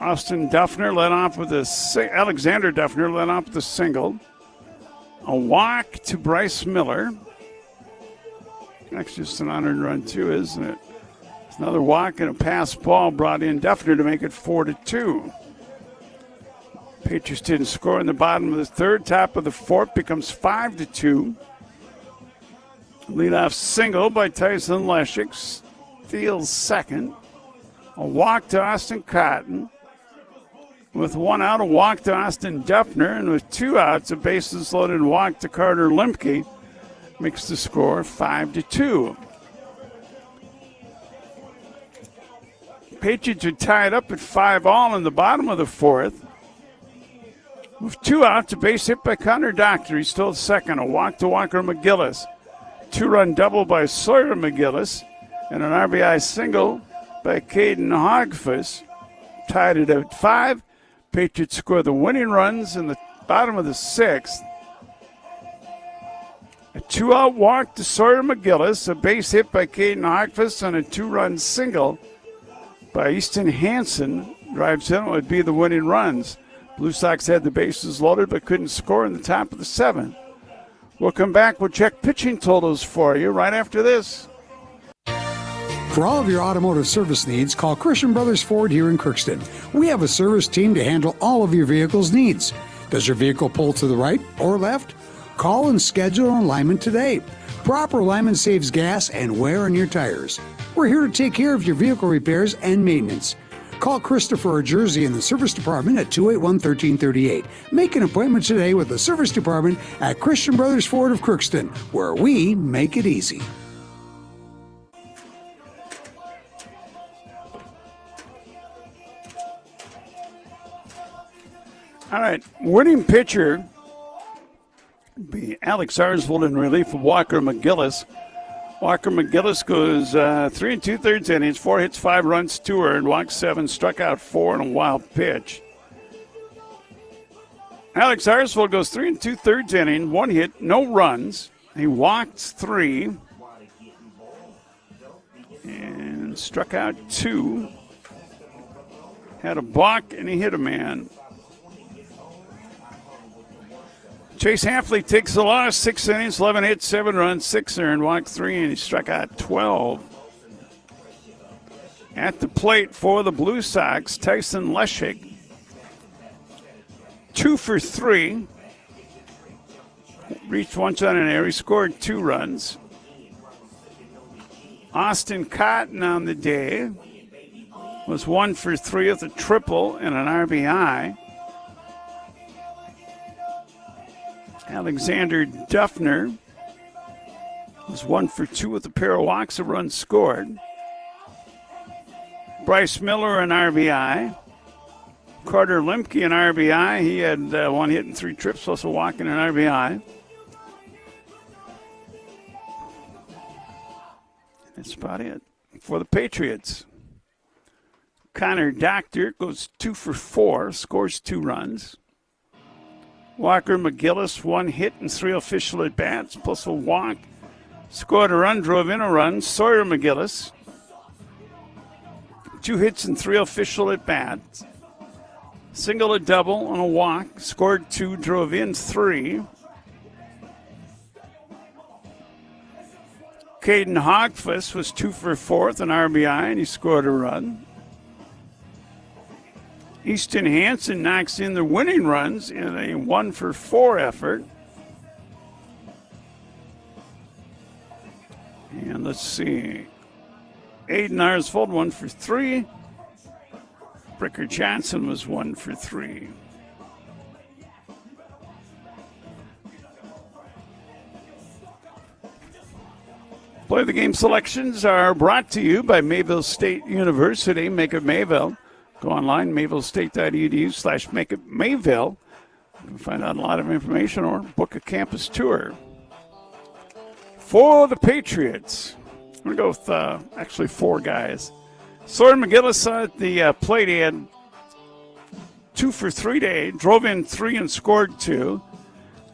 Austin Duffner led off with Alexander Duffner led off with a single. A walk to Bryce Miller. That's just an unearned run too, isn't it? It's another walk and a pass ball brought in Duffner to make it 4-2. Patriots didn't score in the bottom of the third. Top of the fourth becomes 5-2. Leadoff single by Tyson Leschik. Steals second. A walk to Austin Cotton. With 1 out, a walk to Austin Duffner. And with 2 outs, a bases loaded walk to Carter Lemke. Makes the score 5-2. Patriots are tied up at 5-all in the bottom of the fourth. With 2 outs, a base hit by Connor Doctor. He stole second. A walk to Walker McGillis. 2-run double by Sawyer McGillis. And an RBI single by Caden Hogfuss. Tied it at 5. Patriots score the winning runs in the bottom of the sixth. A 2-out walk to Sawyer McGillis. A base hit by Caden Hogfuss and a 2-run single by Easton Hansen drives in what would be the winning runs. Blue Sox had the bases loaded but couldn't score in the top of the seventh. We'll come back. We'll check pitching totals for you right after this. For all of your automotive service needs, call Christian Brothers Ford here in Crookston. We have a service team to handle all of your vehicle's needs. Does your vehicle pull to the right or left? Call and schedule an alignment today. Proper alignment saves gas and wear on your tires. We're here to take care of your vehicle repairs and maintenance. Call Christopher or Jersey in the service department at 281-1338. Make an appointment today with the service department at Christian Brothers Ford of Crookston, where we make it easy. All right, winning pitcher be Alex Arsvold in relief of Walker McGillis. Walker McGillis goes 3 2/3 innings, 4 hits, 5 runs, 2 earned, walked 7, struck out 4 in a wild pitch. Alex Arsvold goes 3 2/3 inning, 1 hit, no runs. He walked 3 and struck out 2. Had a balk and he hit a man. Chase Hafley takes the loss, 6 innings, 11 hits, 7 runs, 6 earned, walked 3, and he struck out 12. At the plate for the Blue Sox, Tyson Leschik, 2 for 3. Reached once on an air, he scored 2 runs. Austin Cotton on the day was 1 for 3 with a triple and an RBI. Alexander Duffner was 1 for 2 with a pair of walks, a run scored. Bryce Miller, an RBI. Carter Lemke, an RBI. He had 1 hit and 3 trips, plus a walk and an RBI. That's about it for the Patriots. Connor Doctor goes 2 for 4, scores 2 runs. Walker McGillis, 1 hit and 3 official at-bats, plus a walk. Scored a run, drove in a run. Sawyer McGillis, 2 hits and 3 official at-bats. Single, a double, on a walk. Scored 2, drove in 3. Caden Hogfuss was 2 for 4 with an RBI, and he scored a run. Easton Hansen knocks in the winning runs in a 1 for 4 effort. And let's see. Aiden Arsvold 1 for 3. Bricker Johnson was 1 for 3. Play the game selections are brought to you by Mayville State University. Make it Mayville. Go online, mayvillestate.edu/make it Mayville. You can find out a lot of information or book a campus tour. For the Patriots, I'm going to go with actually four guys. Soren McGillis at the plate. He had 2 for 3 today. Drove in 3 and scored 2.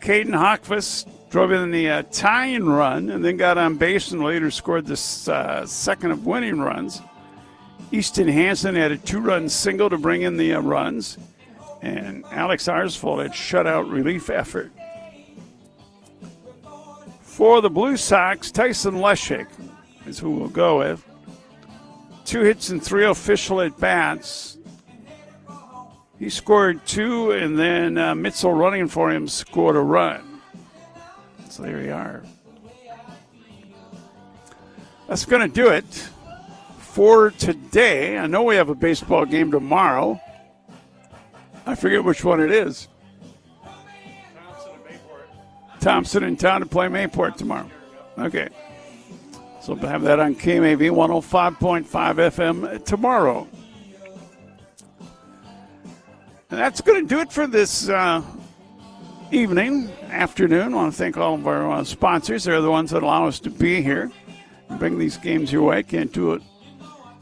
Caden Hockfuss drove in the tying run and then got on base and later scored the second of winning runs. Easton Hansen had a 2-run single to bring in the runs. And Alex Arsfold had shutout relief effort. For the Blue Sox, Tyson Leschik is who we'll go with. 2 hits and 3 official at-bats. He scored 2, and then Mitzel running for him scored a run. So there you are. That's going to do it for today. I know we have a baseball game tomorrow. I forget which one it is. Thompson in town to play Mayport tomorrow. Okay. So we'll have that on KMAV 105.5 FM tomorrow. And that's going to do it for this afternoon. I want to thank all of our sponsors. They're the ones that allow us to be here and bring these games your way. Can't do it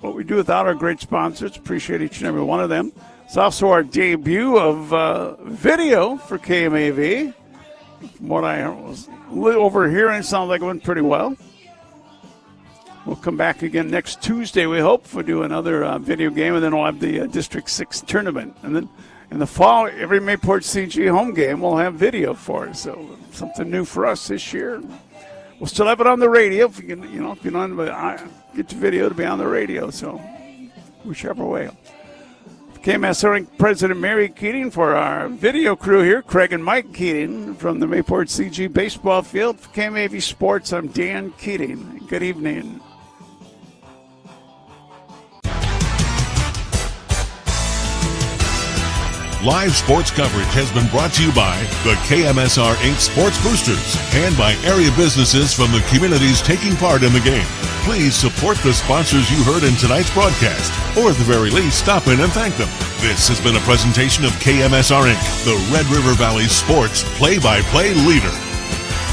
what we do without our great sponsors. Appreciate each and every one of them. It's also our debut of video for KMAV. From what I was overhearing, it sounds like it went pretty well. We'll come back again next Tuesday, we hope, for do another video game, and then we'll have the District 6 tournament. And then in the fall, every Mayport CG home game will have video for us. So something new for us this year. We'll still have it on the radio if you can, if you don't get your video to be on the radio. So whichever way. KMSR President Mary Keating, for our video crew here, Craig and Mike Keating from the Mayport CG baseball field. For KMAV Sports, I'm Dan Keating. Good evening. Live sports coverage has been brought to you by the KMSR Inc. Sports Boosters and by area businesses from the communities taking part in the game. Please support the sponsors you heard in tonight's broadcast, or at the very least, stop in and thank them. This has been a presentation of KMSR Inc., the Red River Valley Sports play-by-play leader.